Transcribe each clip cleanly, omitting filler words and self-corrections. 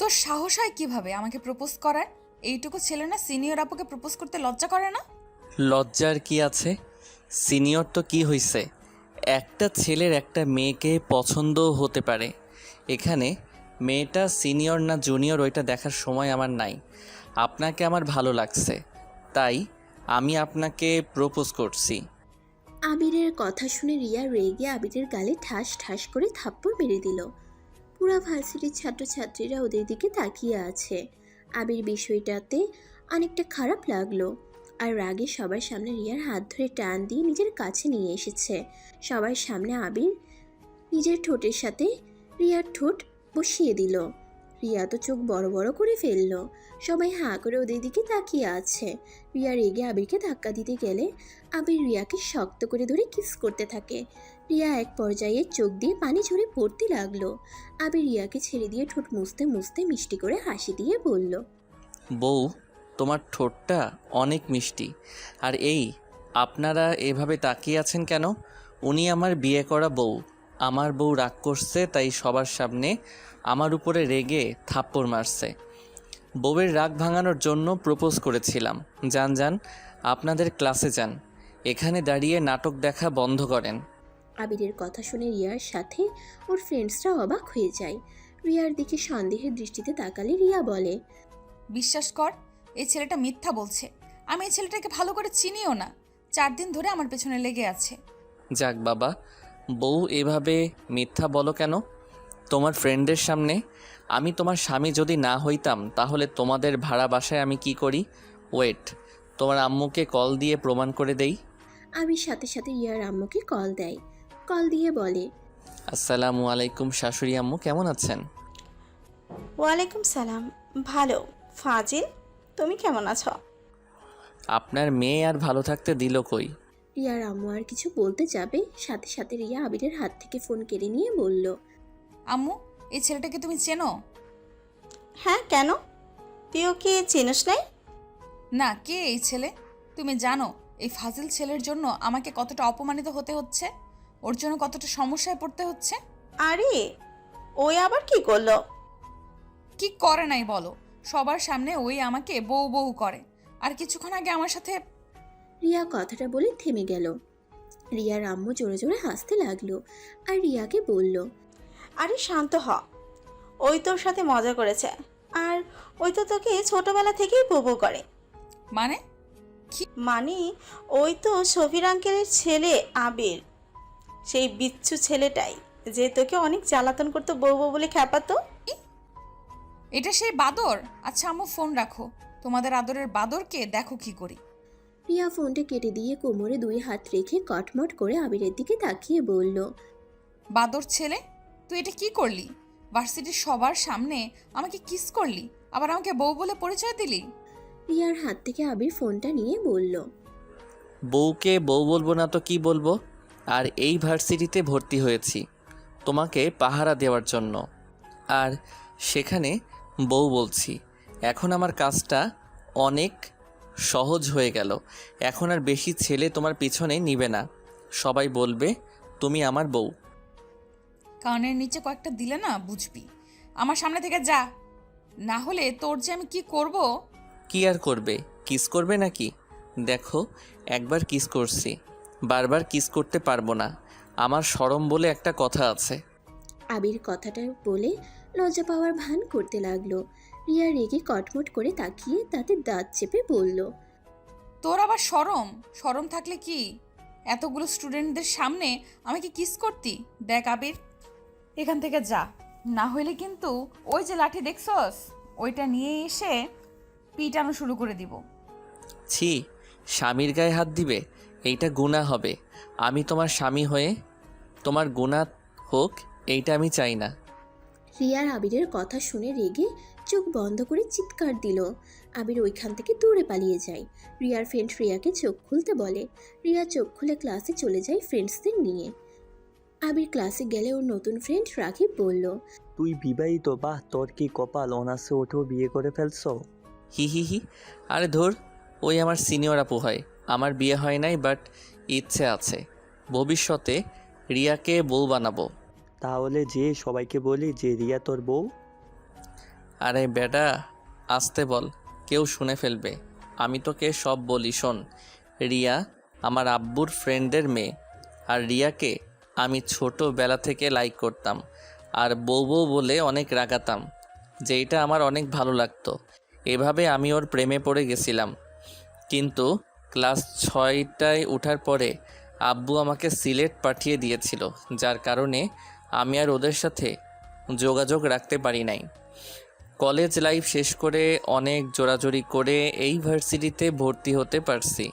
তোর সাহস হয় কিভাবে আমাকে প্রপোজ করার? এইটুকু ছেলে না সিনিয়র আপুকে প্রপোজ করতে লজ্জা করে না? লজ্জার কি আছে? সিনিয়র তো কি হইছে, একটা ছেলের একটা মেয়েকে পছন্দও হতে পারে। এখানে মেয়েটা সিনিয়র না জুনিয়র ওইটা দেখার সময় আমার নাই। আপনাকে আমার ভালো লাগছে, তাই আমি আপনাকে প্রপোজ করছি। আবিরের কথা শুনে রিয়া রেগে আবিরের গালে ঠাস ঠাস করে থাপ্পড় মেরে দিল। পুরা ভার্সিটির ছাত্রছাত্রীরা ওদের দিকে তাকিয়ে আছে। আবির বিষয়টাতে অনেকটা খারাপ লাগলো, আর রাগে সবার সামনে রিয়ার হাত ধরে টান দিয়ে নিজের কাছে নিয়ে এসেছে। সবার সামনে আবির নিজের ঠোঁটের সাথে রিয়ার ঠোঁট বসিয়ে দিল। রিয়া তো চোখ বড় বড় করে ফেলল। সবাই হাঁ করে ওদের দিকে তাকিয়ে আছে। রিয়া রেগে আবিরকে ধাক্কা দিতে গেলে আবির রিয়াকে শক্ত করে ধরে কিস করতে থাকে। রিয়া এক পর্যায়ে চোখ দিয়ে পানি ঝরে পড়তে লাগলো। আবির রিয়াকে ছেড়ে দিয়ে ঠোঁট মুছতে মুছতে মিষ্টি করে হাসি দিয়ে বলল, বউ, তোমার ঠোঁটটা অনেক মিষ্টি। আর এই, আপনারা এভাবে তাকিয়ে আছেন কেন? উনি আমার বিয়ে করা বউ। আমার বউ রাগ করছে, তাই সবার সামনে আমার উপরে রেগে থাপ্পড় মারছে। বউয়ের রাগ ভাঙানোর জন্য প্রপোজ করেছিলাম। যান যান, আপনাদের ক্লাসে যান। এখানে দাঁড়িয়ে নাটক দেখা বন্ধ করেন। আবিরের কথা শুনে রিয়ার সাথে ওর ফ্রেন্ডসরা অবাক হয়ে যায়। রিয়ার দিকে সন্দেহের দৃষ্টিতে তাকালে রিয়া বলে, বিশ্বাস কর, এই ছেলেটা মিথ্যা বলছে। আমি এই ছেলেটাকে ভালো করে চিনিও না। 4 দিন ধরে আমার পেছনে লেগে আছে। যাক বাবা, বউ এভাবে মিথ্যা বলো কেন তোমার ফ্রেন্ডের সামনে? আমি তোমার স্বামী যদি না হইতাম তাহলে তোমাদের ভাড়া বাসায় আমি কি করি? ওয়েট, তোমার আম্মুকে কল দিয়ে প্রমাণ করে দেই। আবির সাথে সাথে রিয়ার আম্মুকে কল দেয়। কল দিয়ে বলে, আসসালামু আলাইকুম শাশুড়ি আম্মু, কেমন আছেন? ওয়ালাইকুম সালাম। ভালো। ফাজিল, তুমি কেমন আছো? আপনার মেয়ে আর ভালো থাকতে দিল কই? রিয়ার আম্মু আর কিছু বলতে যাবে, সাথে সাথে রিয়া আবিরের হাত থেকে ফোন কেড়ে নিয়ে বলল, আম্মু, এই ছেলেটাকে তুমি চেনো? হ্যাঁ, কেন? তুই ওকে চিনিস নাই? না, কে এই ছেলে? তুমি জানো এই ফাজিল ছেলের জন্য আমাকে কতটা অপমানিত হতে হচ্ছে? ওর জন্য কতটা সমস্যায় পড়তে হচ্ছে? আরে, ওই আবার কি করলো? কি করে নাই বলো? সবার সামনে ওই আমাকে বউ বউ করে। আর কিছুক্ষণ আগে আমার সাথে রিয়া কথাটা বলে থেমে গেল। রিয়ার আম্মু জোরে জোরে হাসতে লাগলো আর রিয়াকে বলল, আরে শান্ত হ। ওই তোর সাথে মজা করেছে। আর ওই তো তোকে ছোটবেলা থেকেই বউ করে। মানে? মানে, ওই তো শফির আঙ্কেলের ছেলে আবির, সেই বিচ্ছু ছেলেটাই যে তোকে অনেক জ্বালাতন করতো বউ বউ বলে খ্যাপাতো। এটা সেই বাদর? আচ্ছা আম্মু, ফোন রাখো। তোমাদের আদরের বাদরকে দেখো কি করি। রিয়া ফোনটা কেটে দিয়ে কোমরে 2 হাত রেখে কটমট করে আবিরের দিকে তাকিয়ে বলল, বাদর ছেলে, তুই এটা কি করলি? ভার্সিটির সবার সামনে আমাকে কিস করলি, আবার আমাকে বউ বলে পরিচয় দিলি। রিয়ার হাত থেকে আবির ফোনটা নিয়ে বলল, বউকে বউ বলবো না তো কি বলবো? আর এই ভার্সিটিতে ভর্তি হয়েছি তোমাকে পাহারা দেওয়ার জন্য, আর সেখানে বউ বলছি। এখন আমার কাজটা অনেক সহজ হয়ে গেল। এখন আর বেশি ছেলে তোমার পিছনে নিবে না। সবাই বলবে তুমি আমার বউ। কানের নিচে কয়েকটা দিলে না বুঝবি। আমার সামনে থেকে যা, না হলে তোর যে আমি কি করব। কি আর করবে? কিস করবে নাকি? দেখো, একবার কিস করছি, বারবার কিস করতে পারবো না। আমার শরম বলে একটা কথা আছে। আবির কথাটা বলে লজ্জা পাওয়ার ভান করতে লাগলো। রিয়া রেগে কটমট করে তাকিয়ে তাতে দাঁত চেপে বলল, তোর আবার শরম? শরম থাকলে কি এতগুলো স্টুডেন্টদের সামনে আমাকে কিস করতি? দেখ আবির, এখান থেকে যা, না হইলে কিন্তু ওই যে লাঠি দেখছস ওইটা নিয়ে এসে পিটানো শুরু করে দিব। ছি, স্বামীর গায়ে হাত দিবে? এইটা গুনাহ হবে। আমি তোমার স্বামী হয়ে তোমার গুনাহ হোক, এইটা আমি চাই না। রিয়ার আবিরের কথা শুনে রেগে চোখ বন্ধ করে চিৎকার দিল। আবির ওইখান থেকে দূরে পালিয়ে যায়। রিয়ার ফ্রেন্ড রিয়াকে চোখ খুলতে বলে। রিয়া চোখ খুলে ক্লাসে চলে যায় ফ্রেন্ডসদের নিয়ে। আবির ক্লাসে গেলে ওর নতুন ফ্রেন্ড রাকিব বলল, তুই বিবাহিত? বাহ, তোর কি কপাল, অনার্সে উঠেও বিয়ে করে ফেলছো। হি হি হি। আরে ধুর, ওই আমার সিনিয়র আপু হয়। আমার বিয়ে হয় নাই, বাট ইচ্ছে আছে ভবিষ্যতে রিয়াকে বউ বানাবো। তাহলে যে সবাইকে বলি যে রিয়া তোর বউ। আরে বেটা, আসতে বল, কেউ শুনে ফেলবে। আমি তোকে সব বলি শোন। রিয়া আমার আব্বুর ফ্রেন্ডের মেয়ে। আর রিয়াকে আমি ছোটোবেলা থেকে লাইক করতাম আর বউ বউ বলে অনেক রাগাতাম, যেইটা আমার অনেক ভালো লাগতো। এভাবে আমি ওর প্রেমে পড়ে গেছিলাম। কিন্তু ক্লাস 6টায় ওঠার পরে আব্বু আমাকে সিলেট পাঠিয়ে দিয়েছিল, যার কারণে আমি আর ওদের সাথে যোগাযোগ রাখতে পারি নাই। কলেজ লাইফ শেষ করে অনেক জোরাজুরি করে এই ভার্সিটিতে ভর্তি হতে পারছি।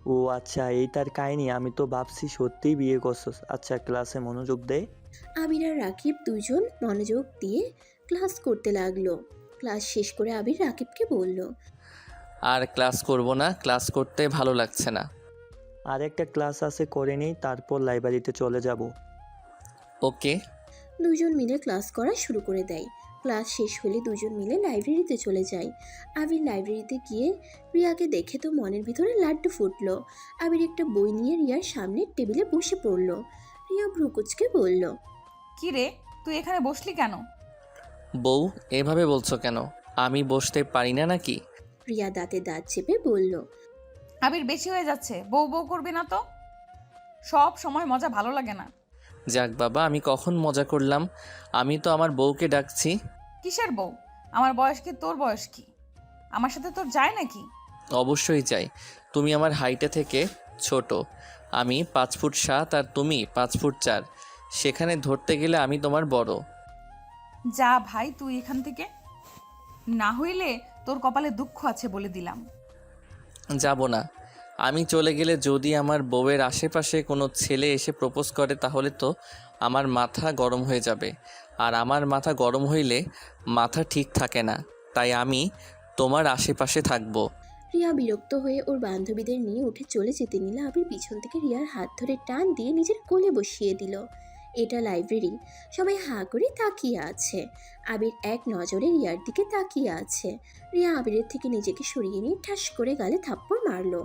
ও আচ্ছা, এই তার কাহিনী। আমি তো ভাবছি সত্যিই বিয়ে করছস। আচ্ছা, ক্লাসে মনোযোগ দে। আবির আর রাকিব দুজন মনোযোগ দিয়ে ক্লাস করতে লাগলো। ক্লাস শেষ করে আবির রাকিবকে বলল, আর ক্লাস করব না, ক্লাস করতে ভালো লাগছে না। আর একটা ক্লাস আছে, করে নেই, তারপর লাইব্রেরিতে চলে যাব। ওকে। দুজন মিলে ক্লাস করা শুরু করে দেয়। ক্লাস শেষ হলে দুজন মিলে লাইব্রেরিতে চলে যায়। আবির লাইব্রেরিতে গিয়ে রিয়াকে দেখে তো মনের ভিতরে লাড্ডু ফুটলো। আবির একটা বই নিয়ে রিয়ার সামনের টেবিলে বসে পড়ল। রিয়া ভ্রুকুচকে বলল, কি রে, তুই এখানে বসলি কেন? বউ, এভাবে বলছো কেন? আমি বসতে পারি না নাকি? রিয়া দাঁতে দাঁত চেপে বলল, আবির বেশি হয়ে যাচ্ছে, বউ বউ করবি না তো। সব সময় মজা ভালো লাগে না। যাক বাবা, আমি কখন মজা করলাম? আমি তো আমার বউকে ডাকছি। কিসের বউ? আমার বয়স কি তোর বয়স কি? আমার সাথে তোর যায় নাকি? অবশ্যই চাই। তুমি আমার হাইটে থেকে ছোট। আমি 5 ফুট 7 আর তুমি 5 ফুট 4। সেখানে ধরতে গেলে আমি তোমার বড়। যা ভাই তুই এখান থেকে, না হইলে তোর কপালে দুঃখ আছে বলে দিলাম। যাব না। আমি চলে গেলে যদি আমার বউয়ের আশেপাশে কোনো ছেলে এসে প্রপোজ করে তাহলে তো আমার মাথা গরম হয়ে যাবে। আর আমার মাথা গরম হইলে মাথা ঠিক থাকে না। তাই আমি তোমার আশেপাশে থাকবো। রিয়া বিরক্ত হয়ে ওর বান্ধবীদের নিয়ে উঠে চলে যেতে নিলে আবির পিছন থেকে রিয়ার হাত ধরে টান দিয়ে নিজের কোলে বসিয়ে দিল। এটা লাইব্রেরি, সবাই হাঁ করে তাকিয়ে আছে। আবির এক নজরে রিয়ার দিকে তাকিয়ে আছে। রিয়া আবিরের থেকে নিজেকে সরিয়ে নিয়ে ঠাস করে গালে থাপ্পড় মারলো।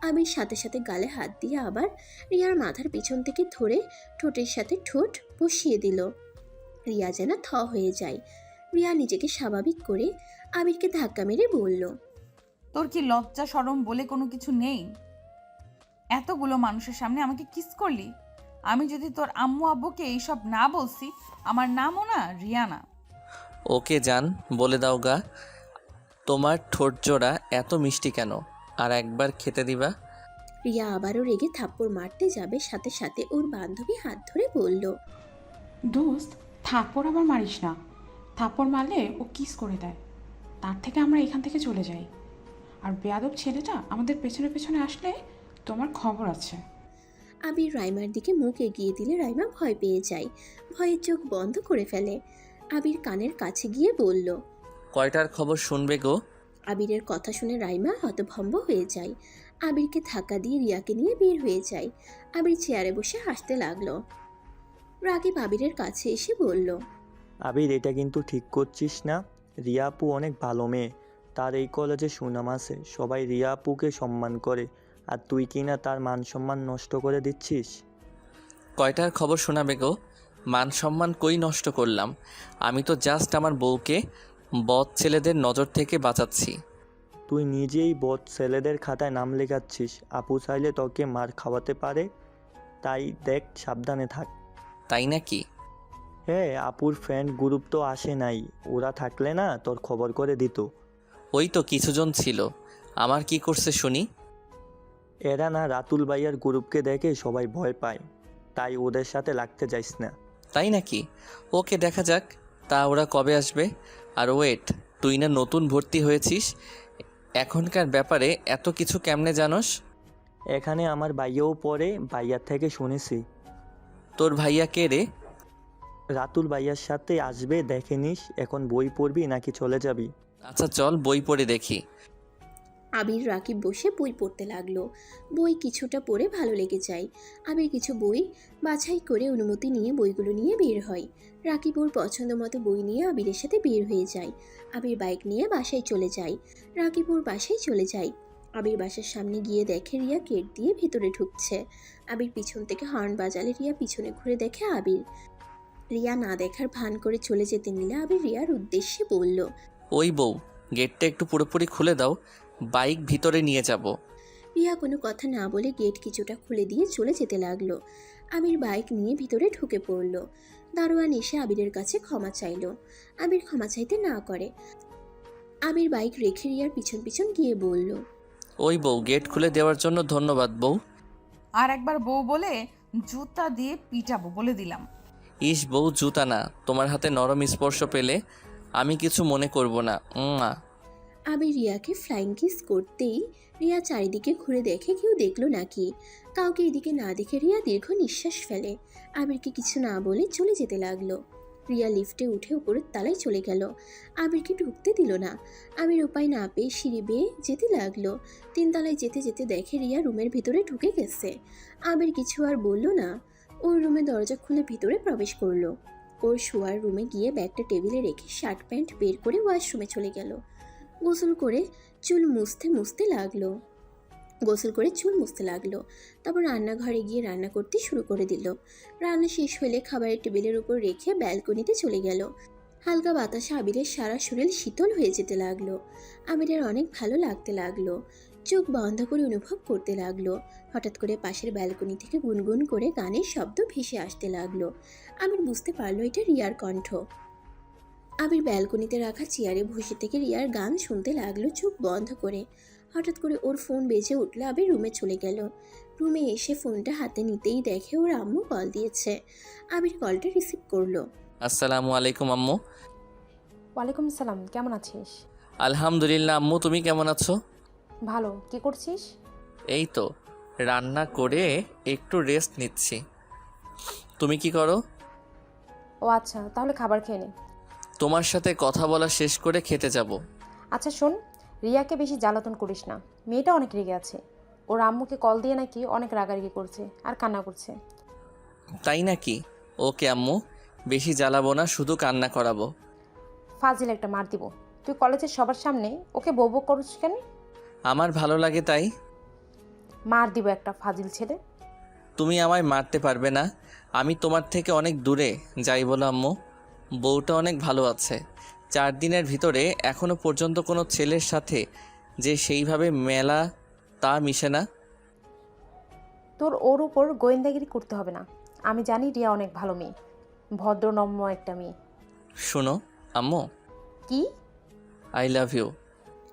আবির সাথে সাথে গালে হাত দিয়ে আবার রিয়ার মাথার পিছন থেকে ধরে ঠোঁটের সাথে ঠোঁট বসিয়ে দিল। রিয়া যেন থ হয়ে যায়। রিয়া নিজেকে স্বাভাবিক করে আবিরকে ধাক্কা মেরে বলল, তোর কি লজ্জা শরম বলে কোনো কিছু নেই? এতগুলো মানুষের সামনে আমাকে কিস করলি। আমি যদি তোর আম্মু আব্বুকে এইসব না বলছি, আমার নামও না রিয়ানা। ওকে জান, বলে দাও গা, তোমার ঠোঁট জোড়া এত মিষ্টি কেন? আর একবার খেতে দিবা? রিয়া আবারও রেগে থাপ্পড় মারতে যাবে, সাথে সাথে ওর বান্ধবী হাত ধরে বলল, দোস্ত, থাপ্পড় আবার মারিস না। থাপ্পড় মারলে ও কিস করে দেয়। তার থেকে আমরা এখান থেকে চলে যাই। আর বেয়াদব ছেলেটা আমাদের পেছনে পেছনে আসলে তোমার খবর আছে। আবির রাইমার দিকে মুখ এগিয়ে দিলে রাইমা ভয় পেয়ে যায়। ভয়ের চোখ বন্ধ করে ফেলে। আবির কানের কাছে গিয়ে বলল, কয়টার খবর শুনবে গো? আবিরের কথা শুনে রাইমা হতভম্ব হয়ে যায়। আবিরকে ধাক্কা দিয়ে রিয়াকে নিয়ে বের হয়ে যায়। আবির চেয়ারে বসে হাসতে লাগলো। রাকিব আবিরের কাছে এসে বলল, আবির, এটা কিন্তু ঠিক করছিস না। রিয়া আপু অনেক ভালো মেয়ে, তার এই কলেজে সুনাম আছে, সবাই রিয়া আপুকে সম্মান করে, আর তুই কিনা তার মান সম্মান নষ্ট করে দিচ্ছিস। কয়টার খবর শোনাবে গো? মান সম্মান কই নষ্ট করলাম? আমি তো জাস্ট আমার বউকে বদ ছেলেদের নজর থেকে বাঁচাচ্ছি। তুই নিজেই বদ ছেলেদের খাতায় নাম লেখাচ্ছিস। আপু চাইলে তোকে মার খাওয়াতে পারে, তাই দেখ, সাবধানে থাক। তাই নাকি? হ্যাঁ, আপুর ফ্রেন্ড গ্রুপ তো আসে নাই, ওরা থাকলে না তোর খবর করে দিত। ওই তো কিছুজন ছিল। আমার কি করছে শুনি? এরা না রাতুল ভাইয়ার গ্রুপকে দেখে সবাই ভয় পায়, তাই ওদের সাথে লাগতে যাইস না। তাই নাকি? ওকে, দেখা যাক। তা ওরা কবে আসবে? আর ওয়েট, তুই না নতুন ভর্তি হয়েছিস, এখনকার ব্যাপারে এত কিছু কেমনে জানোস? এখানে আমার ভাইয়াও পড়ে, ভাইয়ার থেকে শুনেছি। তোর ভাইয়া কে রে? রাতুল ভাইয়ার সাথে আসবে, দেখে নিস। এখন বই পড়বি নাকি চলে যাবি? আচ্ছা চল, বই পড়ে দেখি। আবির রাকিব বসে বই পড়তে লাগলো। বই কিছুটা পড়ে ভালো লেগে যায়। আবির কিছু বই বাছাই করে অনুমতি নিয়ে বইগুলো নিয়ে বের হয়। রাকিব ওর পছন্দ মতো বই নিয়ে আবিরের সাথে বের হয়ে যায়। আবির বাইক নিয়ে বাসায় চলে যায়। রাকিব ওর বাসায় চলে যায়। আবির বাসার সামনে গিয়ে দেখে রিয়া গেট দিয়ে ভিতরে ঢুকছে। আবির পিছন থেকে হর্ন বাজালে রিয়া পিছনে ঘুরে দেখে আবির। রিয়া না দেখার ভান করে চলে যেতে নিলে আবির রিয়ার উদ্দেশ্যে বলল। ওই বউ, গেটটা একটু পুরোপুরি খুলে দাও, বাইক ভিতরে নিয়ে যাব। রিয়া কোনো কথা না বলে গেট কিছুটা খুলে দিয়ে চলে যেতে লাগলো। আবির বাইক নিয়ে ভিতরে ঢুকে পড়ল। দারোয়ান এসে আবিরের কাছে ক্ষমা চাইলো। আবির ক্ষমা চাইতে না করে। আবির বাইক রেখে রিয়ার পিছন পিছন গিয়ে বলল। ওই বউ, গেট খুলে দেওয়ার জন্য ধন্যবাদ বউ। আর একবার বউ বলে জুতা দিয়ে পিটাবো বলে দিলাম। ইস বউ, জুতা না, তোমার হাতে নরম স্পর্শ পেলে আমি কিছু মনে করব না। আবির রিয়াকে ফ্লাইং কিস করতেই রিয়া চারিদিকে ঘুরে দেখে কেউ দেখলো নাকি। কাউকে এদিকে না দেখে রিয়া দীর্ঘ নিঃশ্বাস ফেলে। আবিরকে কিছু না বলে চলে যেতে লাগলো। রিয়া লিফটে উঠে উপরের তলায় চলে গেল। আবিরকে ঢুকতে দিল না। আবির উপায় না পেয়ে সিঁড়ি বেয়ে যেতে লাগলো। 3 তলায় যেতে যেতে দেখে রিয়া রুমের ভিতরে ঢুকে গেছে। আবির কিছু আর বলল না। ওর রুমে দরজা খুলে ভিতরে প্রবেশ করলো। ওর শোয়ার রুমে গিয়ে ব্যাগটা টেবিলে রেখে শার্ট প্যান্ট বের করে ওয়াশরুমে চলে গেল। গোসল করে চুল মুছতে লাগলো। তারপর রান্নাঘরে গিয়ে রান্না করতে শুরু করে দিল। রান্না শেষ হলে খাবারের টেবিলের উপর রেখে ব্যালকনিতে চলে গেল। হালকা বাতাসে আবিরের সারা শরীর শীতল হয়ে যেতে লাগলো। আবিরের অনেক ভালো লাগতে লাগলো। চোখ বন্ধ করে অনুভব করতে লাগলো। হঠাৎ করে পাশের ব্যালকনি থেকে গুনগুন করে গানের শব্দ ভেসে আসতে লাগলো। আবির বুঝতে পারলো এটা রিয়ার কণ্ঠ। আবির ব্যালকনিতে রাখা চেয়ারে বসে থেকে রিয়ার গান শুনতে লাগলো চোখ বন্ধ করে। হঠাৎ করে ওর ফোন বেজে উঠলো। আবির রুমে চলে গেল। রুমে এসে ফোনটা হাতে নিতেই দেখে ওর আম্মু কল দিয়েছে। আবির কলটা রিসিভ করলো। আসসালামু আলাইকুম আম্মু। ওয়ালাইকুম সালাম, কেমন আছিস? আলহামদুলিল্লাহ আম্মু, তুমি কেমন আছো? ভালো। কি করছিস? এই তো রান্না করে একটু রেস্ট নিচ্ছি। তুমি কি করো? ও আচ্ছা, তাহলে খাবার খেয়ে নে। তোমার সাথে কথা বলা শেষ করে খেতে যাব। আচ্ছা শোন, রিয়াকে বেশি জ্বালাতন করিস না। মেয়েটা অনেক রেগে আছে। ওর আম্মুকে কল দিয়ে নাকি অনেক রাগারাগি করছে আর কান্না করছে। তাই নাকি? ওকে আম্মু, বেশি জ্বালাবো না, শুধু কান্না করাবো। ফাজিল একটা মার দিব। তুই কলেজের সবার সামনে ওকে বউ বউ করিস কেন? আমার ভালো লাগে তাই। মার দিব একটা, ফাজিল ছেলে। তুমি আমায় মারতে পারবে না, আমি তোমার থেকে অনেক দূরে। যাই বলো আম্মু, বউটা অনেক ভালো আছে। 4 দিনের ভিতরে এখনো পর্যন্ত কোনো ছেলের সাথে যে সেইভাবে মেলা তা মিশে না। তোর ওর উপর গোয়েন্দাগিরি করতে হবে না। আমি জানি রিয়া অনেক ভালো মেয়ে, ভদ্রনম্য একটা মেয়ে। শোনো আম্মু, কি? I love you.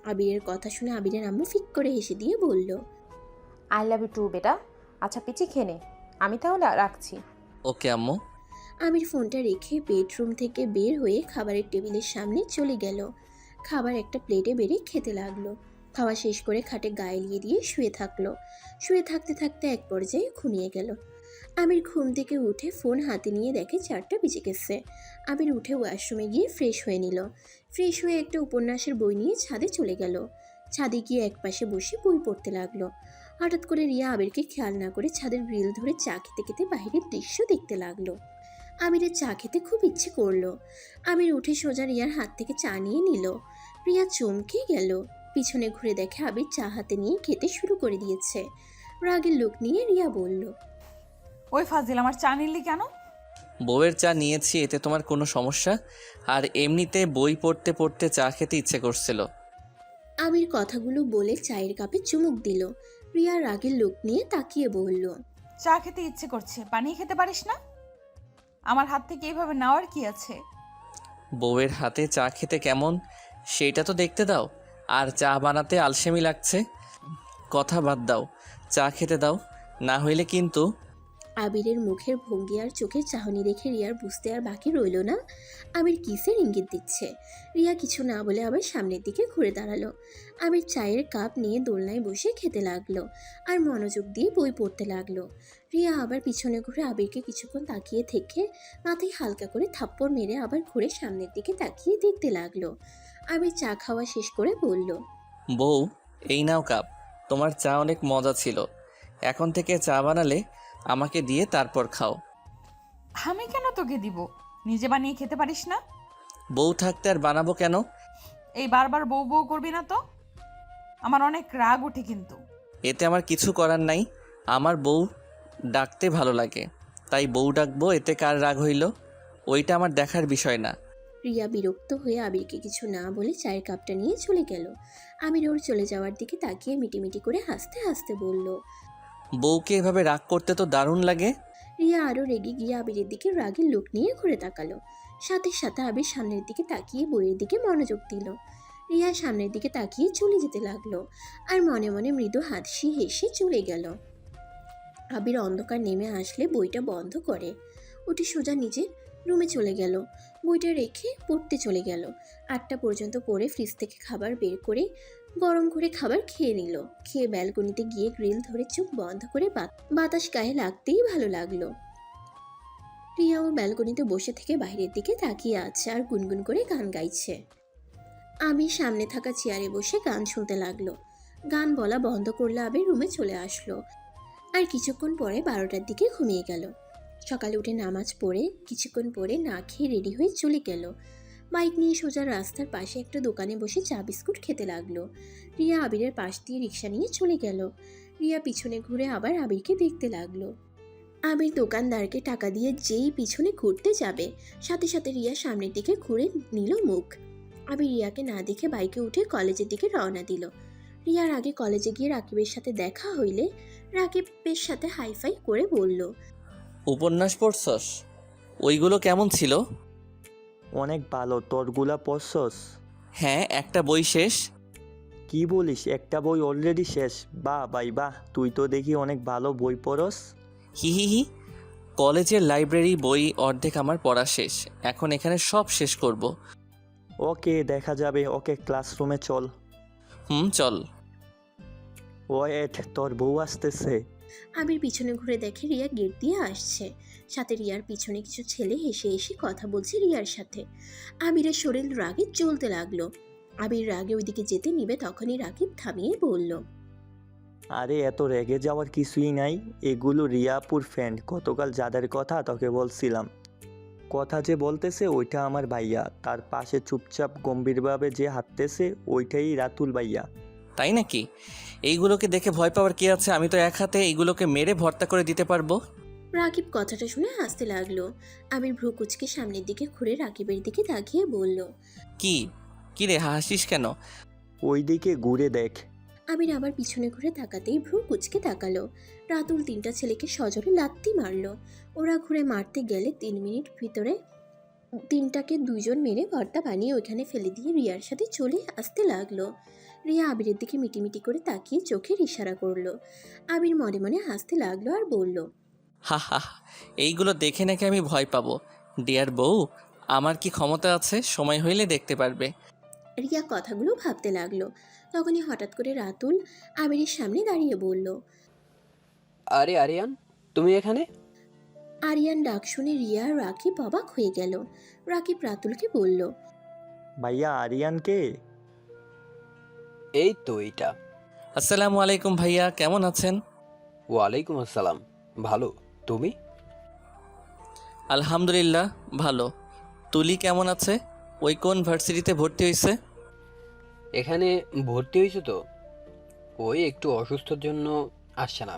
আবিরের কথা শুনে আবিরের আম্মু ফিক করে হেসে দিয়ে বলল। আই লাভ ইউ টু বেটা। আচ্ছা পিচি খেয়ে নে, আমি তাহলে রাখছি। ওকে আম্মু। আবির ফোনটা রেখে বেডরুম থেকে বের হয়ে খাবারের টেবিলের সামনে চলে গেল। খাবার একটা প্লেটে বেড়ে খেতে লাগলো। খাওয়া শেষ করে খাটে গায়ে লিয়ে দিয়ে শুয়ে থাকলো। শুয়ে থাকতে থাকতে এক পর্যায়ে ঘুমিয়ে গেল। আবির ঘুম থেকে উঠে ফোন হাতে নিয়ে দেখে 4টা বেজে গেছে। আবির উঠে ওয়াশরুমে গিয়ে ফ্রেশ হয়ে নিল। ফ্রেশ হয়ে একটা উপন্যাসের বই নিয়ে ছাদে চলে গেল। ছাদে গিয়ে একপাশে বসে বই পড়তে লাগলো। হঠাৎ করে রিয়া আবিরকে খেয়াল না করে ছাদের গ্রিল ধরে চা খেতে খেতে বাইরের দৃশ্য দেখতে লাগলো। আবিরের চা খেতে খুব ইচ্ছে করলো। আবির উঠে সোজা রিয়ার হাত থেকে চা নিয়ে নিল। রিয়া চমকে গেল। পিছনে ঘুরে দেখে আবির চা হাতে নিয়ে খেতে শুরু করে দিয়েছে। রাগের লোক নিয়ে রিয়া বলল। ওই ফাজিল, আমার চা নিলি কেন? বউয়ের চা নিয়েছি, এতে তোমার কোনো সমস্যা? আর এমনিতে বই পড়তে পড়তে চা খেতে ইচ্ছে করছিল। আবির কথাগুলো বলে চায়ের কাপে চুমুক দিল। রিয়া রাগের লোক নিয়ে তাকিয়ে বলল। চা খেতে ইচ্ছে করছে, পানি খেতে পারিস না? আমার হাত থেকে এইভাবে নেওয়ার কি আছে? বউয়ের হাতে চা খেতে কেমন সেইটা তো দেখতে দাও। আর চা বানাতে আলসেমি লাগছে। কথা বাদ দাও, চা খেতে দাও, না হইলে কিন্তু। আবিরের মুখের ভঙ্গি আর চোখের চাহনি দেখে রিয়ার বুঝতে আর বাকি রইল না আবির কিসের ইঙ্গিত দিচ্ছে। রিয়া কিছু না বলে আবার সামনের দিকে ঘুরে দাঁড়ালো। আবির চায়ের কাপ নিয়ে দোলনায় বসে খেতে লাগলো আর মনোযোগ দিয়ে বই পড়তে লাগলো। রিয়া আবার পিছনে ঘুরে আবিরকে কিছুক্ষণ তাকিয়ে থেকে মাথায় হালকা করে থাপ্পড় মেরে আবার ঘুরে সামনের দিকে তাকিয়ে দেখতে লাগলো। আবির চা খাওয়া শেষ করে বলল। বউ, এই নাও কাপ, তোমার চা অনেক মজা ছিল। এখন থেকে চা বানালে আমাকে দিয়ে তারপর খাও। আমি কেন তোকে দিব? নিজে বানিয়ে খেতে পারিস না? বউ থাকতে আর বানাবো কেন? এই বারবার বউ বউ করবি না তো, আমার অনেক রাগ ওঠে কিন্তু। এতে আমার কিছু করার নাই। আমার বউ ডাকতে ভালো লাগে, তাই বউ ডাকবো, এতে কার রাগ হইল? ওইটা আমার দেখার বিষয় না। রিয়া বিরক্ত হয়ে আবিরকে কিছু না বলে চায়ের কাপটা নিয়ে চলে গেল। আবির ওর চলে যাওয়ার দিকে তাকিয়ে মিটিমিটি করে হাসতে হাসতে বলল। বউকে এভাবে রাগ করতে তো দারুণ লাগে। রিয়া আরও রেগে গিয়ে আবিরের দিকে রাগের লোক নিয়ে ঘুরে তাকালো। সাথে সাথে আবির সামনের দিকে তাকিয়ে বইয়ের দিকে মনোযোগ দিল। রিয়া সামনের দিকে তাকিয়ে চলে যেতে লাগলো আর মনে মনে মৃদু হাসি হেসে চলে গেল। আবির অন্ধকার নেমে আসলে বইটা বন্ধ করে উঠে সোজা নিজের রুমে চলে গেল। বইটা রেখে পড়তে চলে গেল। 8টা পর্যন্ত পড়ে ফ্রিজ থেকে খাবার বের করে গরম করে খাবার খেয়ে নিল। খেয়ে ব্যালকনিতে গিয়ে গ্রিল ধরে চোখ বন্ধ করে বাতাস গায়ে লাগতেই ভালো লাগলো। রিয়াও ব্যালকনিতে বসে থেকে বাইরের দিকে তাকিয়ে আছে আর গুনগুন করে গান গাইছে। আবির সামনে থাকা চেয়ারে বসে গান শুনতে লাগলো। গান বলা বন্ধ করলে আবির রুমে চলে আসলো আর কিছুক্ষণ পরে 12টার দিকে ঘুমিয়ে গেল। সকালে উঠে নামাজ পড়ে কিছুক্ষণ পরে না খেয়ে রেডি হয়ে চলে গেল। বাইক নিয়ে সোজা রাস্তার পাশে একটা দোকানে বসে চা বিস্কুট খেতে লাগলো। রিয়া আবিরের পাশ দিয়ে রিক্সা নিয়ে চলে গেল। রিয়া পিছনে ঘুরে আবার আবিরকে দেখতে লাগলো। আবির দোকানদারকে টাকা দিয়ে যেই পিছনে ঘুরতে যাবে সাথে সাথে রিয়া সামনের দিকে ঘুরে নিল মুখ। আবির রিয়াকে না দেখে বাইকে উঠে কলেজের দিকে রওনা দিল। রিয়ার আগে কলেজে গিয়ে রাকিবের সাথে দেখা হইলে রাকিবের সাথে হাইফাই করে বলল। উপন্যাস পড়ছস? ওইগুলো কেমন ছিল? অনেক ভালো, তোরগুলা পড়ছস? হ্যাঁ, একটা বই শেষ। কি বলিস, একটা বই অলরেডি শেষ? বাহ ভাই বাহ, তুই তো দেখি অনেক ভালো বই পড়স। হি হি হি। কলেজের লাইব্রেরি বই অর্ধেক আমার পড়া শেষ, এখন এখানে সব শেষ করব। ওকে, দেখা যাবে। ওকে, ক্লাসরুমে চল। চল। ওয়েট, তোর বউ আসতেছে। আবির পিছনে ঘুরে দেখে রিয়া গেট দিয়ে আসছে। সাথে রিয়ার পিছনে কিছু ছেলে হেসে হেসে কথা বলছে রিয়ার সাথে। আবিরের শরীর রাগে জ্বলতে লাগলো। আবির রাগে ওইদিকে যেতে নিবে তখনই রাকিব থামিয়ে বলল। আরে এত রেগে যাওয়ার কিছুই নাই, এগুলো রিয়াপুর ফ্রেন্ড। গতকাল যাদের কথা তোকে বলছিলাম, কথা যে বলতেছে ওইটা আমার ভাইয়া। তার পাশে চুপচাপ গম্ভীরভাবে যে হাঁটতেছে ওইটাই রাতুল ভাইয়া। তাই নাকি? এইগুলোকে দেখে ভয় পাওয়ার কি আছে? আমি তো এক হাতে এইগুলোকে মেরে ভর্তা করে দিতে পারবো। রাকিব কথাটা শুনে হাসতে লাগলো। আবির ভ্রু কুচকে সামনের দিকে ঘুরে রাকিবের দিকে তাকিয়ে বলল। কি কি রে, হাসিস কেন? ওই দিকে ঘুরে দেখ। আবির আবার পিছনে ঘুরে তাকাতেই ভ্রু কুচকে তাকালো। রাতুল 3টা ছেলেকে সজোরে লাত্তি মারলো। ওরা ঘুরে মারতে গেলে 3 মিনিট ভিতরে 3টাকে 2জন মেরে ভর্তা বানিয়ে ওইখানে ফেলে দিয়ে রিয়ার সাথে চলে আসতে লাগলো। রিয়া আবিরের দিকে মিটিমিটি করে তাকিয়ে চোখের ইশারা করলো। আবির মনে মনে হাসতে লাগলো আর বলল। হা হা হা, এইগুলো দেখে নাকি আমি ভয় পাবো? ডিয়ার বউ, আমার কি ক্ষমতা আছে? সময় হইলে দেখতে পারবে। রিয়া কথাগুলো ভাবতে লাগলো। তখনই হঠাৎ করে রাতুল আবিরের সামনে দাঁড়িয়ে বলল। আরে আরিয়ান, তুমি এখানে? আরিয়ান ডাক শুনে রিয়া আর রাকিব অবাক হয়ে গেল। রাকিব রাতুলকে বলল। ভাইয়া, আরিয়ানকে? এই তো এইটা। আসসালামু আলাইকুম ভাইয়া, কেমন আছেন? ওয়ালাইকুম আসসালাম। ভালো, তুমি? আলহামদুলিল্লাহ ভালো। তুলি কেমন আছে? ওই কোন ভার্সিটিতে ভর্তি হয়েছে? এখানে ভর্তি হয়েছো তো? ওই একটু অসুস্থর জন্য আসছে না।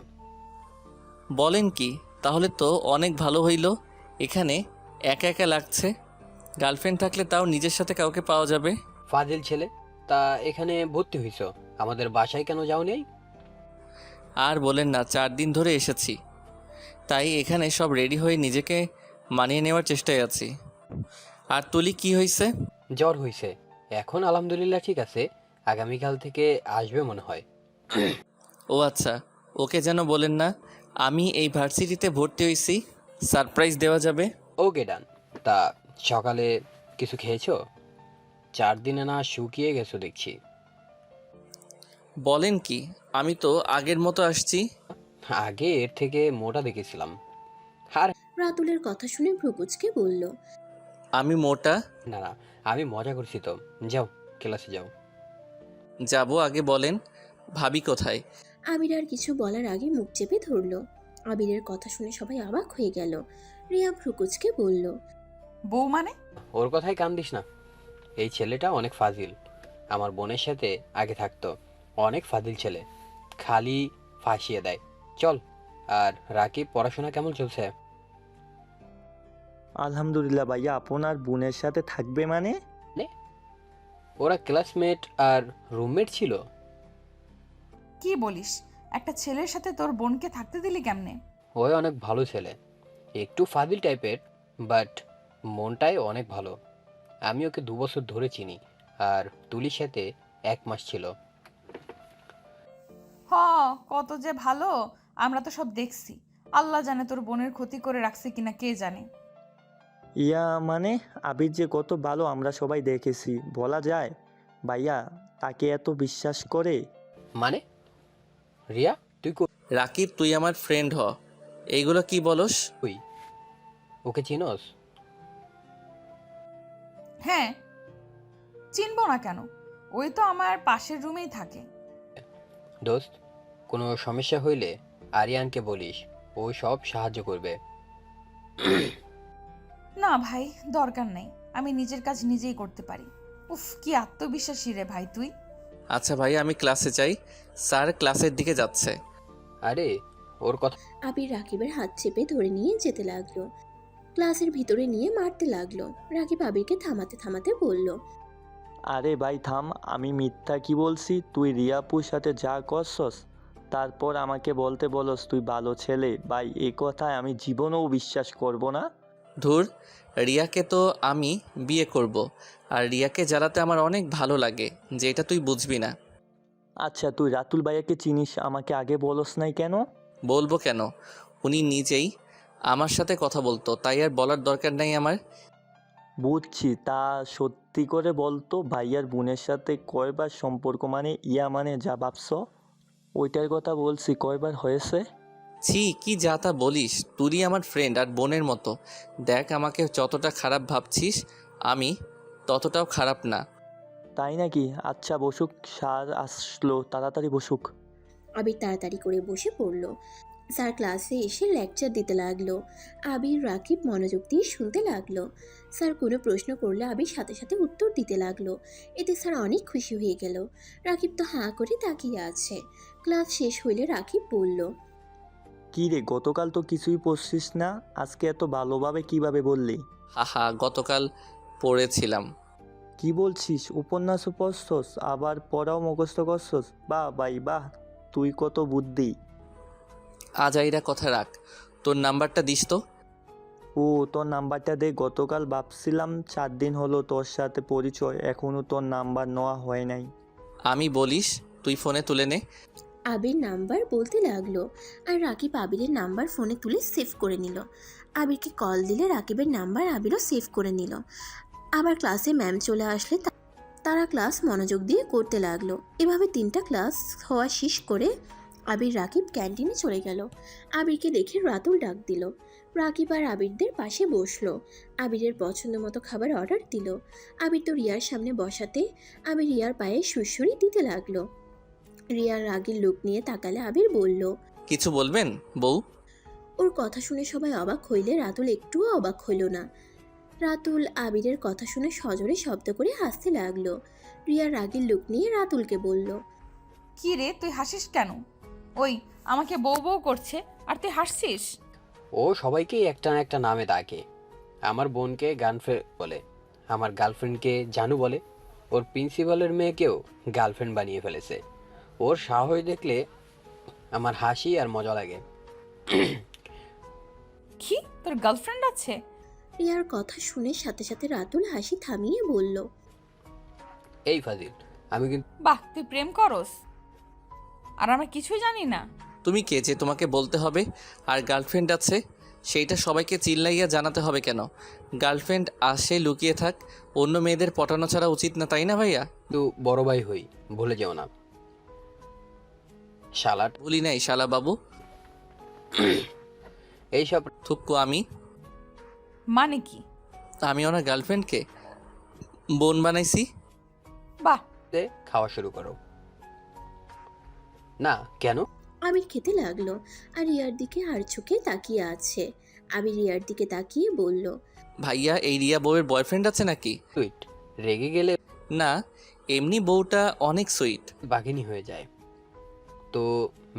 বলেন কি? তাহলে তো অনেক ভালো হইল। এখানে একা একা লাগছে। গার্লফ্রেন্ড থাকলে তাও নিজের সাথে কাউকে পাওয়া যাবে। ফাজিল ছেলে, তা এখানে ভর্তি হয়েছো, আমাদের বাসায় কেন যাও নেই? আর বলেন না, 4 দিন ধরে এসেছি, তাই এখানে সব রেডি হয়ে নিজেকে মানিয়ে নেওয়ার চেষ্টায় আছি। আর তুলি কি হয়েছে? জ্বর হয়েছে, এখন আলহামদুলিল্লাহ ঠিক আছে। আগামীকাল থেকে আসবে মনে হয়। ও আচ্ছা, ওকে যেন বলেন না আমি এই ভার্সিটিতে ভর্তি হয়েছি, সারপ্রাইজ দেওয়া যাবে। ওকে ডান। তা সকালে কিছু খেয়েছো? 4 দিনে না শুকিয়ে গেছো দেখছি। বলেন কি, আমি তো আগের মতো আসছি। আগে এর থেকে মোটা দেখেছিলাম। আর রাতুলের কথা শুনে ভ্রুকুচকে বলল। আমি মোটা? না না, আমি মজা করছি তো। যাও, ক্লাসে যাও। যাব, আগে বলেন ভাবি কোথায়? আবির আর কিছু বলার আগে মুখ চেপে ধরল। আবিরের কথা শুনে সবাই অবাক হয়ে গেল। রিয়া ভ্রুকুচকে বলল। বউ মানে? ওর কথাই কান দিস না। এই ছেলেটা অনেক ফাজিল। আমার বোনের সাথে আগে থাকতো। অনেক ফাজিল ছেলে, খালি ফাঁসিয়ে দেয়। চল। আর রাকিব, পড়াশোনা কেমন চলছে? আলহামদুলিল্লাহ ভাইয়া, আপনার বোনের সাথে থাকবে মানে? ওরা ক্লাসমেট আর রুমমেট ছিল। কি বলিস? একটা ছেলের সাথে তোর বোনকে থাকতে দিলি কেমনে? ওই অনেক ভালো ছেলে, একটু ফাজিল টাইপের, বাট মনটাই অনেক ভালো। আমি ওকে 2 বছর ধরে চিনি, আর তুলির সাথে 1 মাস ছিল। হ, কত যে ভালো, আমরা তো সব দেখছি। আল্লাহ জানে তোর বোনের ক্ষতি করে রাখছে কিনা, কে জানে। ইয়া মানে আবির যে কত ভালো আমরা সবাই দেখেছি, বলা যায়? ভাইয়া তাকে এত বিশ্বাস করে? মানে রিয়া, তুই রাকিব, তুই আমার ফ্রেন্ড হ। এইগুলো কি বলস? কই? ওকে চিনস? হ্যাঁ, চিনবো না কেন? ওই তো আমার পাশের রুমেই থাকে। দোস্ত, কোনো সমস্যা হইলে আরিয়ানকে বলিস, ও সব সাহায্য করবে। না ভাই, দরকার নেই, আমি নিজের কাজ নিজেই করতে পারি। উফ, কি আত্মবিশ্বাসী রে ভাই তুই। আচ্ছা ভাই, আমি ক্লাসে যাই, স্যার ক্লাসের দিকে যাচ্ছে। আরে ওর কথা। আবির রাকিবের হাত চেপে ধরে নিয়ে যেতে লাগলো। ক্লাসের ভিতরে নিয়ে মারতে লাগলো। রাকিব আবিরকে থামাতে থামাতে বলল, আরে ভাই থাম, আমি মিথ্যা কি বলছি? তুই রিয়াপুর সাথে যা করছস তারপর আমাকে বলতে বলস তুই ভালো ছেলে। ভাই এই কথায় আমি জীবনেও বিশ্বাস করব না। ধুর, রিয়াকে তো আমি বিয়ে করব, আর রিয়াকে জ্বালাতে আমার অনেক ভালো লাগে, যেটা তুই বুঝবি না। আচ্ছা তুই রাতুল ভাইয়াকে চিনিস, আমাকে আগে বলস নাই কেন? বলবো কেন? উনি নিজেই আমার সাথে কথা বলতো, তাই আর বলার দরকার নাই আমার। বুঝছি, তা সত্যি করে বলতো ভাইয়ার বোনের সাথে কয়বার সম্পর্ক, মানে ইয়া মানে যা ভাবছ ওইটার কথা বলছি, কয়বার হয়েছে? ছি, কি যা তা বলিস? তুই আমার ফ্রেন্ড আর বোনের মতো। দেখ, আমাকে যতটা খারাপ ভাবছিস আমি ততটাও খারাপ না। তাই নাকি? আচ্ছা বসুক, স্যার আসলো, তাড়াতাড়ি বসুক। আবির তাড়াতাড়ি করে বসে পড়ল। স্যার ক্লাসে এসে লেকচার দিতে লাগলো। আবির রাকিব মনোযোগ দিয়ে শুনতে লাগলো। স্যার কোনো প্রশ্ন করলে আবির সাথে সাথে উত্তর দিতে লাগলো। এতে স্যার অনেক খুশি হয়ে গেল। রাকিব তো হাঁ করে তাকিয়ে আছে। ক্লাস শেষ হইলে রাকিব বলল, কি রে, গতকাল তো কিছুই পড়ছিস না, আজকে এত ভালোভাবে কিভাবে বললি? হাহা, গতকাল পড়েছিলাম। কি বলছিস? উপন্যাসও পড়ছস, আবার পড়াও মুখস্থ করছস? বাহ ভাই বাহ, তুই কত বুদ্ধি। আজাইরা কথা রাখ, তোর নাম্বারটা দিস তো। ও তোর নাম্বারটা দে, গতকাল ভাবছিলাম 4 দিন হলো তোর সাথে পরিচয়, এখনও তোর নাম্বার নেওয়া হয় নাই। আমি বলিস, তুই ফোনে তুলে নে। আবির নাম্বার বলতে লাগলো। আর রাকিব আবিরের নাম্বার ফোনে তুলে সেভ করে নিল। আবিরকে কল দিলে রাকিবের নাম্বার আবিরও সেভ করে নিল। আবার ক্লাসে ম্যাম চলে আসলে তারা ক্লাস মনোযোগ দিয়ে করতে লাগলো। এভাবে 3টা ক্লাস হওয়া শেষ করে আবির রাকিব ক্যান্টিনে চলে গেল। আবিরকে দেখে রাতুল ডাক দিল। রাকিব আর আবিরদের পাশে বসলো। আবিরের পছন্দ মতো খাবার অর্ডার দিল। আবির তো রিয়ার সামনে বসাতে আবির রিয়ার পায়ে সুড়সুড়ি দিতে লাগলো। রিয়ার রাগের লুক নিয়ে তাকালে আবির বলল, কিছু বলবেন বউ? ওর কথা শুনে সবাই অবাক হইলে রাতুল একটুও অবাক হইল না। রাতুল আবিরের কথা শুনে সজোরে শব্দ করে হাসতে লাগলো। রিয়ার রাগের লুক নিয়ে রাতুলকে বলল, কি রে, তুই হাসিস কেন? ওই, আমাকে বউ বউ করছে আর তুই হাসছিস? ও সবাইকেই একটা না একটা নামে ডাকে। আমার বোনকে গার্লফ্রেন্ড বলে, আমার গার্লফ্রেন্ডকে জানু বলে, ওর প্রিন্সিপালের মেয়েকেও গার্লফ্রেন্ড বানিয়ে ফেলেছে। ওর সাহস দেখলে আমার হাসি আর মজা লাগে। কি, তোর গার্লফ্রেন্ড আছে? রিয়ার কথা শুনে সাথে সাথে রাতুল হাসি থামিয়ে বলল, এই ফাজিল, আমি কিন্তু বাহ, তুই প্রেম করস আর আমরা কিছুই জানি না? তুমি কে যে তোমাকে বলতে হবে? আর গার্লফ্রেন্ড আছে সেইটা সবাইকে চিল্লাইয়া জানাতে হবে কেন? গার্লফ্রেন্ড আসে লুকিয়ে থাক, অন্য মেয়েদের পটানো ছাড়া উচিত না, তাই না ভাইয়া? বড় ভাই হই, ভুলে যেও না। শালাট ভুলি নাই শালা বাবু। এইসব থুক্কু আমি মানে কি? আমি ওনার গার্লফ্রেন্ডকে বোন বানাইছি। বাহ, খাওয়া শুরু করো না কেন? আবির খেতে লাগলো আর রিয়ার দিকে আর চোখে তাকিয়ে আছে। আবির রিয়ার দিকে তাকিয়ে বলল, ভাইয়া, এই রিয়া বউয়ের বয়ফ্রেন্ড আছে নাকি? সুইট, রেগে গেলে না, এমনি বউটা অনেক সুইট। বাঘিনী হয়ে যায়, তো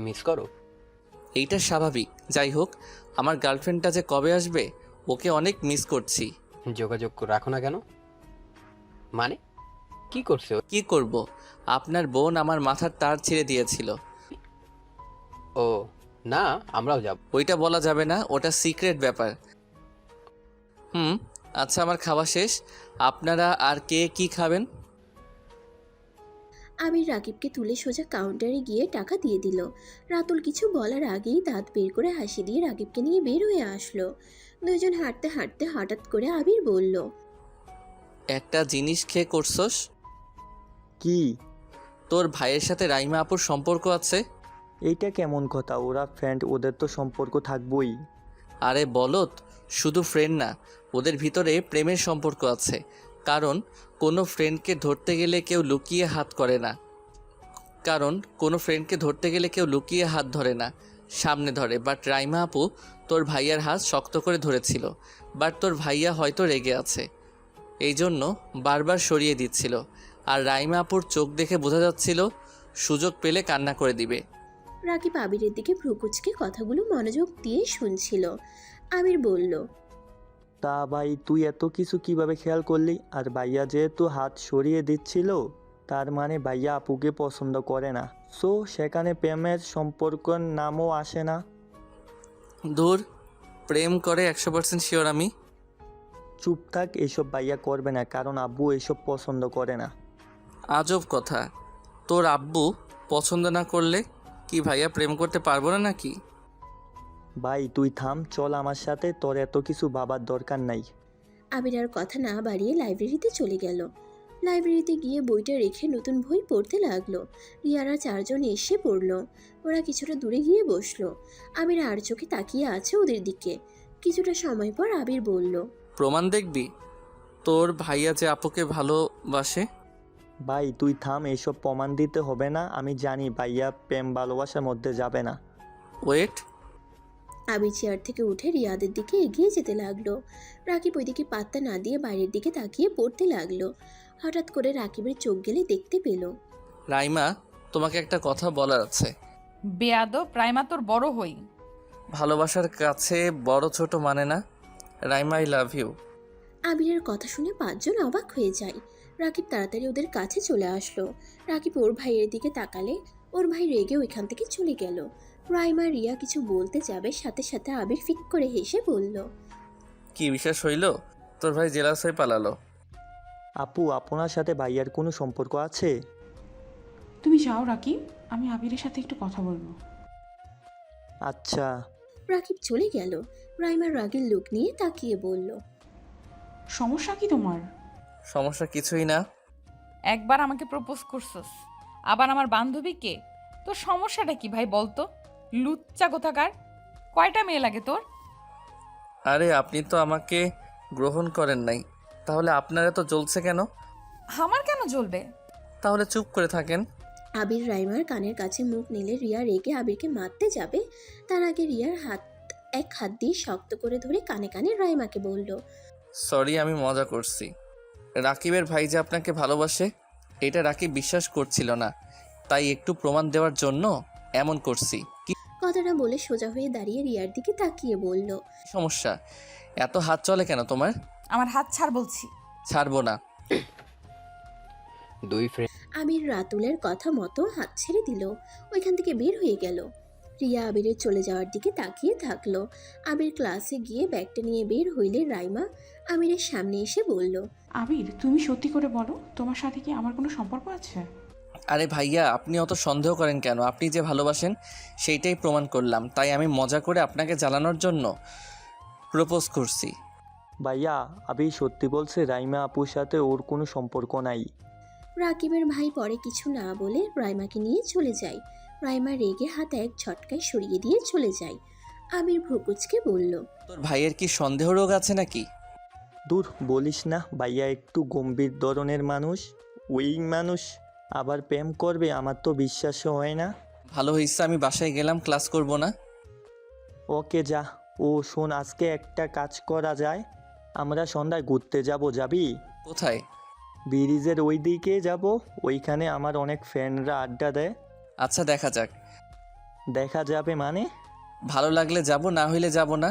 মিস করো। এইটা স্বাভাবিক। যাই হোক, আমার গার্লফ্রেন্ডটা যে কবে আসবে ওকে অনেক মিস করছি। যোগাযোগ রাখো না কেন? মানে কি করছে ও? কি করব? আপনার বোন আমার মাথার তার ছিঁড়ে দিয়েছিল। ও না, আমরাও যাব। ওইটা বলা যাবে না, ওটা সিক্রেট ব্যাপার। আচ্ছা, আমার খাওয়া শেষ। আপনারা আর কে কি খাবেন? আবির রাকিবকে তুলে সোজা কাউন্টারে গিয়ে টাকা দিয়ে দিল। রাতুল কিছু বলার আগেই দাঁত বের করে হাসি দিয়ে রাকিবকে নিয়ে বের হয়ে আসলো। দুজন হাঁটতে হাঁটতে হঠাৎ করে আবির বলল, একটা জিনিস খেয়ে করছস? কি? তোর ভাইয়ের সাথে রাইমা আপুর সম্পর্ক আছে? এইটা কেমন কথা? ওরা ফ্রেন্ড, ওদের তো সম্পর্ক থাকবই। আরে বলত, শুধু ফ্রেন্ড না, ওদের ভিতরে প্রেমের সম্পর্ক আছে। কারণ কোনো ফ্রেন্ডকে ধরতে গেলে কেউ লুকিয়ে হাত করে না। ধরে না, সামনে ধরে। বাট রাইমা আপু তোর ভাইয়ার হাত শক্ত করে ধরেছিল। বাট তোর ভাইয়া হয়তো রেগে আছে, এই জন্য বারবার সরিয়ে দিচ্ছিল। আর রাইমা আপুর চোখ দেখে বোঝা যাচ্ছিল সুযোগ পেলে কান্না করে দিবে। রাকিব আবিরের দিকে ভ্রুকুচকে কথাগুলো মনোযোগ দিয়ে শুনছিল। আবির বলল, তা ভাই, তুই এত কিছু কিভাবে খেয়াল করলি? আর ভাইয়া যেহেতু হাত সরিয়ে দিচ্ছিল, তার মানে ভাইয়া আপুকে পছন্দ করে না। সো সেখানে প্রেমের সম্পর্কের নামও আসে না। দূর, প্রেম করে 100% শিওর আমি। চুপ থাক, এসব ভাইয়া করবে না, কারণ আব্বু এসব পছন্দ করে না। আজব কথা, তোর আব্বু পছন্দ না করলে কি ভাইয়া প্রেম করতে পারবো না নাকি? ভাই তুই থাম, চল আমার সাথে, তোর এত কিছু ভাবার দরকার নাই। আবির আর কথা না বাড়িয়ে লাইব্রেরিতে চলে গেল। লাইব্রেরিতে গিয়ে বইটা রেখে নতুন বই পড়তে লাগলো। রিয়ারা চারজন এসে পড়লো। ওরা কিছুটা দূরে গিয়ে বসলো। আবির আর চোখে তাকিয়ে আছে ওদের দিকে। কিছুটা সময় পর আবির বলল, প্রমাণ দেখবি তোর ভাইয়া যে আপুকে ভালোবাসে? ভাই তুই থাম, এসব প্রমাণ দিতে হবে না। আমি জানি ভাইয়া প্রেম ভালোবাসার মধ্যে যাবে না। ওয়েট। আবির চেয়ার থেকে উঠে রিয়াদের দিকে এগিয়ে যেতে লাগলো। রাকিব ওইদিকে পাত্তা না দিয়ে বাইরের দিকে তাকিয়ে পড়তে লাগলো। হঠাৎ করে রাকিবের চোখ গেলে দেখতে পেল। রাইমা, তোমাকে একটা কথা বলার আছে। বেয়াদব, রাইমা তোর বড় হই। ভালোবাসার কাছে বড় ছোট মানে না। Raima, I love you. আবিরের কথা শুনে পাঁচজন অবাক হয়ে যায়। রাকিব তাড়াতাড়ি ওদের কাছে চলে আসলো। রাকিব ওর ভাইয়ের দিকে তাকালে ওর ভাই রেগে ওইখান থেকে চলে গেল। রাইমা রিয়া কিছু বলতে যাবে, সাথে সাথে আবির ফিক করে হেসে বলল, কি বিশ্বাস হইল? তোর ভাই জেলাস হয়ে পালালো। আপু, আপনার সাথে ভাইয়ার কোনো সম্পর্ক আছে? তুমি যাও রাকিব, আমি আবিরের সাথে একটু কথা বলবো। আচ্ছা। রাকিব চলে গেল। রাইমার রাগের লোক নিয়ে তাকিয়ে বলল, সমস্যা কি তোমার? সমস্যা কিছুই না। একবার আমাকে প্রপোজ করছস, আবার আমার বান্ধবীকে। তোর সমস্যাটা কি ভাই বলতো? লুচ্চা কোথাকার। কয়টা মেয়ে লাগে তোর? আরে আপনি তো আমাকে গ্রহণ করেন নাই, তাহলে আপনারা তো জ্বলছে কেন? আমার কেন জ্বলবে? তাহলে চুপ করে থাকেন। আবির রাইমার কানের কাছে মুখ নিলে রিয়া রেগে আবিরকে মারতে যাবে। তার আগে রিয়ার এক হাত দিয়ে শক্ত করে ধরে কানে কানে রাইমাকে বলল, সরি, আমি মজা করছি। রাকিবের ভাই যে আপনাকে ভালোবাসে এটা রাকিব বিশ্বাস করছিল না, তাই একটু প্রমাণ দেওয়ার জন্য এমন করছি। কি কথাটা বলে সোজা হয়ে দাঁড়িয়ে রিয়ার দিকে তাকিয়ে বলল, সমস্যা? এত হাত চলে কেন তোমার? আমার হাত ছাড় বলছি। ছাড়বো না। দুই ফ্রেন্ড আবির রাতুলের কথা মতো হাত ছেড়ে দিল। ওইখান থেকে বের হয়ে গেল। রিয়া আবিরের চলে যাওয়ার দিকে তাকিয়ে থাকলো। আবির ক্লাসে গিয়ে ব্যাগটা নিয়ে বের হইলে রাইমা আবিরের সামনে এসে বলল, আবির, তুমি সত্যি করে বলো, তোমার সাথে কি আমার কোনো সম্পর্ক আছে? আরে ভাইয়া, আপনি অত সন্দেহ করেন কেন? আপনি যে ভালোবাসেন সেইটাই প্রমাণ করলাম, তাই আমি মজা করে আপনাকে জ্বালানোর জন্য প্রপোজ করছি। ভাইয়া, আবি সত্যি বলছে, রাইমা আপুর সাথে ওর কোনো সম্পর্ক নাই। রাকিবের ভাই পরে কিছু না বলে রাইমাকে নিয়ে চলে যায়। রাইমা রেগে হাত এক ঝটকায় সরিয়ে দিয়ে চলে যায়। আবির ভ্রুকুচকে বলল, তোর ভাইয়ের কি সন্দেহ রোগ আছে নাকি? দূর, বলিস না, ভাইয়া একটু গম্ভীর ধরনের মানুষ। ওই মানুষ আবার প্রেম করবে, আমার তো বিশ্বাসও হয় না। ভালো হয়েছে আমি বাসায় গেলাম, ক্লাস করব না। ওকে যা। ও শোন, আজকে একটা কাজ করা যায়, আমরা সন্ধ্যায় ঘুরতে যাব, যাবি? কোথায়? ব্রিজের ওই দিকে যাব, ওইখানে আমার অনেক ফ্রেন্ডরা আড্ডা দেয়। আচ্ছা, দেখা যাক। দেখা যাবে মানে? ভালো লাগলে যাব, না হইলে যাব না।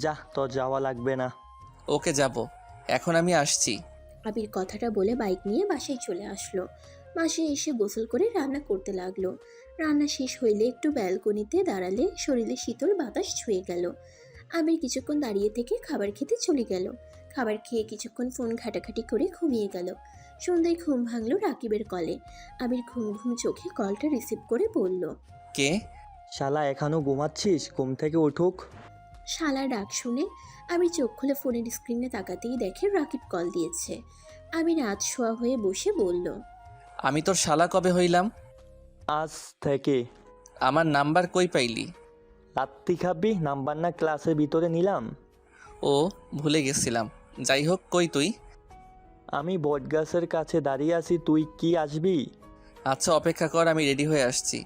যা, তোর যাওয়া লাগবে না। ওকে যাব, এখন আমি আসছি। আবির কথাটা বলে বাইক নিয়ে বাসায় চলে আসলো। বাসায় এসে গোসল করে রান্না করতে লাগলো। রান্না শেষ হইলে একটু ব্যালকনিতে দাঁড়ালে শরীরে শীতল বাতাস ছুঁয়ে গেল। আবির কিছুক্ষণ দাঁড়িয়ে থেকে খাবার খেতে চলে গেল। খাবার খেয়ে কিছুক্ষণ ফোন ঘাটাঘাটি করে ঘুমিয়ে গেল। সন্ধ্যায় ঘুম ভাঙলো রাকিবের কলে। আবির ঘুম ঘুম চোখে কলটা রিসিভ করে বলল, কে? শালা এখনও ঘুমাচ্ছিস? ঘুম থেকে উঠুক। শালার ডাক শুনে আবির চোখ খুলে ফোনের স্ক্রিনে তাকাতেই দেখে রাকিব কল দিয়েছে। আবির আজ শোয়া হয়ে বসে বলল, আমি তোর শালা কবে হইলাম? আজ থেকে। আমার নাম্বার কই পাইলি? রাত্রি খাবি? নাম্বার না ক্লাসের ভিতরে নিলাম। ও, ভুলে গেছিলাম। যাই হোক, কই তুই? আমি বটগাছের কাছে দাঁড়িয়ে আছি, তুই কি আসবি? আচ্ছা, অপেক্ষা কর, আমি রেডি হয়ে আসছি।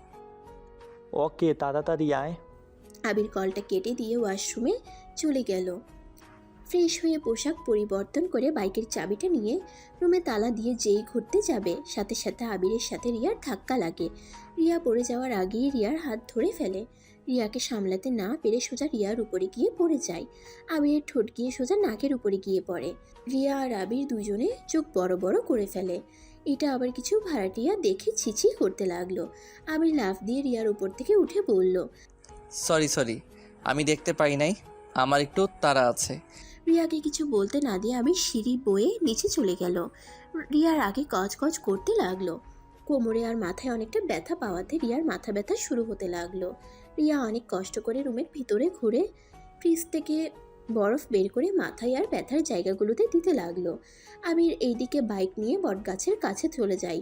ওকে, তাড়াতাড়ি আয়। আবির কলটা কেটে দিয়ে ওয়াশরুমে চলে গেল। ফ্রেশ হয়ে পোশাক পরিবর্তন করে বাইকের চাবিটা নিয়ে রুমে তালা দিয়ে যেই ঘুরতে যাবে, সাথে সাথে আবিরের সাথে রিয়ার ধাক্কা লাগে। রিয়া পড়ে যাওয়ার আগেই রিয়ার হাত ধরে ফেলে। রিয়াকে সামলাতে না পেরে সোজা রিয়ার উপরে গিয়ে পড়ে যায়। আবিরের ঠোঁট গিয়ে সোজা নাকের উপরে গিয়ে পড়ে। রিয়া আর আবির দুজনে চোখ বড় বড় করে ফেলে। এটা আবার কিছু ভাড়াটিয়া দেখে ছিছি করতে লাগলো। আবির লাফ দিয়ে রিয়ার উপর থেকে উঠে বলল, সরি, আমি দেখতে পাই নাই, আমার একটু তাড়া আছে। রিয়াকে কিছু বলতে না দিয়ে আমি সিঁড়ি বয়ে নিচে চলে গেল। রিয়ার আগে কচ করতে লাগলো। কোমরে আর মাথায় অনেকটা ব্যথা পাওয়াতে রিয়ার মাথা ব্যথা শুরু হতে লাগলো। রিয়া অনেক কষ্ট করে রুমের ভিতরে ঘুরে ফ্রিজ থেকে বরফ বের করে মাথায় আর ব্যথার জায়গাগুলোতে দিতে লাগলো। আবির এইদিকে বাইক নিয়ে বটগাছের কাছে চলে যায়।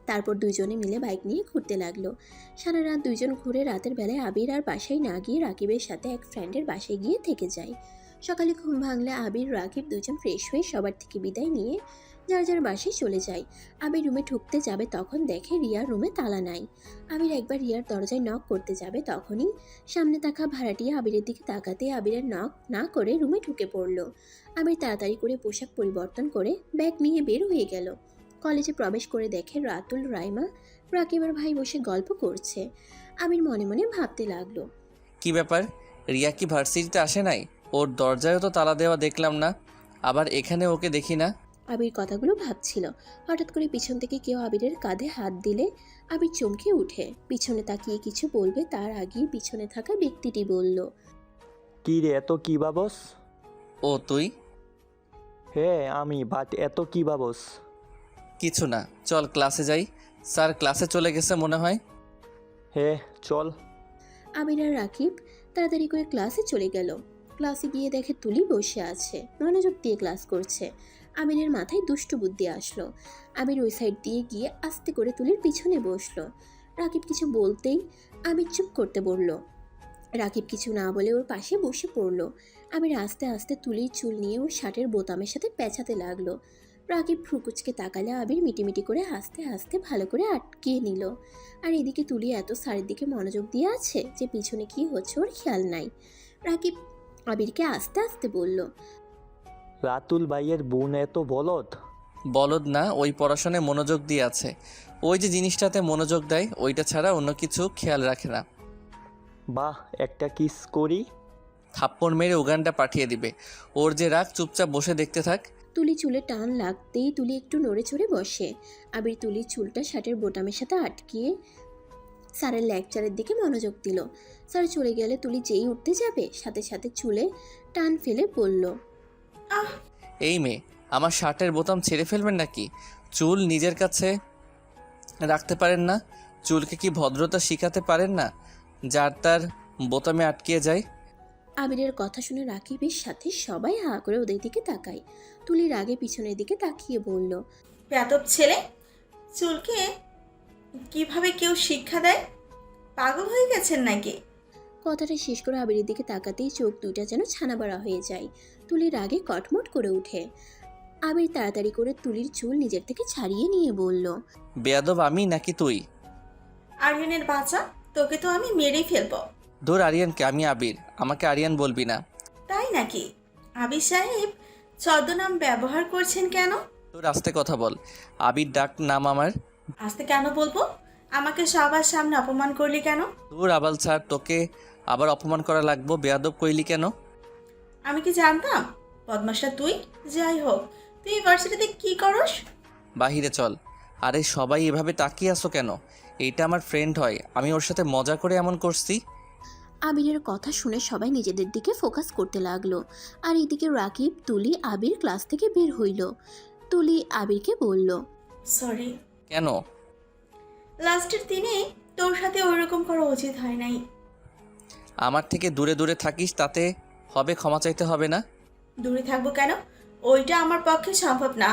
তারপর দুইজনে মিলে বাইক নিয়ে ঘুরতে লাগলো। সারা রাত দুইজন ঘুরে রাতের বেলায় আবির আর বাসায় না গিয়ে রাকিবের সাথে এক ফ্রেন্ডের বাসায় গিয়ে থেকে যায়। সকালে ঘুম ভাঙলে আবির রাকিব দুজন ফ্রেশ হয়ে সবার থেকে বিদায় নিয়ে যার যার বাসায় চলে যায়। আবির রুমে ঢুকতে যাবে তখন দেখে রিয়ার রুমে তালা নাই। আবির একবার রিয়ার দরজায় নক করতে যাবে তখনই সামনে থাকা ভাড়াটিয়া আবিরের দিকে তাকাতে আবিরের নক না করে রুমে ঢুকে পড়ল। আবির তাড়াতাড়ি করে পোশাক পরিবর্তন করে ব্যাগ নিয়ে বের হয়ে গেল। কলেজে প্রবেশ করে দেখে রাতুল, রাইমা, রাকিবের ভাই বসে গল্প করছে। আবির মনে মনে ভাবতে লাগলো, কি ব্যাপার, রিয়া কি ভার্সিটিতে আসে নাই? ওর দরজায়ও তো তালা দেওয়া দেখলাম না, আবার এখানে ওকে দেখি না। আবির কথাগুলো ভাবছিল। হঠাৎ করে পিছন থেকে কেউ আবিরের কাঁধে হাত দিলে আবির চমকে উঠে পিছনে তাকিয়ে কিছু বলবে তার আগেই পিছনে থাকা ব্যক্তিটি বলল, কি রে, এত কি ভাবস? ও তুই? হ্যাঁ আমি, বাট এত কি ভাবস? কিছু না, চল ক্লাসে যাই। স্যার ক্লাসে চলে গেছে মনে হয়। হ্যাঁ চল। আবির আর রাকিব তাড়াতাড়ি করে ক্লাসে চলে গেল। ক্লাসে গিয়ে দেখে তুলি বসে আছে, মনোযোগ দিয়ে ক্লাস করছে। আবিরের মাথায় দুষ্টু বুদ্ধি আসলো। আবির ওই সাইড দিয়ে গিয়ে আস্তে করে তুলির পিছনে বসলো। রাকিব কিছু বলতেই আবির চুপ করতে বলল। রাকিব কিছু না বলে ওর পাশে বসে পড়ল। আবির আস্তে আস্তে তুলির চুল নিয়ে ওর শার্টের বোতামের সাথে পেঁচাতে লাগলো। রাকিব ভ্রুকুচকে তাকালে আবির মিটিমিটি করে হাসতে হাসতে ভালো করে আটকিয়ে নিল। আর এদিকে তুলি এত শাড়ির দিকে মনোযোগ দিয়ে আছে যে পিছনে কি হচ্ছে ওর খেয়াল নাই। রাকিব আবিরকে আস্তে আস্তে বলল, রাতুল ভাইয়ের বোন এত বলদ? বলদ না, ওই পড়াশোনায় মনোযোগ দিয়ে আছে। ওই যে জিনিসটাতে মনোযোগ দেয় ওইটা ছাড়া অন্য কিছু খেয়াল রাখে না। বাহ, একটা কিস করি? থাপ্পড় মেরে উগানটা পাঠিয়ে দিবে। ওর যে রাগ, চুপচাপ বসে দেখতে থাক। তুলি চুলে টান লাগতেই তুলি একটু নড়ে চড়ে বসে। আবির তুলির চুলটা শার্টের বোতামের সাথে আটকিয়ে স্যারের লেকচারের দিকে মনোযোগ দিল। স্যার চলে গেলে তুলি যেই উঠতে যাবে সাথে সাথে চুলে টান ফেলে বলল, এই মেয়ে, আমার শার্টের বোতাম ছেড়ে ফেলবেন নাকি? চুল নিজের কাছে রাখতে পারেন না? চুলকে কি ভদ্রতা শিখাতে পারেন না, যার তার বোতামে আটকিয়ে যায়? আবিরের কথা শুনে রাকিবের সাথে সবাই হা করে ওদের দিকে তাকায়। তুলির আগে পিছনের দিকে তাকিয়ে বলল, বেয়াদব ছেলে, চুলকে কিভাবে কেউ শিক্ষা দেয়? পাগল হয়ে গেছেন নাকি? কথাটা শেষ করে আবিরের দিকে তাকাতেই চোখ দুইটা যেন ছানাবড়া হয়ে যায়। তুলির আগে কটমট করে ওঠে। আবির তাড়াতাড়ি করে তুলির চুল নিজের থেকে ছাড়িয়ে নিয়ে বলল, বেয়াদব আমি নাকি তুই? আরিয়ানের বাচ্চা, তোকে তো আমি মেরেই ফেলবো। ধর আরিয়ানকে, আমি আবির, আমাকে আরিয়ান বলবি না। তাই নাকি? আবির সাহেব ছদ্মনাম ব্যবহার করছেন কেন? তোর আস্তে কথা বল। আবির ডাক নাম আমার। আস্তে কেন বলবো? আমাকে সবার সামনে অপমান করলি কেন? তোর আবাল ছাড়, তোকে আবার অপমান করা লাগবো? বেয়াদব কইলি কেন? আমি কি জানতাম বদমাশটা তুই? যাই হোক, তুই ইউনিভার্সিটিতে কি করস? বাহিরে চল। আরে সবাই এভাবে তাকিয়ে আছো কেন? এইটা আমার ফ্রেন্ড হয়, আমি ওর সাথে মজা করে এমন করছি। আবিরের কথা শুনে সবাই নিজেদের দিকে ফোকাস করতে লাগলো। আর এদিকে রাকিব, তুলি, আবির ক্লাস থেকে বের হইল। তুলি আবিরকে বলল, সরি, কেন? লাস্টের দিনে তোর সাথে ওইরকম করা উচিত হয় নাই। আমার থেকে দূরে দূরে থাকিস, তাতে হবে ক্ষমা চাইতে হবে না? দূরে থাকবো কেন? ওইটা আমার পক্ষে সম্ভব না।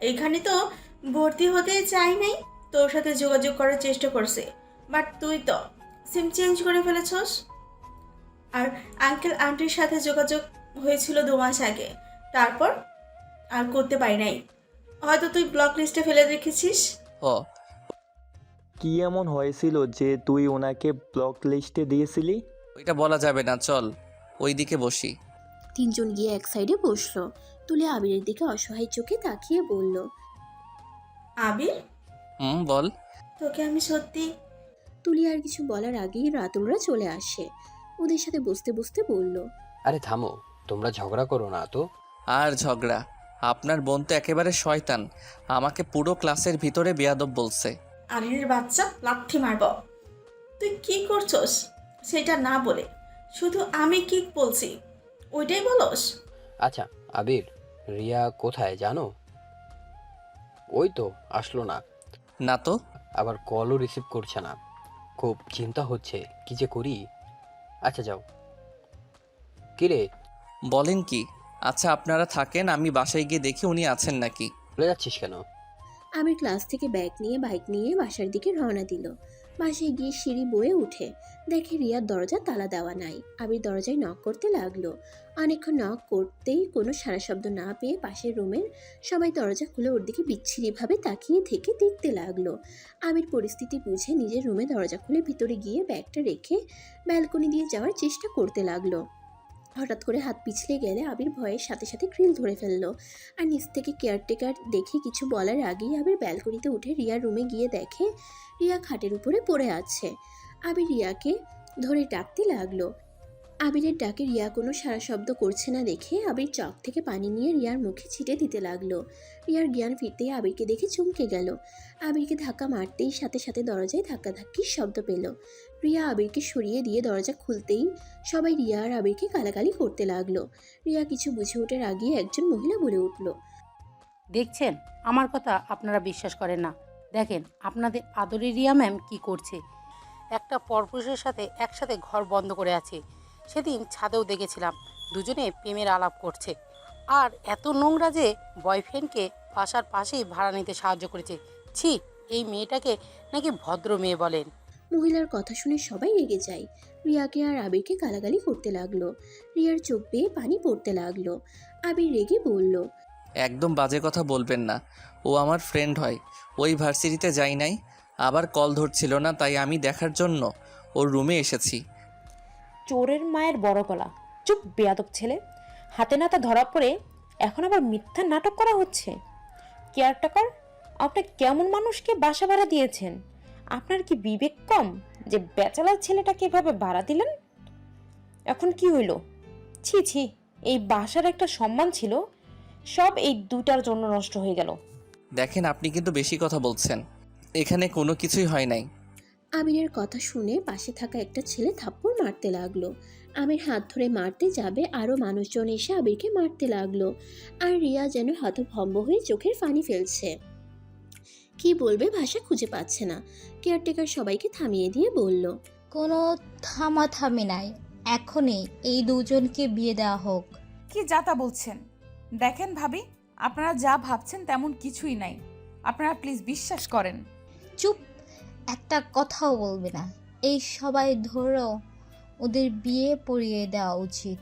এইখানে তো ভর্তি হতে চাই নাই, তোর সাথে যোগাযোগ করার চেষ্টা করছে, বাট তুই তো সিম চেঞ্জ করে ফেলেছস। আর আঙ্কেল আন্টির সাথে যোগাযোগ হয়েছিল 2 মাস আগে, তারপর আর করতে পারি নাই। হয়তো তুই ব্লক লিস্টে ফেলে রেখেছিস। ও, কি এমন হয়েছিল যে তুই ওনাকে ব্লক লিস্টে দিয়েছিলি? ওইটা বলা যাবে না, চল ওই দিকে বসি। তিনজন গিয়ে এক সাইডে বসলো। তুলি আবিরের দিকে অসহায় চোখে তাকিয়ে বলল, আবির, বল। তোকে আমি সত্যি। তুলি আর কিছু বলার আগেই রাতুলরা চলে আসে। ওদের সাথে বসতে বসতে বলল, আরে থামো, তোমরা ঝগড়া করো না তো। আর ঝগড়া? আপনার বোন তো একেবারে শয়তান, আমাকে পুরো ক্লাসের ভিতরে বেয়াদব বলছে। আরিনের বাচ্চা, লাথি মারব। তুই কি করছস সেটা না বলে শুধু আমি কি বলছি ওইটাই বলস? আচ্ছা আবির, রিয়া কোথায় জানো? ওই তো আসলো না, না তো। আবার কলও রিসিভ করছে না। খুব চিন্তা হচ্ছে, কি যে করি। আচ্ছা যাও। কিরে, বলেন কি? আচ্ছা আপনারা থাকেন, আমি বাসায় গিয়ে দেখি উনি আছেন নাকি। চলে যাচ্ছিস কেন? আবির ক্লাস থেকে ব্যাগ নিয়ে বাইক নিয়ে বাসার দিকে রওনা দিল। বাসায় গিয়ে সিঁড়ি বয়ে উঠে দেখে রিয়ার দরজা তালা দেওয়া নাই। আবির দরজায় নক করতে লাগলো। অনেকক্ষণ নক করতেই কোনো সাড়া শব্দ না পেয়ে পাশের রুমের সবাই দরজা খুলে ওর দিকে বিচ্ছিরিভাবে তাকিয়ে থেকে দেখতে লাগলো। আবির পরিস্থিতি বুঝে নিজের রুমে দরজা খুলে ভিতরে গিয়ে ব্যাগটা রেখে ব্যালকনি দিয়ে যাওয়ার চেষ্টা করতে লাগলো। হঠাৎ করে হাত পিছলে গেলে আবির ভয়ের সাথে সাথে গ্রিল ধরে ফেললো। আর নিচ থেকে কেয়ারটেকার দেখে কিছু বলার আগেই আবির ব্যালকনিতে উঠে রিয়ার রুমে গিয়ে দেখে রিয়া খাটের উপরে পড়ে আছে। আবির রিয়াকে ধরে ডাকতে লাগলো। আবিরের ডাকে রিয়া কোনো সাড়া শব্দ করছে না দেখে আবির চক থেকে পানি নিয়ে রিয়ার মুখে ছিটে দিতে লাগলো। রিয়ার জ্ঞান ফিরতেই আবিরকে দেখে চমকে গেল। আবিরকে ধাক্কা মারতেই সাথে সাথে দরজায় ধাক্কাধাক্কির শব্দ পেল। রিয়া আবিরকে সরিয়ে দিয়ে দরজা খুলতেই সবাই রিয়া আর আবিরকে গালাগালি করতে লাগলো। রিয়া কিছু বুঝে ওঠার আগেই একজন মহিলা বলে উঠল, দেখছেন, আমার কথা আপনারা বিশ্বাস করেন না। দেখেন আপনাদের আদরের রিয়া ম্যাম কী করছে। একটা পরপুরুষের সাথে একসাথে ঘর বন্ধ করে আছে। সেদিন ছাদেও দেখেছিলাম দুজনে প্রেমের আলাপ করছে। আর এত নোংরা যে বয়ফ্রেন্ডকে বাসার পাশেই ভাড়া নিতে সাহায্য করেছে। ছি, এই মেয়েটাকে নাকি ভদ্র মেয়ে বলেন। মহিলার কথা শুনে সবাই রেগে যায়। রিয়াকে আর আবিরকে গালাগালি করতে লাগলো। রিয়ার চোখ বেয়ে পানি পড়তে লাগলো। আবির রেগে বলল, একদম বাজে কথা বলবেন না, ও আমার ফ্রেন্ড হয়। ওই ভার্সিটিতে যাই নাই, আবার কল ধরছিল না, তাই আমি দেখার জন্য ওর রুমে এসেছি। চোরের মায়ের বড় গলা। চুপ বেয়াদব ছেলে, হাতে নাতে ধরা পড়ে এখন আবার মিথ্যা নাটক করা হচ্ছে। কেয়ারটেকার, আপনি কেমন মানুষকে বাসা ভাড়া দিয়েছেন? আপনার কি বিবেক কম যে ব্যাচেলার ছেলেটাকে এভাবে ভাড়া দিলেন? এখন কি হইল? ছি ছি, এই বাসার একটা সম্মান ছিল, সব এই দুটার জন্য নষ্ট হয়ে গেল। দেখেন আপনি কিন্তু বেশি কথা বলছেন, এখানে কোনো কিছুই হয় নাই। আবিরের কথা শুনে পাশে থাকা একটা ছেলে থাপ্পড় মারতে লাগলো। আবির হাত ধরে মারতে যাবে, আরও মানুষজন এসে আবিরকে মারতে লাগলো। আর রিয়া যেন হতভম্ব হয়ে চোখের পানি ফেলছে। কি বলবে ভাষা খুঁজে পাচ্ছে না। কেয়ারটেকার সবাইকে থামিয়ে দিয়ে বলল, কোনো থামাথামি নাই, এখনই এই দুজনকে বিয়ে দেওয়া হোক। কি যাতা বলছেন? দেখেন ভাবি, আপনারা যা ভাবছেন তেমন কিছুই নাই। আপনারা প্লিজ বিশ্বাস করেন। চুপ, একটা কথাও বলবে না। এই সবাই ধরেও ওদের বিয়ে পড়িয়ে দেওয়া উচিত,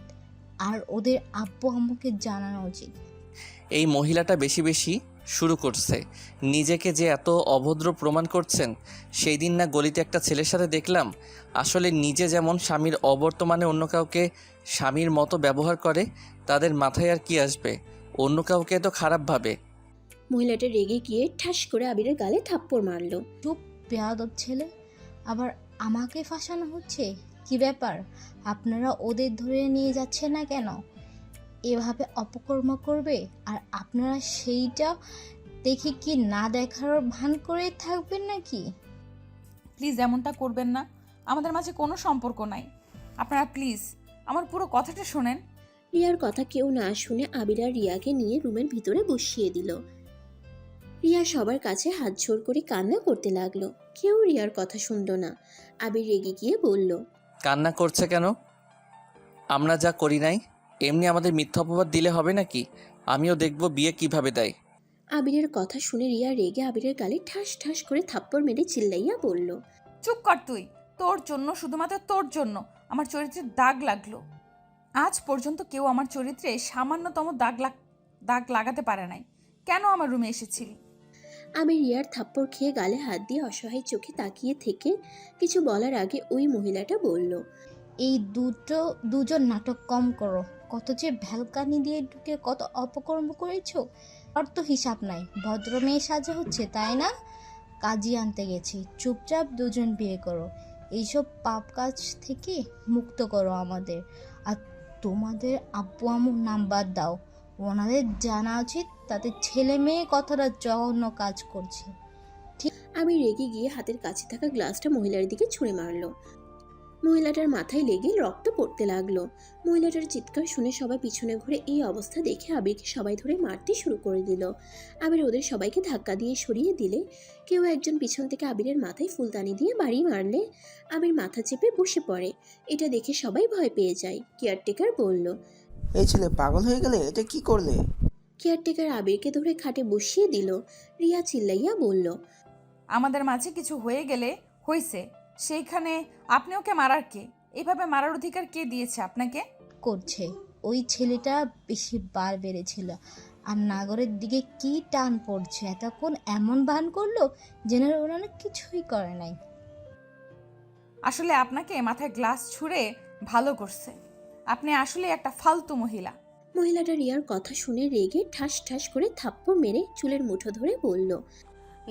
আর ওদের আব্বু আম্মুকে জানানো উচিত। এই মহিলাটা বেশি বেশি শুরু করছে। নিজেকে যে এত অভদ্র প্রমাণ করছেন, সেই দিন না গলিতে একটা ছেলের সাথে দেখলাম। আসলে নিজে যেমন স্বামীর অবর্তমানে অন্য কাউকে স্বামীর মতো ব্যবহার করে, তাদের মাথায় আর কি আসবে অন্য কাউকে তো খারাপ ভাবে। মহিলাটা রেগে গিয়ে ঠাস করে আবিরের গালে থাপ্পড় মারলো। চুপ বেয়াদব ছেলে, আবার আমাকে ফাঁসানো হচ্ছে। কি ব্যাপার, আপনারা ওদের ধরে নিয়ে যাচ্ছেন না কেন? এভাবে অপকর্ম করবে, আর আপনারা সেইটা দেখে কি না দেখার ভান করে থাকবেন নাকি? প্লিজ এমনটা করবেন না, আমাদের মাঝে কোনো সম্পর্ক নাই। আপনারা প্লিজ আমার পুরো কথাটা শোনেন। রিয়ার কথা কেউ না শুনে আবির আর রিয়াকে নিয়ে রুমের ভিতরে বসিয়ে দিল। রিয়া সবার কাছে হাত জোড় করে কান্না করতে লাগলো। কেউ রিয়ার কথা শুনলো না। আবির রেগে গিয়ে বলল, কান্না করছে কেন? আমরা যা করি নাই, এমনি আমাদের মিথ্যা অপবাদ দিলে হবে নাকি? আমিও দেখব বিয়ে কিভাবে দেয়। আবিরের কথা শুনে রিয়া রেগে আবিরের গালে ঠাস ঠাস করে থাপ্পড় মেরে চিল্লাইয়া বলল, চুপ কর তুই। তোর জন্য, শুধুমাত্র তোর জন্য আমার চরিত্রে দাগ লাগলো। আজ পর্যন্ত কেউ আমার চরিত্রে সামান্যতম দাগ লাগাতে পারে নাই। কেন আমার রুমে এসেছিলি? আমি রিয়ার থাপ্পড় খেয়ে গালে হাত দিয়ে অসহায় চোখে তাকিয়ে থেকে কিছু বলার আগে ওই মহিলাটা বলল, এই দুজন নাটক কম করো। কত যে ভ্যালকানি দিয়ে ঢুকে কত অপকর্ম করেছো, আর তো হিসাব নাই। ভদ্র মেয়ে সাজা হচ্ছে, তাই না? কাজী আনতে গেছি, চুপচাপ দুজন বিয়ে করো। এইসব পাপ কাজ থেকে মুক্ত করো আমাদের। আর তোমাদের আব্বু আম্মুর নাম বাদ দাও। ওনাদের জানা উচিত তাদের ছেলে মেয়ে কতটা জঘন্য কাজ করছে। আমি রেগে গিয়ে হাতের কাছে থাকা গ্লাসটা মহিলার দিকে ছুঁড়ে মারলো। মহিলাটার মাথায় লেগে রক্ত পড়তে লাগলো। মহিলাটার চিৎকার শুনে সবাই পিছনে ঘুরে এই অবস্থা দেখে আবিরকে সবাই ধরে মারতে শুরু করে দিল। আবির ওদের সবাইকে ধাক্কা দিয়ে সরিয়ে দিলে কেউ একজন পিছন থেকে আবিরের মাথায় ফুলদানি দিয়ে বাড়ি মারলে আবির মাথা চেপে বসে পড়ে। এটা দেখে সবাই ভয় পেয়ে যায়। কেয়ারটেকার বলল, এই ছেলে পাগল হয়ে গেলে, এটা কি করলে? কেয়ারটেকার আবিরকে ধরে খাটে বসিয়ে দিল। রিয়া চিল্লাইয়া বলল, আমাদের মাঝে কিছু হয়ে গেলে হয়েছে, সেইখানে আপনি ওকে মারার কে? এইভাবে মারার অধিকার কে দিয়েছে আপনাকে? করছে ওই ছেলেটা বেশি বার বেড়েছিল, আর নাগরের দিকে কি টান পড়ছে। এতক্ষণ এমন ভান করলো যেন ওরা কিছুই করে নাই। আসলে আপনাকে মাথায় গ্লাস ছুঁড়ে ভালো করছে। আপনি আসলে একটা ফালতু মহিলা। মহিলাটা রিয়ার কথা শুনে রেগে ঠাস ঠাস করে থাপ্পড় মেরে চুলের মুঠো ধরে বলল,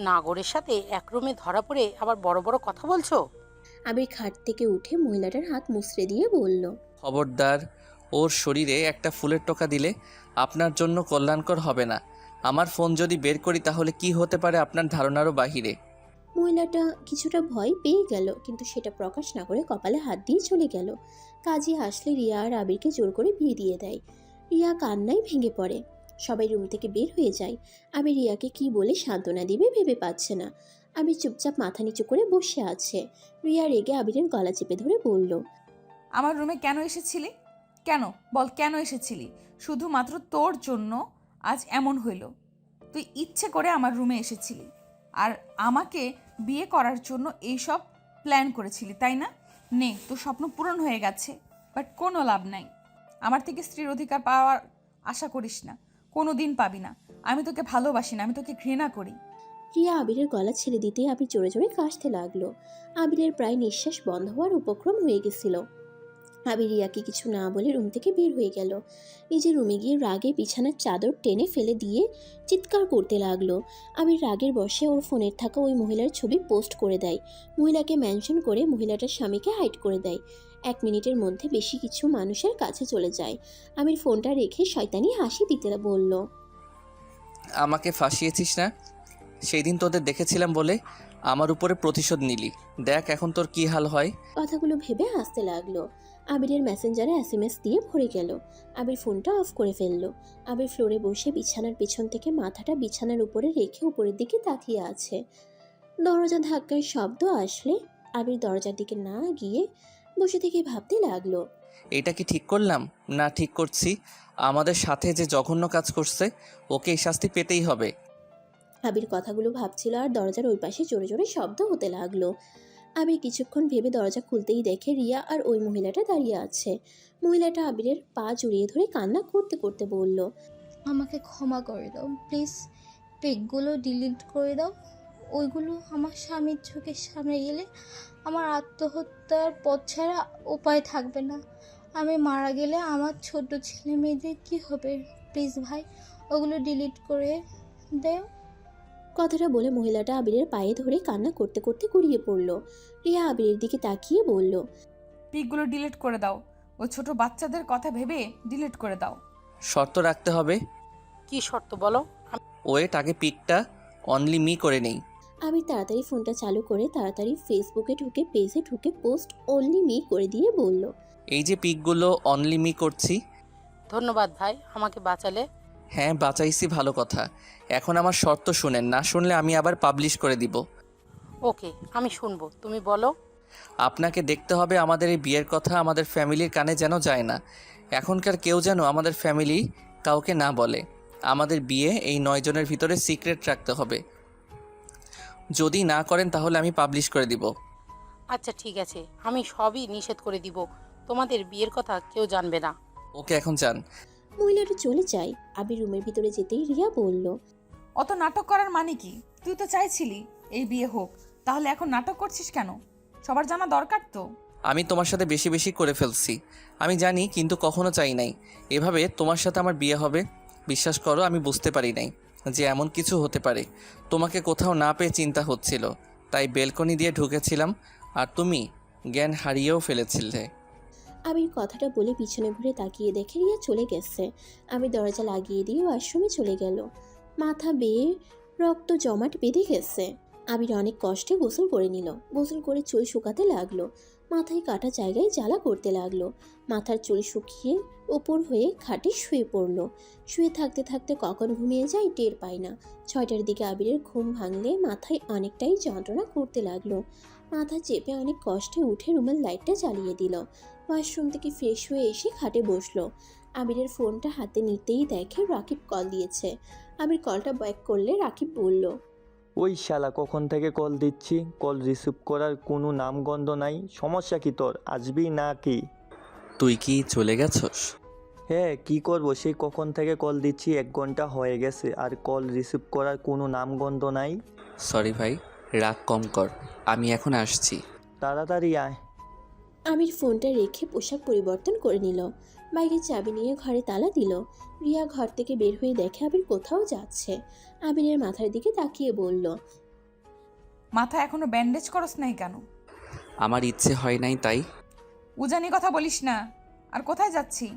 নাগরের সাথে এক রুমে ধরা পড়ে আবার বড় বড় কথা বলছো? আবির খাট থেকে উঠে মহিলাটার হাত মুচড়ে দিয়ে বলল, খবরদার, ওর শরীরে একটা ফুলের টোকা দিলে আপনার জন্য কল্যাণকর হবে না। আমার ফোন যদি বের করি তাহলে কি হতে পারে আপনার ধারণারও বাহিরে। মহিলাটা কিছুটা ভয় পেয়ে গেল, কিন্তু সেটা প্রকাশ না করে কপালে হাত দিয়ে চলে গেল। কাজী আসলে রিয়া আর আবিরকে জোর করে বিয়ে দিয়ে দেয়। রিয়া কান্নায় ভেঙে পড়ে। সবাই রুম থেকে বের হয়ে যায়। আবির রিয়াকে কি বলে সান্ত্বনা দিবে ভেবে পাচ্ছে না। আবির চুপচাপ মাথা নিচু করে বসে আছে। রিয়া রেগে আবিরের গলা চেপে ধরে বলল, আমার রুমে কেন এসেছিলি? কেন বল, কেন এসেছিলি? শুধুমাত্র তোর জন্য আজ এমন হইল। তুই ইচ্ছে করে আমার রুমে এসেছিলি আর আমাকে বিয়ে করার জন্য এইসব প্ল্যান করেছিলি, তাই না? নে, তোর স্বপ্ন পূরণ হয়ে গেছে, বাট কোনো লাভ নাই। আমার থেকে স্ত্রীর অধিকার পাওয়ার আশা করিস না, কোনো দিন পাবি না। আমি তোকে ভালোবাসি না, আমি তোকে ঘৃণা করি। রিয়া আবিরের গলা ছেড়ে দিতেই আবির জোরে জোরে কাশতে লাগলো। আবিরের প্রায় নিঃশ্বাস বন্ধ হওয়ার উপক্রম হয়ে গেছিল। আবির রিয়াকে কিছু না বলে রুম থেকে বের হয়ে গেল। নিজের রুমে গিয়ে রাগে বিছানার চাদর টেনে ফেলে দিয়ে চিৎকার করতে লাগলো। আবির রাগের বশে ওর ফোনের থাকা ওই মহিলার ছবি পোস্ট করে দেয়। মহিলাকে মেনশন করে মহিলাটার স্বামীকে হাইড করে দেয়। 1 মিনিটের মধ্যে বেশি কিছু মানুষের কাছে চলে যায়। আবির ফোনটা রেখে শয়তানি হাসি দিতে বলল, আমাকে ফাঁসিয়েছিস না? সেই দিন তোদের দেখেছিলাম বলে আমার উপরে প্রতিশোধ নিলি। দেখ এখন তোর কি হাল হয়। কথাগুলো ভেবে হাসতে লাগলো। আবিরের মেসেঞ্জারে SMS দিয়ে ভরে গেল। আবির ফোনটা অফ করে ফেললো। আবির ফ্লোরে বসে বিছানার পিছন থেকে মাথাটা বিছানার উপরে রেখে উপরের দিকে তাকিয়ে আছে। দরজা ধাক্কার শব্দ আসলে আবির দরজার দিকে না গিয়ে বসে থেকে ভাবতে লাগলো, এটা কি ঠিক করলাম না ঠিক করছি? আমাদের সাথে যে জঘন্য কাজ করছে ওকে এই শাস্তি পেতেই হবে। আবির কথাগুলো ভাবছিল আর দরজার ওই পাশে জোরে জোরে শব্দ হতে লাগলো। আবির কিছুক্ষণ ভেবে দরজা খুলতেই দেখে রিয়া আর ওই মহিলাটা দাঁড়িয়ে আছে। মহিলাটা আবিরের পা জড়িয়ে ধরে কান্না করতে করতে বলল, আমাকে ক্ষমা করে দাও প্লিজ। পেকগুলো ডিলিট করে দাও। ওইগুলো আমার স্বামীর চোখের সামনে গেলে আমার আত্মহত্যার পথ ছাড়া উপায় থাকবে না। আমি মারা গেলে আমার ছোট ছেলে মেয়েদের কী হবে? প্লিজ ভাই, ওগুলো ডিলিট করে দেও। কথাটা বলে মহিলাটা আবিরের পায়ে ধরে কান্না করতে করতে গড়িয়ে পড়ল। রিয়া আবিরের দিকে তাকিয়ে বলল, পিকগুলো ডিলিট করে দাও। ওই ছোট বাচ্চাদের কথা ভেবে ডিলিট করে দাও। শর্ত রাখতে হবে। কি শর্ত বলো? ওয়েট, আগে পিকটা অনলি মি করে নেই। আবির তাড়াতাড়ি ফোনটা চালু করে তাড়াতাড়ি ফেসবুকে ঢুকে পেজে ঢুকে পোস্ট অনলি মি করে দিয়ে বলল, এই যে পিকগুলো অনলি মি করছি। ধন্যবাদ ভাই, আমাকে বাঁচালে। হ্যাঁ, বাঁচাইছি, ভালো কথা। এখন আমার শর্ত শুনেন, না শুনলে আমি আবার পাবলিশ করে দিব। ওকে, আমি শুনবো, তুমি বলো। আপনাকে দেখতে হবে আমাদের এই বিয়ের কথা আমাদের ফ্যামিলির কানে যেন যায় না। এখনকার কেউ যেন আমাদের ফ্যামিলি কাউকে না বলে। আমাদের বিয়ে এই 9 জনের ভিতরে সিক্রেট রাখতে হবে। যদি না করেন তাহলে আমি পাবলিশ করে দিব। আচ্ছা ঠিক আছে, আমি সবই নিষেধ করে দিব, তোমাদের বিয়ের কথা কেউ জানবে না। ওকে, এখন যান। মহিলাটা চলে যায়। আবির রুমের ভিতরে যেতেই রিয়া বলল, অত নাটক করার মানে কি? তুই তো চাইছিলি এই বিয়ে হোক, তাহলে এখন নাটক করছিস কেন? সবার জানা দরকার তো। আমি তোমার সাথে বেশি বেশি করে ফেলছি, আমি জানি, কিন্তু কখনো চাই নাই এভাবে তোমার সাথে আমার বিয়ে হবে। বিশ্বাস করো, আমি বুঝতে পারি নাই যে এমন কিছু হতে পারে। তোমাকে কোথাও না পেয়ে চিন্তা হচ্ছিল, তাই বেলকনি দিয়ে ঢুকেছিলাম, আর তুমি জ্ঞান হারিয়েও ফেলেছিলে। আবির কথাটা বলে পিছনে ঘুরে তাকিয়ে দেখে রিয়া চলে গেছে। আবির দরজা লাগিয়ে দিয়ে ওয়াশরুমে চলে গেল। মাথা বেয়ে রক্ত জমাট বেঁধে গেছে। আবির অনেক কষ্টে গোসল করে নিল। গোসল করে চুল শুকাতে লাগলো। মাথায় কাটা জায়গায় জ্বালা করতে লাগলো। মাথার চুল শুকিয়ে উপর হয়ে খাটে শুয়ে পড়লো। শুয়ে থাকতে থাকতে কখন ঘুমিয়ে যায় টের পায় না। 6টার দিকে আবিরের ঘুম ভাঙলে মাথায় অনেকটাই যন্ত্রণা করতে লাগলো। মাথা চেপে অনেক কষ্টে উঠে রুমের লাইটটা জ্বালিয়ে দিল। ওয়াশরুম থেকে ফ্রেশ হয়ে এসে খাটে বসলো। আবিরের ফোনটা হাতে নিতেই দেখে রাকিব কল দিয়েছে। আবির কলটা ব্যাক করলে রাকিব বলল, ওই শালা কখন থেকে কল দিচ্ছি, কল রিসিভ করার কোনো নামগন্ধ নাই। সমস্যা কি তোর, আসবি না কি? তুই কি চলে গেছস? হ্যাঁ, কি করবো, সেই কখন থেকে কল দিচ্ছি, 1 ঘন্টা হয়ে গেছে, আর কল রিসিভ করার কোনো নামগন্ধ নাই। সরি ভাই, রাগ কম কর, আমি এখন আসছি। তাড়াতাড়ি আয়। আবির ফোনটা রেখে পোশাক পরিবর্তন করে নিল। বাইরে চাবি নিয়ে ঘরে তালা দিল। রিয়া ঘর থেকে বের হয়ে দেখে আবির কোথাও যাচ্ছে। আবিরের মাথার দিকে তাকিয়ে বলল, মাথা এখনো ব্যান্ডেজ করস নাই কেন? আমার ইচ্ছে হয় নাই তাই। উজানি কথা বলিস না। আর কোথায় যাচ্ছি?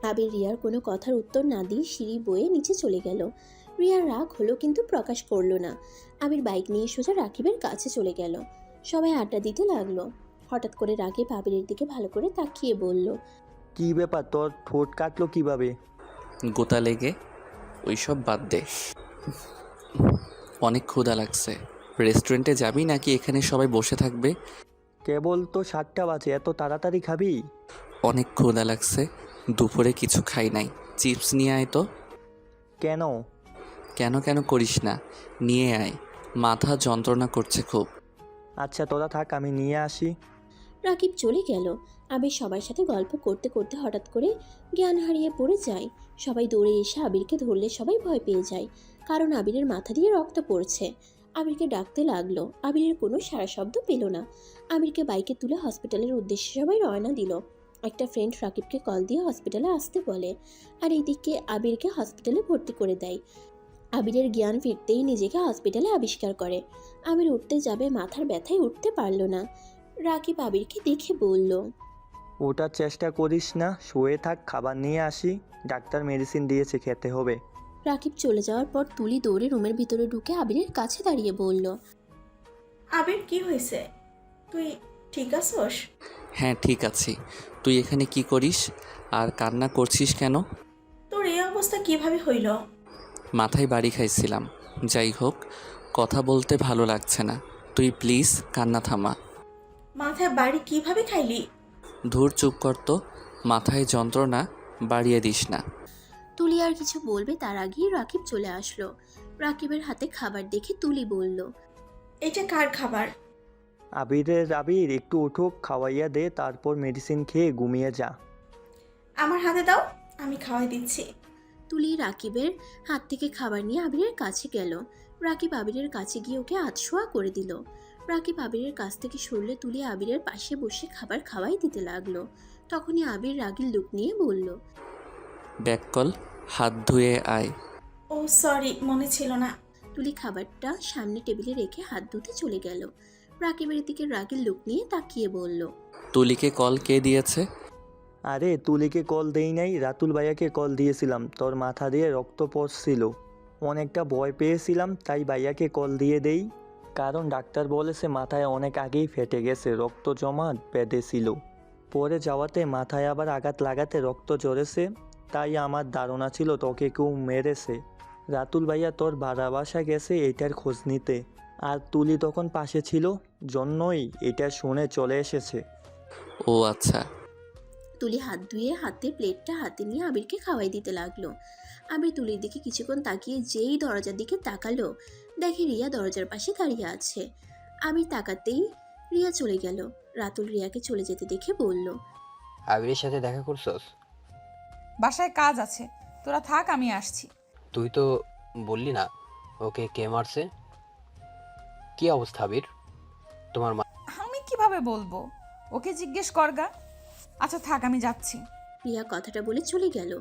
আবির রিয়ার কোনো কথার উত্তর না দিয়ে সিঁড়ি বয়ে নিচে চলে গেল। রিয়ার রাগ হলো কিন্তু প্রকাশ করলো না। আবির বাইক নিয়ে সোজা রাকিবের কাছে চলে গেল। সবাই আড্ডা দিতে লাগলো। হঠাৎ করে রাকিব আবিরের দিকে ভালো করে তাকিয়ে বলল, কি ব্যাপার, তোর ঠোঁট কাটলো কিভাবে? গোতা লেগে। ওইসব বাদ দে, অনেক ক্ষুধা লাগছে। রেস্টুরেন্টে যাবি নাকি এখানে সবাই বসে থাকবে? কেবল তো 7টা বাজে, এত তাড়াতাড়ি খাবি? অনেক ক্ষুধা লাগছে, দুপুরে কিছু খাই নাই। চিপস নিয়ে আয় তো। কেন? কেন কেন করিস না, নিয়ে আয়, মাথা যন্ত্রণা করছে খুব। আচ্ছা তোরা থাক, আমি নিয়ে আসি। রাকিব চলে গেল। আবির সবার সাথে গল্প করতে করতে হঠাৎ করে জ্ঞান হারিয়ে পড়ে যায়। সবাই দৌড়ে এসে আবিরকে ধরলে সবাই ভয় পেয়ে যায়, কারণ আবিরের মাথা দিয়ে রক্ত পড়ছে। আবিরকে ডাকতে লাগলো, আবিরের কোনো সাড়া শব্দ পেল না। আবিরকে বাইকে তুলে হসপিটালের উদ্দেশ্যে সবাই রওনা দিল। একটা ফ্রেন্ড রাকিবকে কল দিয়ে হসপিটালে আসতে বলে, আর এদিকে আবিরকে হসপিটালে ভর্তি করে দেয়। আবিরের জ্ঞান ফিরতেই নিজেকে হসপিটালে আবিষ্কার করে। আবির উঠতে যাবে, মাথার ব্যথায় উঠতে পারল না। রাকিব আবিরকে দেখে বলল, ওটার চেষ্টা করিস না, শুয়ে থাক, খাবার নিয়ে আসি। ডাক্তার মেডিসিন দিয়েছে, খেতে হবে। রাকিব চলে যাওয়ার পর তুলি দৌড়ে রুমের ভিতরে ঢুকে আবিরের কাছে দাঁড়িয়ে বলল, আবির কি হয়েছে? তুই ঠিক আছোস? হ্যাঁ ঠিক আছি। তুই এখানে কি করিস আর কান্না করছিস কেন? তোর এই অবস্থা কিভাবে হইল? মাথায় বাড়ি খাইছিলাম। যাই হোক, কথা বলতে ভালো লাগছে না, তুই প্লিজ কান্না থামা। মাথায় বাড়ি কিভাবে খাইলি? ধুর চুপ কর তো, মাথায় যন্ত্রণা বাড়িয়ে দিস না। তুলি আর কিছু বলবে তার আগেই রাকিব চলে আসলো। রাকিবের হাতে খাবার দেখে তুলি বলল, এটা কার খাবার? আবির একটু উঠুক, খাওয়াইয়া দে, তারপর মেডিসিন খেয়ে ঘুমিয়ে যা। আমার হাতে দাও, আমি খাওয়াই দিচ্ছি। তুলি রাকিবের হাত থেকে খাবার নিয়ে আবিরের কাছে গেল। রাকিব আবিরের কাছে গিয়ে ওকে আধশোয়া করে দিল। রাকিব আবিরের কাছ থেকে সরলে তুলি আবিরের পাশে বসে খাবার খাওয়াই দিতে লাগলো। তখনই আবির রাগির লুক নিয়ে বলল, ব্যাক কল, হাত ধুয়ে আয়। ও সরি, মনে ছিল না। তুলি খাবারটা সামনে টেবিলে রেখে হাত ধুতে চলে গেল। রাকিবের দিকে রাগের লুক নিয়ে তাকিয়ে বলল, তুলিকে কল কে দিয়েছে? আরে তুলিকে কল দেই নাই, রাতুল ভাইয়াকে কল দিয়েছিলাম, তোর মাথা দিয়ে রক্ত পড়ছিল, অনেকটা ভয় পেয়েছিলাম তাই ভাইয়াকে কল দিয়ে দেই, কারণ ডাক্তার বলেছে মাথায় অনেক আগেই ফেটে গেছে, রক্ত জমা বেঁধেছিল, পরে যাওয়াতে মাথায় আবার আঘাত লাগাতে রক্ত ঝরেছে, তাই আমার ধারণা ছিল তোকে কেউ মেরেছে। রাতুল ভাইয়া তোর ভাড়া বাসা গেছে এটার খোঁজ নিতে, আর তুলি তখন পাশে ছিল, জন্যই এটা শুনে চলে এসেছে। ও আচ্ছা। তুলি হাত ধুয়ে প্লেটটা হাতে নিয়ে আবিরকে খাওয়াই দিতে লাগলো। আবির তুলির দিকে কিছুক্ষণ তাকিয়ে যেই দরজার দিকে তাকালো, দেখে রিয়া দরজার পাশে দাঁড়িয়ে আছে। আবির তাকাতেই রিয়া চলে গেল। রাতুল রিয়াকে চলে যেতে দেখে বলল, আবিরের সাথে দেখা করছস? বাসায় কাজ আছে, তোরা থাক, আমি আসছি। তুই তো বললি না ওকে কে মারছে। কি অবস্থা আবির? তোমার আমি কিভাবে বলবো, ওকে জিজ্ঞেস করগা। আচ্ছা থাক, আমি যাচ্ছি। রিয়া কথাটা বলে চলে গেল।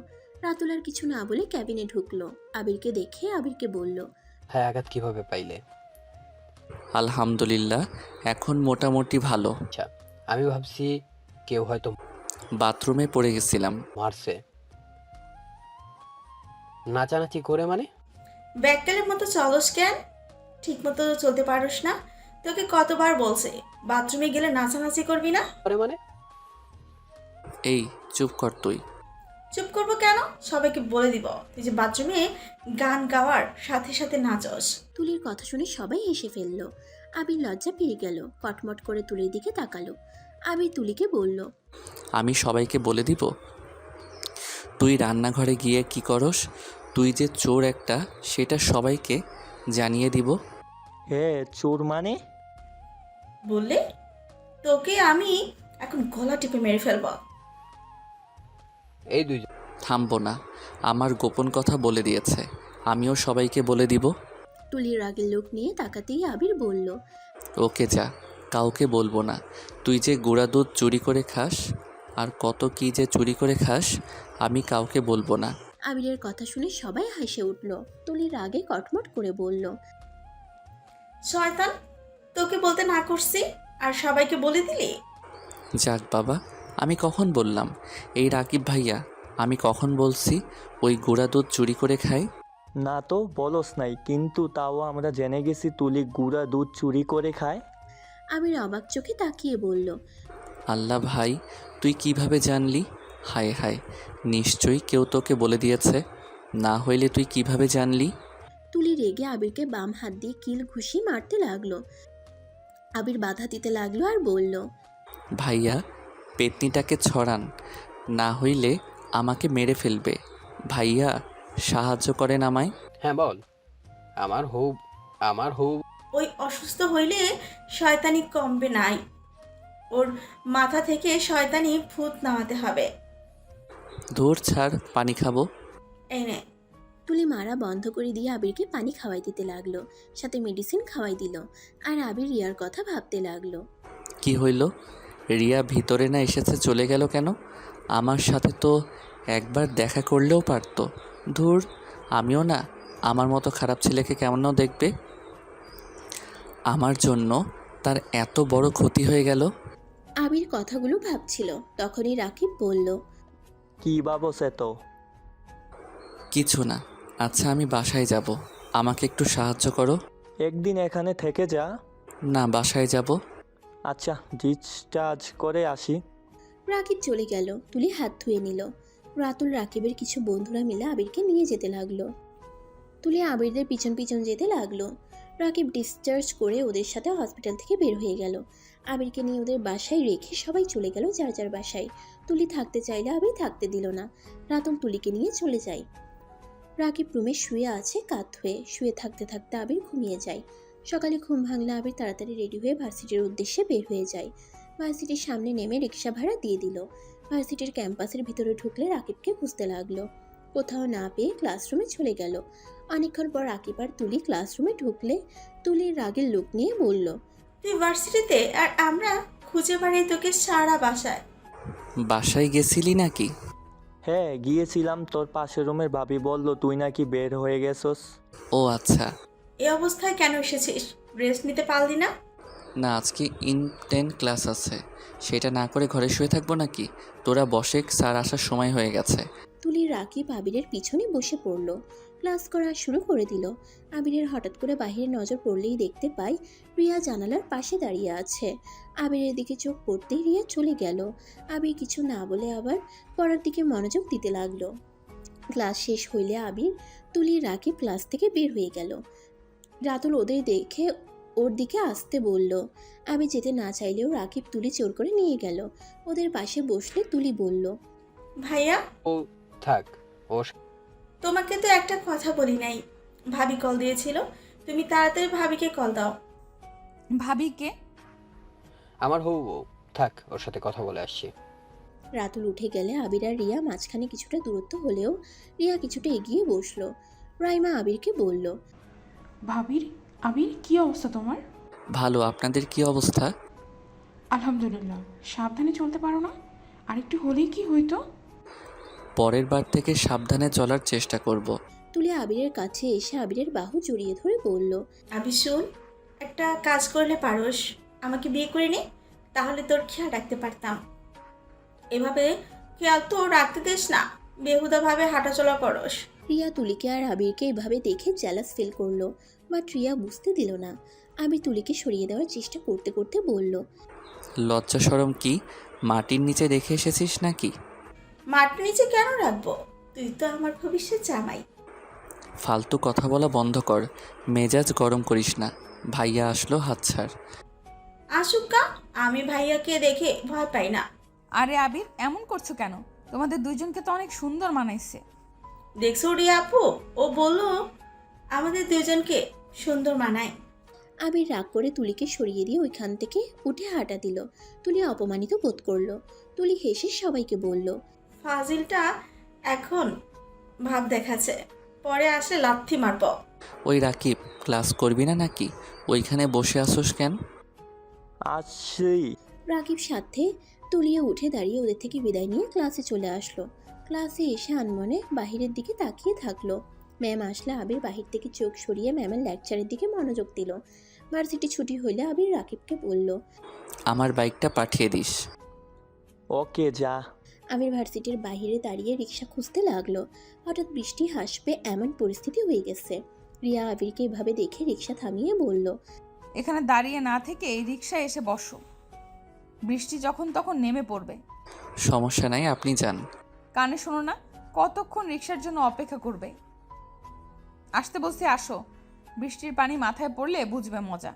রাতুল আর কিছু না বলে ক্যাবিনে ঢুকলো। আবিরকে দেখে আবিরকে বলল, হ্যাঁ, আঘাত কিভাবে পাইলে? আলহামদুলিল্লাহ, এখন মোটামুটি ভালো। আচ্ছা, আমি ভাবছি কেউ হয়তো বাথরুমে পড়ে গেছিলাম। মারছে। নাচানাচি করে মানে? ব্যাককালের মতো চলস কেন? ঠিক মতো চলতে পারোস না? তোকে কতবার বলছে বাথরুমে গেলে নাচানাচি করবি না? করে মানে? এই চুপ কর তুই। চুপ করবো কেন? সবাইকে বলে দিব তুই যে বাথরুমে গান গাওয়ার সাথে সাথে নাচস। তুলির কথা শুনে সবাই হেসে ফেলল। আবির লজ্জা পেয়ে গেল, কটমট করে তুলির দিকে তাকালো। আবির তুলিকে বলল, আমি সবাইকে বলে দিব তুই রান্নাঘরে গিয়ে কি করস, তুই যে চোর একটা সেটা সবাইকে জানিয়ে দিব। হ্যাঁ, চোর মানে? বললে তোকে আমি এখন গলা টিপে মেরে ফেলবো। এই দুইজন থামবো না, আমার গোপন কথা বলে দিয়েছে, আমিও সবাইকে বলে দিব। তুলির রাগের লোক নিয়ে তাকাতেই আবির বলল, ওকে যা, কাউকে বলবো না। তুই যে গুঁড়া দুধ চুরি করে খাস আর কত কি যে চুরি করে খাস, আমি কাউকে বলবো না। আবিরের কথা শুনে সবাই হেসে উঠল। তুলির রাগে কটমট করে বলল, শয়তান, তোকে বলতে না করছি আর সবাইকে বলে দিলি। যাক বাবা, আমি কখন বললাম? এই রাকিব ভাইয়া, আমি কখন বলছি ওই গুঁড়া দুধ চুরি করে খাই? না তো বলস নাই, কিন্তু তাও আমরা জেনে গেছি তুলি গুঁড়া দুধ চুরি করে খায়। আবির অবাক চোখে তাকিয়ে বলল, আল্লাহ ভাই, তুই কিভাবে জানলি? হায় হায়, নিশ্চয়ই কেউ তোকে বলে দিয়েছে, না হইলে তুই কিভাবে জানলি? তুলি রেগে আবিরকে বাম হাত দিয়ে কিল ঘুষি মারতে লাগলো। আবির বাধা দিতে লাগলো আর বলল, ভাইয়া, পেতনিটাকে ছড়ান, না হইলে আমাকে মেরে ফেলবে। ভাইয়া, সাহায্য করেন আমায়। হ্যাঁ বল। আমার হৌ ওই অসুস্থ হইলে শয়তানি কমবে নাই, ওর মাথা থেকে শয়তানি ভূত নামাতে হবে। ধুর ছাড়, পানি খাবো। এই নে। তুলি মারা বন্ধ করে দিয়ে আবিরকে পানি খাওয়াই দিতে লাগলো, সাথে মেডিসিন খাওয়াই দিল। আর আবির রিয়ার কথা ভাবতে লাগলো। কি হইল? রিয়া ভিতরে না এসেছে, চলে গেল কেন? আমার সাথে তো একবার দেখা করলেও পারতো। ধুর, আমিও না আমার মতো খারাপ ছেলেকে কেমনও দেখবে। আমার জন্য তার এত বড় ক্ষতি হয়ে গেল। আবির কথাগুলো ভাবছিল, তখনই রাকিব বলল, কি ভাবছে তো? কিছু না। আচ্ছা, আমি বাসায় যাব, আমাকে একটু সাহায্য করো। একদিন এখানে থেকে যা। না, বাসায় যাব। আচ্ছা, ডিসচার্জ করে আসি। রাকিব চলে গেল। তুলি হাত ধুয়ে নিল। রাতুল রাকিবের কিছু বন্ধুরা মিলে আবিরকে নিয়ে যেতে লাগলো। তুলি আবিরদের পিছন পিছন যেতে লাগলো। রাকিব ডিসচার্জ করে ওদের সাথে হসপিটাল থেকে বের হয়ে গেল। আবিরকে নিয়ে ওদের বাসায় রেখে সবাই চলে গেল যার যার বাসায়। তুলি থাকতে চাইলে আবির থাকতে দিল না। রাতুল তুলিকে নিয়ে চলে যায়। রাকিব রুমে শুয়ে আছে কাত হয়ে। শুয়ে থাকতে থাকতে আবির ঘুমিয়ে যায়। সকালে ঘুম ভাঙলে আবির তাড়াতাড়ি রেডি হয়ে ভার্সিটির উদ্দেশ্যে বের হয়ে যায়। ভার্সিটির সামনে নেমে রিক্সা ভাড়া দিয়ে দিল। ভার্সিটির ক্যাম্পাসের ভিতরে ঢুকলে রাকিবকে খুঁজতে লাগলো। কোথাও না পেয়ে ক্লাসরুমে চলে গেল। অনেকক্ষণ পর রাকিব আর তুলি ক্লাসরুমে ঢুকলে তুলির রাগের লোক নিয়ে বলল, তুই ভার্সিটিতে আর আমরা খুঁজে বেড়াই তোকে সারা বাসায়। বাসায় গেছিলি নাকি? হ্যাঁ গিয়েছিলাম, তোর পাশের রুমের ভাবি বলল তুই নাকি বের হয়ে গেছস। ও আচ্ছা। এই অবস্থায় কেন এসেছিস? রেস্ট নিতে পারলি না? না, আজকে ইনটেন ক্লাস আছে, সেটা না করে ঘরে শুয়ে থাকবো নাকি? তোরা বসে, স্যার আসার সময় হয়ে গেছে। তুলি রাকিব আবিরের পিছনে বসে পড়ল। ক্লাস করা শুরু করে দিল। আবিরের হঠাৎ করে বাহিরে নজর পড়লেই দেখতে পায় রিয়া জানালার পাশে দাঁড়িয়ে আছে। আবিরের দিকে চোখ পড়তেই রিয়া চলে গেল। আবির কিছু না বলে আবার পড়ার দিকে মনোযোগ দিতে লাগলো। ক্লাস শেষ হইলে আবির, তুলি, রাকিব ক্লাস থেকে বের হয়ে গেল। রাতুল ওদের দেখে ওর দিকে আসতে বলল। আবির যেতে না চাইলেও রাকিব তুলি জোর করে নিয়ে গেল। ওদের পাশে বসলে তুলি বলল, ভাইয়া, ও থাক, ও তোমাকে তো একটা কথা বলি নাই। ভাবি কল দিয়েছিল, তুমি তাড়াতাড়ি ভাবিকে কল দাও। ভাবিকে? আমার হবু বউ, থাক, ওর সাথে কথা বলে আসছি। রাতুল উঠে গেলে আবির আর রিয়া মাঝখানে কিছুটা দূরত্ব হলেও রিয়া কিছুটা এগিয়ে বসলো। রাইমা আবিরকে বলল, আবির কি অবস্থা তোমার? ভালো, আপনাদের কি অবস্থা? আলহামদুলিল্লাহ। সাবধানে চলতে পারো না? আরেকটু হলেই কি হইতো? পরের বার থেকে সাবধানে চলার চেষ্টা করব। তুলে আবিরের কাছে এসে আবিরের বাহু জড়িয়ে ধরে বলল, আবি শুন, একটা কাজ করলে পারোস, আমাকে বিয়ে করে নে, তাহলে তোর খেয়াল রাখতে পারতাম। এভাবে খেয়াল তো রাখতে দিস না, বেহুদাভাবে হাঁটাচলা করস। রিয়া তুলিকে আর আবিরকে এভাবে দেখে জ্যালাস ফিল করলো, বাট রিয়া বুঝতে দিল না। আবির তুলিকে সরিয়ে দেওয়ার চেষ্টা করতে করতে বলল, লজ্জা শরম কি? মাটির নিচে রেখে এসেছিস নাকি? মাটির নিচে কেন রাখবো? তুই তো আমার ভবিষ্যৎ জামাই। ফালতু কথা বলা বন্ধ কর, মেজাজ গরম করিস না। ভাইয়া আসলো, হাত ছাড়। আসুক্কা, আমি ভাইয়াকে দেখে ভয় পাই না। আরে আবির, এমন করছো কেন? তোমাদের দুইজনকে তো অনেক সুন্দর মানাইছে। দেখছো রিয়া আপু, ও বললো আমাদের দুজনকে সুন্দর মানায়। আবির রাগ করে তুলিকে সরিয়ে দিয়ে ওইখান থেকে উঠে হাঁটা দিল। তুলি অপমানিত বোধ করলো। তুলি হেসে সবাইকে বলল, ফাজিলটা এখন ভাব দেখাচ্ছে, পরে আসলে লাথি মারব। ওই রাকিব, ক্লাস করবি না নাকি? ওইখানে বসে আসোস কেন? আসছি। রাকিব সাথে তুলিয়ে উঠে দাঁড়িয়ে ওদের থেকে বিদায় নিয়ে ক্লাসে চলে আসলো। ক্লাসে এসে আনমনে বাহিরের দিকে তাকিয়ে থাকলো। ম্যাম আসলে আবির বাহির থেকে চোখ সরিয়ে ম্যামের লেকচারের দিকে মনোযোগ দিল। ভার্সিটি ছুটি হইলে আবির রাকিবকে বলল, আমার বাইকটা পাঠিয়ে দিস। ওকে, যা। আবির ভার্সিটির বাইরে দাঁড়িয়ে রিক্সা খুঁজতে লাগলো। হঠাৎ বৃষ্টি হাসবে এমন পরিস্থিতি হয়ে গেছে। রিয়া আবিরকে এভাবে দেখে রিক্সা থামিয়ে বলল, এখানে দাঁড়িয়ে না থেকে এই রিক্সায় এসে বসো, বৃষ্টি যখন তখন নেমে পড়বে। সমস্যা নাই, আপনি যান। কানে শোনো না, কতক্ষণ রিক্সার জন্য অপেক্ষা করবে? আসতে বলছি আসো, বৃষ্টির পানি মাথায় পড়লে বুঝবে মজা।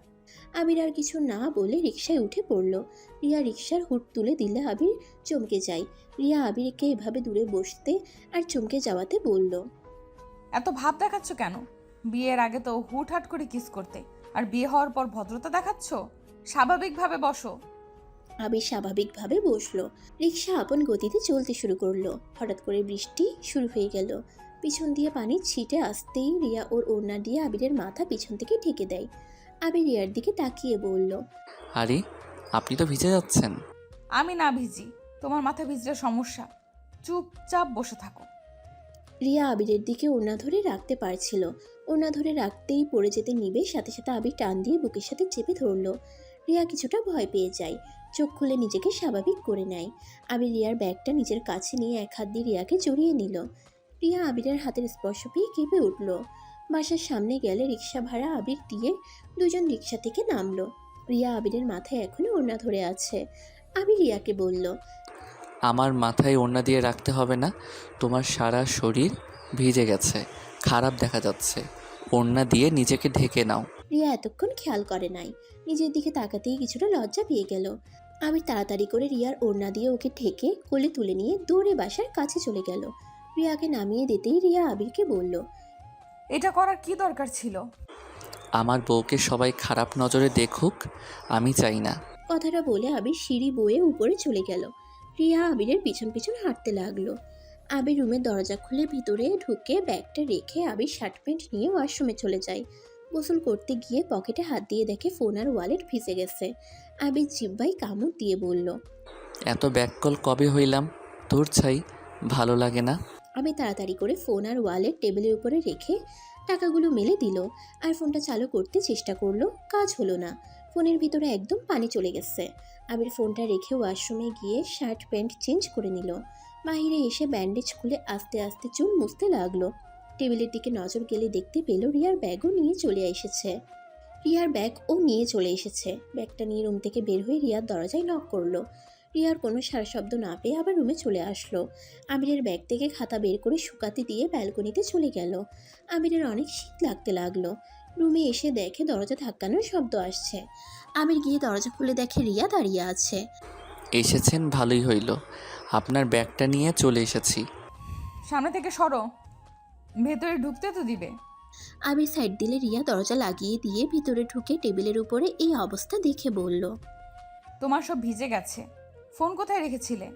আবির আর কিছু না বলে রিক্সায় উঠে পড়ল। রিয়া রিক্সার হুড তুলে দিলে আবির চমকে যায়। রিয়া আবিরকে এভাবে দূরে বসতে আর চমকে যাওয়াতে বলল, এত ভাব দেখাচ্ছ কেন? বিয়ের আগে তো হুটহাট করে কিস করতে, আর বিয়ে হওয়ার পর ভদ্রতা দেখাচ্ছ। স্বাভাবিকভাবে বসো। আবির স্বাভাবিকভাবে বসলো। রিক্সা আপন গতিতে চলতে শুরু করলো। হঠাৎ করে বৃষ্টি শুরু হয়ে গেল। পিছন দিয়ে পানি ছিটে আসতেই রিয়া ওর ওড়না দিয়ে আবিরের মাথা পিছন থেকে ঢেকে দেয়। আবির রিয়ার দিকে তাকিয়ে বলল, আরে, আপনি তো ভিজে যাচ্ছেন। আমি না ভিজি, তোমার মাথা ভিজলে সমস্যা। চুপচাপ বসে থাকো। রিয়া আবিরের দিকে ওড়না ধরে রাখতে পারছিল। ওড়না ধরে রাখতেই পড়ে যেতে নিবে, সাথে সাথে আবির টান দিয়ে বুকের সাথে চেপে ধরলো। রিয়া কিছুটা ভয় পেয়ে যায়। চোখ খুলে নিজেকে স্বাভাবিক করে নেয়। আবির রিয়ার ব্যাগটা নিজের কাছে নিয়ে এক হাত দিয়ে রিয়াকে জড়িয়ে নিল। রিয়া আবিরের হাতের স্পর্শ পেয়ে কেঁপে উঠল। বাসার সামনে গেলে রিক্সা ভাড়া আবির দিয়ে দুজন রিক্সা থেকে নামলো। রিয়া আবিরের মাথায় এখনো ওড়না ধরে আছে। আবির রিয়াকে বলল, আমার মাথায় ওড়না দিয়ে রাখতে হবে না, তোমার সারা শরীর ভিজে গেছে, খারাপ দেখা যাচ্ছে। ওড়না দিয়ে নিজেকে ঢেকে নাও। রিয়া এতক্ষণ খেয়াল করে নাই। নিজের দিকে তাকাতেই কিছুটা লজ্জা পেয়ে গেল। আবির তাড়াতাড়ি করে রিয়ার ওড়না দিয়ে ওকে ঢেকে কোলে তুলে নিয়ে দৌড়ে বাসার কাছে চলে গেল। রিয়াকে নামিয়ে দিতেই রিয়া আবিরকে বলল, এটা করার কি দরকার ছিল? আমার বউকে সবাই খারাপ নজরে দেখুক, আমি চাই না। কথাটা বলে আবির সিঁড়ি বয়ে উপরে চলে গেল। রিয়া আবিরের পিছন পিছন হাঁটতে লাগলো। আবির রুমের দরজা খুলে ভিতরে ঢুকে ব্যাগটা রেখে আবির শার্ট প্যান্ট নিয়ে ওয়াশরুমে চলে যায়। গোসল করতে গিয়ে পকেটে হাত দিয়ে দেখে ফোন আর ওয়ালেট ভিজে গেছে। আবির জিব্বায় কামড় দিয়ে বলল, এত ব্যাককল কবে হইলাম? তোর ছাই, ভালো লাগে না। আমি তাড়াতাড়ি করে ফোন আর ওয়ালেট টেবিলের উপরে রেখে টাকাগুলো মেলে দিল আর ফোনটা চালু করতে চেষ্টা করলো, কাজ হলো না। ফোনের ভিতরে একদম পানি চলে গেছে। আবির ফোনটা রেখে ওয়াশরুমে গিয়ে শার্ট প্যান্ট চেঞ্জ করে নিল। বাহিরে এসে ব্যান্ডেজ খুলে আস্তে আস্তে চুল মুছতে লাগলো। টেবিলের দিকে নজর গেলে দেখতে পেল রিয়ার ব্যাগও নিয়ে চলে এসেছে। ব্যাগটা নিয়ে রুম থেকে বের হয়ে রিয়ার দরজায় নক করলো। রিয়ার কোনো সারা শব্দ না পেয়ে আবার রুমে চলে আসলো। আবিরের ব্যাগ থেকে খাতা বের করে শুকাতে দিয়ে ব্যালকনিতে চলে গেল। আবিরের অনেক শীত লাগতে লাগলো। রুমে এসে দেখে দরজা ধাক্কানোর শব্দ আসছে। আবির গিয়ে দরজা খুলে দেখে রিয়া দাঁড়িয়ে আছে। এসেছেন, ভালোই হইল। আপনার ব্যাগটা নিয়ে চলে এসেছি। সামনে থেকে সরো, ভেতরে ঢুকতে তো দিবে। আবির সাইড দিলে রিয়া দরজা লাগিয়ে দিয়ে ভিতরে ঢুকে টেবিলের উপরে এই অবস্থা দেখে বলল, তোমার সব ভিজে গেছে। ফোন কোথায় রেখেছিলে?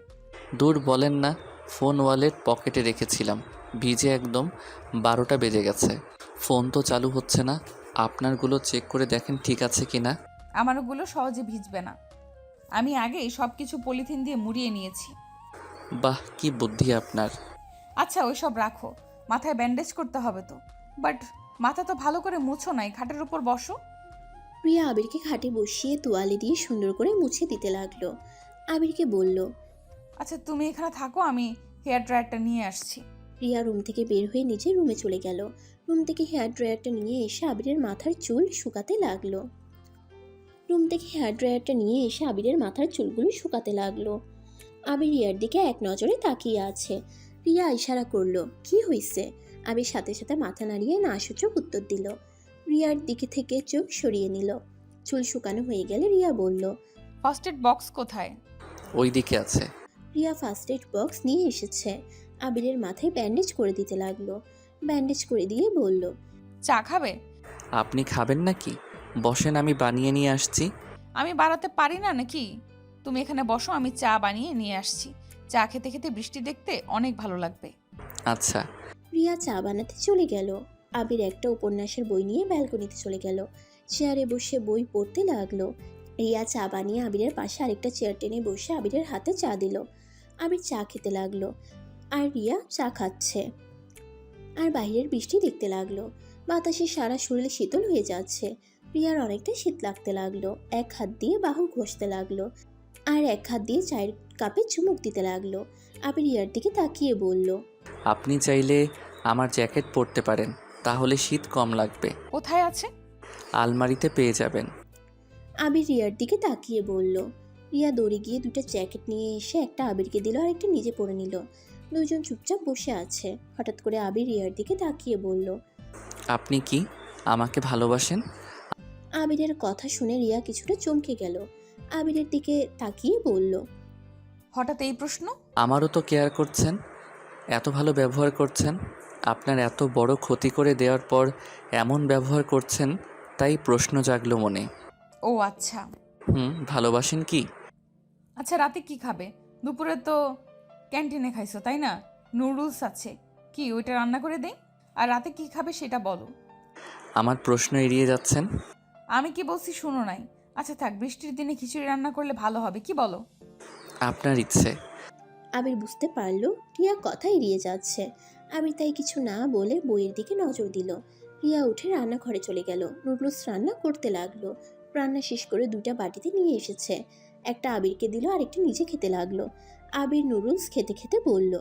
দূর বলেন না, ফোন ওয়ালেট পকেটে রেখেছিলাম। ভিজে একদম 12টা বেজে গেছে। ফোন তো চালু হচ্ছে না। আপনারগুলো চেক করে দেখেন ঠিক আছে কি না। আমারগুলো সহজে ভিজবে না, আমি আগেই সব কিছু পলিথিন দিয়ে মুড়িয়ে নিয়েছি। বাহ, কি বুদ্ধি আপনার। আচ্ছা ওই সব রাখো, মাথায় ব্যান্ডেজ করতে হবে তো। বাট মাথা তো ভালো করে মুছো নাই, খাটের উপর বসো। রিয়া আবিরকে খাটে বসিয়ে তোয়ালে দিয়ে সুন্দর করে মুছে দিতে লাগলো। আবিরকে বলল, আচ্ছা তুমি এখানে থাকো, আমি হেয়ার ড্রায়ারটা নিয়ে আসছি। রিয়া রুম থেকে বের হয়ে নিজের রুমে চলে গেল। রুম থেকে হেয়ার ড্রায়ারটা নিয়ে এসে আবিরের মাথার চুলগুলো শুকাতে লাগলো। আবির রিয়ার দিকে এক নজরে তাকিয়ে আছে। রিয়া ইশারা করলো, কি হয়েছে? আবির সাথে সাথে মাথা নাড়িয়ে না সূচক উত্তর দিল। রিয়ার দিকে থেকে চোখ সরিয়ে নিল। চুল শুকানো হয়ে গেলে রিয়া বলল, ফার্স্ট এড বক্স কোথায়? ওই দিকে আছে। রিয়া ফার্স্ট এড বক্স নিয়ে এসেছে। আবিরের মাথায় ব্যান্ডেজ করে দিতে লাগলো। ব্যান্ডেজ করে দিয়ে বলল, চা খাবে? আপনি খাবেন নাকি? বসেন, আমি বানিয়ে নিয়ে আসছি। আমি বাড়াতে পারি না নাকি? তুমি এখানে বসো, আমি চা বানিয়ে নিয়ে আসছি। চা খেতে খেতে বৃষ্টি দেখতে অনেক ভালো লাগবে। আচ্ছা। রিয়া চা বানাতে চলে গেল। আবির একটা উপন্যাসের বই নিয়ে ব্যালকনিতে চলে গেল। চেয়ারে বসে বই পড়তে লাগলো। রিয়া চা বানিয়ে আবিরের পাশে আরেকটা চেয়ার টেনে বসে আবিরের হাতে চা দিল। আবির চা খেতে লাগলো আর রিয়া চা খাচ্ছে আর বাইরের বৃষ্টি দেখতে লাগলো। বাতাসে সারা শরীরে শীতল হয়ে যাচ্ছে। রিয়ার অনেকটা শীত লাগতে লাগলো। এক হাত দিয়ে বাহু ঘষতে লাগলো আর এক হাত দিয়ে চায়ের কাপে চুমুক দিতে লাগলো। আবির রিয়ার দিকে তাকিয়ে বলল, আপনি চাইলে আমার জ্যাকেট পরতে পারেন, তাহলে শীত কম লাগবে। কোথায় আছে? আলমারিতে পেয়ে যাবেন। আবির রিয়ার দিকে তাকিয়ে বলল। রিয়া দৌড়ে গিয়ে দুটো জ্যাকেট নিয়ে এসে একটা আবিরকে দিল আর একটা নিজে পরে নিল। দুজন চুপচাপ বসে আছে। হঠাৎ করে আবির রিয়ার দিকে তাকিয়ে বলল, আপনি কি আমাকে ভালোবাসেন? আবিরের কথা শুনে রিয়া কিছুটা চমকে গেল। আবিরের দিকে তাকিয়ে বলল, হঠাৎ এই প্রশ্ন? আমারও তো কেয়ার করছেন, এত ভালো ব্যবহার করছেন। আপনার এত বড় ক্ষতি করে দেওয়ার পর এমন ব্যবহার করছেন, তাই প্রশ্ন জাগলো মনে। ও আচ্ছা। ভালোবাসেন কি? আচ্ছা রাতে কি খাবে? দুপুরে তো ক্যান্টিনে খাইছো তাই না? নুডলস আছে, কি ওইটা রান্না করে দেই? আর রাতে কি খাবে সেটা বলো। আমার প্রশ্ন এড়িয়ে যাচ্ছেন। আমি কি বলছি শুনো নাই? আচ্ছা থাক, বৃষ্টির দিনে খিচুড়ি রান্না করলে ভালো হবে, কি বলো? আপনার ইচ্ছে। আবির বুঝতে পারলো রিয়া কথা এড়িয়ে যাচ্ছে। আবির তাই কিছু না বলে বইয়ের দিকে নজর দিল। রিয়া উঠে রান্নাঘরে চলে গেল। নুডলস রান্না করতে লাগলো। রান্না শেষ করে দুটা বাটিতে নিয়ে এসেছে। একটা আবিরকে দিল আর একটা নিজে খেতে লাগলো। আবির নুডলস খেতে খেতে বলল,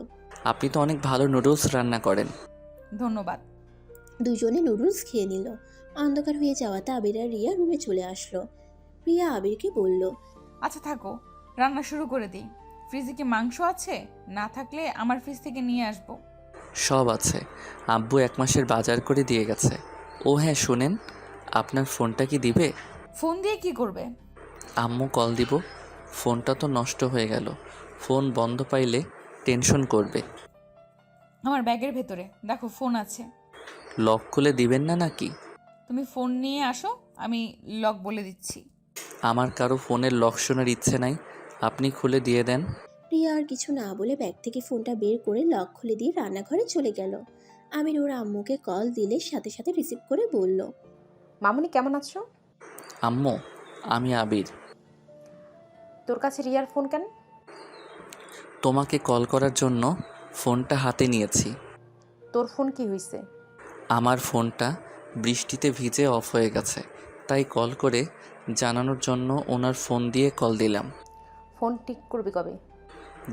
আপনি তো অনেক ভালো নুডলস রান্না করেন। ধন্যবাদ। দুজনে নুডলস খেয়ে নিল। অন্ধকার হয়ে যাওয়াতে আবির আর রিয়া রুমে চলে আসলো। রিয়া আবিরকে বলল, আচ্ছা থাকো, রান্না শুরু করে দিই। ফ্রিজে কি মাংস আছে? না থাকলে আমার ফ্রিজ থেকে নিয়ে আসবো। সব আছে, আব্বু 1 মাসের বাজার করে দিয়ে গেছে। ও হ্যাঁ শোনেন, আপনার ফোনটা কি দিবে? ফোন দিয়ে কি করবে? আম্মু কল দিব। ফোনটা তো নষ্ট হয়ে গেল, ফোন বন্ধ পাইলে টেনশন করবে। আমার ব্যাগের ভেতরে দেখো ফোন আছে। লক খুলে দিবেন না নাকি? তুমি ফোন নিয়ে আসো, আমি লক বলে দিচ্ছি। আমার কারো ফোনের লক শোনার ইচ্ছে নাই, আপনি খুলে দিয়ে দেন। রিয়া আর কিছু না বলে ব্যাগ থেকে ফোনটা বের করে লক খুলে দিয়ে রান্নাঘরে চলে গেল। আমির ওর আম্মুকে কল দিলে সাথে সাথে রিসিভ করে বলল, মামুনি কেমন আছো? আম্মু, আমি আবির। তোর কাছে রিয়ার ফোন কেন? তোমাকে কল করার জন্য ফোনটা হাতে নিয়েছি। তোর ফোন কি হয়েছে? আমার ফোনটা বৃষ্টিতে ভিজে অফ হয়ে গেছে, তাই কল করে জানানোর জন্য ওনার ফোন দিয়ে কল দিলাম। ফোন ঠিক করবি কবে?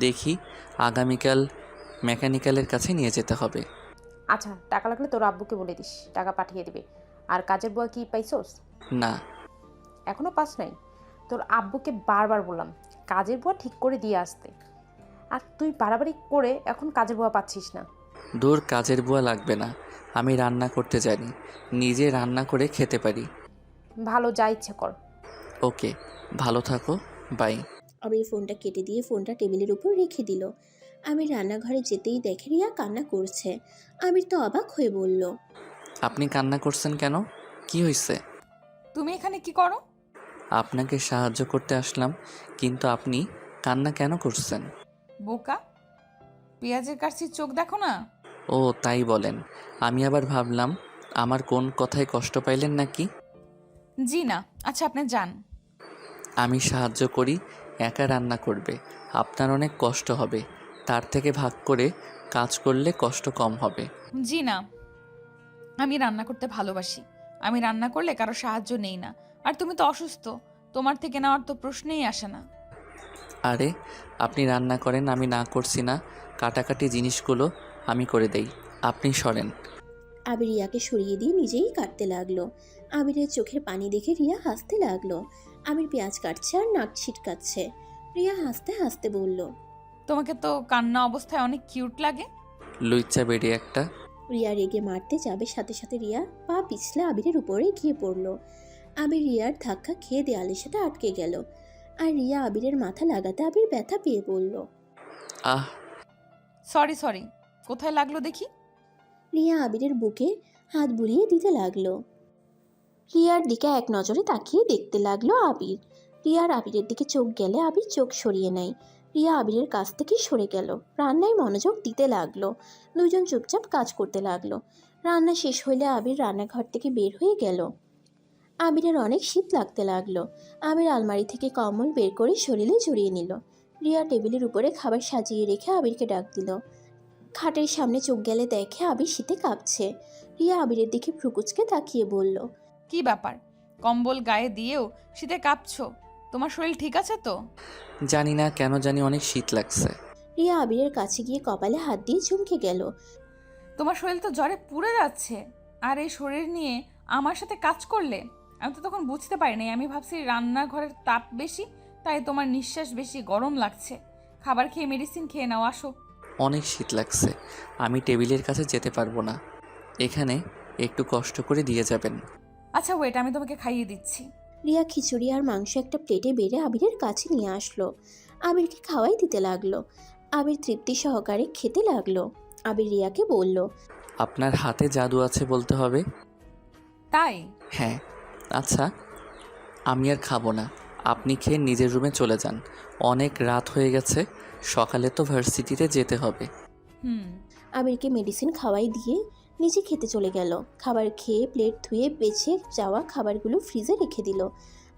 দেখি, আগামীকাল মেকানিক্যালের কাছে নিয়ে যেতে হবে। আচ্ছা, টাকা লাগলে তোর আব্বুকে বলে দিস, টাকা পাঠিয়ে দিবে। আর কাজের বুয়া কি পাইছোস? না। এখনো পাস নাই? তোর আব্বুকে বারবার বললাম কাজের বুয়া ঠিক করে দিয়ে আসতে, আর তুই বাড়াবাড়ি করে এখন কাজের বুয়া পাচ্ছিস না। দূর, কাজের বুয়া লাগবে না, আমি রান্না করতে জানি, নিজে রান্না করে খেতে পারি। ভালো, যা ইচ্ছে কর। ওকে, ভালো থাকো, বাই। আবির ফোনটা কেটে দিয়ে ফোনটা টেবিলের উপর রেখে দিল। আবির রান্নাঘরে যেতেই দেখে রিয়া কান্না করছে। আবির তো অবাক হয়ে বলল, আপনি কান্না করছেন কেন? কি হয়েছে? তুমি এখানে কি করো? আপনাকে সাহায্য করতে আসলাম, কিন্তু আপনি কান্না কেন করছেন? বোকা, পেঁয়াজের কাছে চোখ দেখো না। ও তাই বলেন। আমি আবার ভাবলাম আমার কোন কথায় কষ্ট পাইলেন নাকি। জি না। আচ্ছা, আপনি যান। আমি সাহায্য করি, একা রান্না করবে, আপনার অনেক কষ্ট হবে, তার থেকে ভাগ করে কাজ করলে কষ্ট কম হবে। জি না, আমি রান্না করতে ভালোবাসি। আমি রান্না করলে কারো সাহায্য নেই না। আর তুমি তো অসুস্থ, তোমার থেকে নেওয়ার তো প্রশ্নেই আসে না। আরে, আপনি রান্না করেন, আমি না করছি না। কাটাকাটি জিনিসগুলো আমি করে দেই, আপনি সরেন। আবির রিয়াকে সরিয়ে দিয়ে নিজেই কাটতে লাগলো। আবিরের চোখের পানি দেখে রিয়া হাসতে লাগলো। আবির পেঁয়াজ কাটছে আর নাক ছিটকাচ্ছে। রিয়া হাসতে হাসতে বলল, তোমাকে তো কান্না অবস্থায় অনেক কিউট লাগে। লুইচ্চা বেরিয়ে একটা। রিয়া রেগে মারতে যাবে, সাথে সাথে রিয়া পা পিছলে আবিরের উপরে গিয়ে পড়ল। আবির রিয়ার ধাক্কা খেয়ে দেয়ালের সাথে আটকে গেল। আর রিয়া আবিরের মাথা লাগাতে আবির ব্যথা পেয়ে পড়ল। আহ, সরি সরি, কোথায় লাগলো দেখি। রিয়া আবিরের বুকে হাত বুলিয়ে দিতে লাগলো। রিয়ার দিকে এক নজরে তাকিয়ে দেখতে লাগলো আবির। রিয়ার আবিরের দিকে চোখ গেলে আবির চোখ সরিয়ে নেয়। রিয়া আবিরের কাছ থেকে সরে গেল, রান্নায় মনোযোগ দিতে লাগলো। দুজন চুপচাপ কাজ করতে লাগলো। রান্না শেষ হইলে আবির রান্নাঘর থেকে বের হয়ে গেল। আবিরের অনেক শীত লাগতে লাগলো। আবির আলমারি থেকে কম্বল বের করে শরীরে জড়িয়ে নিল। রিয়া টেবিলের উপরে খাবার সাজিয়ে রেখে আবিরকে ডাক দিল। খাটের সামনে চোখ গেলে দেখে আবির শীতে কাঁপছে। রিয়া আবিরের দিকে ভ্রুকুচকে তাকিয়ে বলল, কি ব্যাপার, কম্বল গায়ে দিয়েও শীতে কাঁপছো? তোমার শরীর ঠিক আছে তো? জানি না কেন জানি অনেক শীত লাগছে। রিয়া আবিরের কাছে গিয়ে কপালে হাত দিয়ে চমকে গেল। তোমার শরীর তো জ্বরে পুড়ে যাচ্ছে, আর এই শরীর নিয়ে আমার সাথে কাজ করলে? আমি তো তখন বুঝতে পারিনি, আমি ভাবছি রান্নাঘরের তাপ বেশি, তাই তোমার নিঃশ্বাস বেশি গরম লাগছে। খাবার খেয়ে মেডিসিন খেয়ে নাও, আসো। অনেক শীত লাগছে, আমি টেবিলের কাছে যেতে পারবো না, এখানে একটু কষ্ট করে দিয়ে যাবেন। আচ্ছা ওয়েট, আমি তোমাকে খাইয়ে দিচ্ছি। রিয়া খিচুড়ি আর মাংস একটা প্লেটে বেড়ে আবিরের কাছে নিয়ে আসলো। আবিরকে খাওয়াই দিতে লাগলো। আবির তৃপ্তি সহকারে খেতে লাগলো। আবির রিয়াকে বলল, আপনার হাতে জাদু আছে বলতে হবে। তাই? হ্যাঁ। আচ্ছা, আমি আর খাবো না, আপনি খেয়ে নিজের রুমে চলে যান, অনেক রাত হয়ে গেছে, সকালে তো ভার্সিটিতে যেতে হবে। আবিরকে মেডিসিন খাওয়াই দিয়ে নিজে খেতে চলে গেল। খাবার খেয়ে প্লেট ধুয়ে বেছে যাওয়া খাবারগুলো ফ্রিজে রেখে দিল।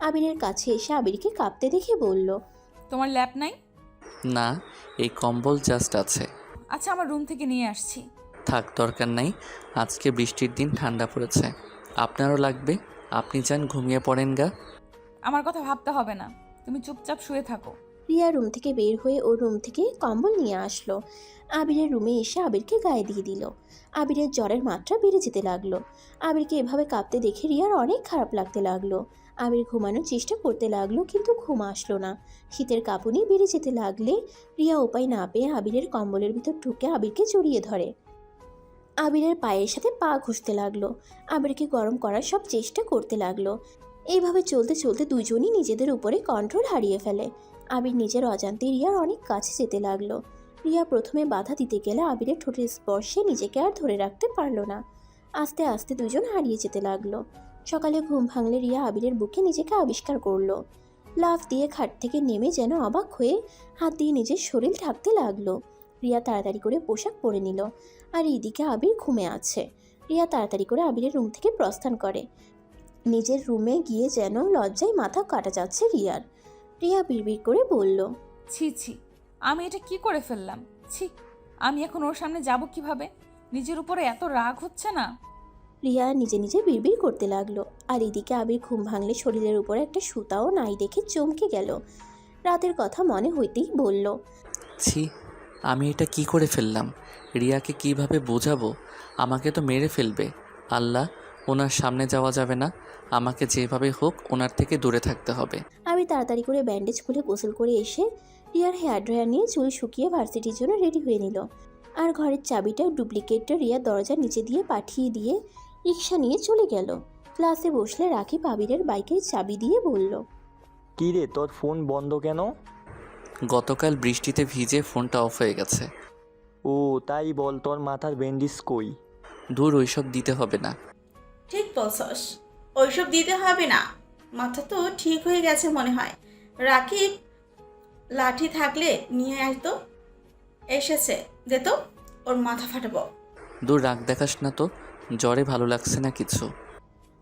আবিরের কাছে এসে আবিরকে কাঁপতে দেখে বলল, তোমার ল্যাপ নাই? না, এই কম্বল জাস্ট আছে। আচ্ছা, আমার রুম থেকে নিয়ে আসছি। থাক, দরকার নাই, আজকে বৃষ্টির দিন, ঠান্ডা পড়েছে, আপনারও লাগবে, আপনি যান ঘুমিয়ে পড়েন গা। আমার কথা ভাবতে হবে না, তুমি চুপচাপ শুয়ে থাকো। রিয়া রুম থেকে বের হয়ে ওর রুম থেকে কম্বল নিয়ে আসলো। আবিরের রুমে এসে আবিরকে গায়ে দিয়ে দিল। আবিরের জ্বরের মাত্রা বেড়ে যেতে লাগলো। আবিরকে এভাবে কাঁপতে দেখে রিয়ার অনেক খারাপ লাগতে লাগলো। আবির ঘুমানোর চেষ্টা করতে লাগলো, কিন্তু ঘুম আসলো না। শীতের কাঁপুনি বেড়ে যেতে লাগলে রিয়া উপায় না পেয়ে আবিরের কম্বলের ভিতর ঢুকে আবিরকে জড়িয়ে ধরে। আবিরের পায়ের সাথে পা ঘুষতে লাগলো। আবিরকে গরম করার সব চেষ্টা করতে লাগলো। এইভাবে চলতে চলতে দুজনই নিজেদের উপরে কন্ট্রোল হারিয়ে ফেলে। আবির নিজের অজান্তে রিয়ার অনেক কাছে যেতে লাগলো। রিয়া প্রথমে বাধা দিতে গেলে আবিরের ঠোঁটের স্পর্শে নিজেকে আর ধরে রাখতে পারল না। আস্তে আস্তে দুজন হারিয়ে যেতে লাগলো। সকালে ঘুম ভাঙলে রিয়া আবিরের বুকে নিজেকে আবিষ্কার করলো। লাফ দিয়ে খাট থেকে নেমে যেন অবাক হয়ে হাত দিয়ে নিজের শরীর ঢাকতে লাগলো। রিয়া তাড়াতাড়ি করে পোশাক পরে নিল। আর এইদিকে আবির ঘুমে আছে। রিয়া তাড়াতাড়ি করে আবিরের রুম থেকে প্রস্থান করে। নিজের রুমে গিয়ে যেন লজ্জায় মাথা কাটা যাচ্ছে রিয়ার। রিয়া বিড়বিড় করে বলল, ছি ছি, আমি এটা কি করে ফেললাম? ছি, আমি এখন ওর সামনে যাব কিভাবে? নিজের উপরে এত রাগ হচ্ছে না? রিয়া নিজে নিজে বিড়বিড় করতে লাগলো। আর এদিকে আবির ঘুম ভাঙলে শরীরের উপর একটা সুতাও নাই দেখে চমকে গেল। রাতের কথা মনে হইতেই বলল, ছি, আমি এটা কি করে ফেললাম? রিয়াকে কিভাবে বোঝাবো? আমাকে তো মেরে ফেলবে। আল্লাহ, ওনার সামনে যাওয়া যাবে না। আমাকে যেভাবে হোক ওনার থেকে দূরে থাকতে হবে। আমি তাড়াতাড়ি করে ব্যান্ডেজ খুলে গোসল করে এসে রিয়ার হেয়ার ড্রায়ার নিয়ে চুল শুকিয়ে ভার্সিটির জন্য রেডি হয়ে নিল। আর ঘরের চাবিটা ডুপ্লিকেটটা রিয়ার দরজার নিচে দিয়ে পাঠিয়ে দিয়ে রিক্সা নিয়ে চলে গেল। ক্লাসে বসলে রাকিব আবিরের বাইকের চাবি দিয়ে বলল, কী রে, তোর ফোন বন্ধ কেন? গতকাল বৃষ্টিতে ভিজে ফোনটা অফ হয়ে গেছে। ও তাই বল, তোর মাথার ব্যান্ডেজ কই? দূর, ওইসব দিতে হবে না। ঠিক বলছস, ওইসব দিতে হবে না। মাথা তো ঠিক হয়ে গেছে মনে হয়। রাকিব, লাঠি থাকলে নিয়ে আসতো। এসেছে, দে তো, ওর মাথা ফাটাবো। দূর, রাগ দেখাস না তো, জ্বরে ভালো লাগছে না কিছু।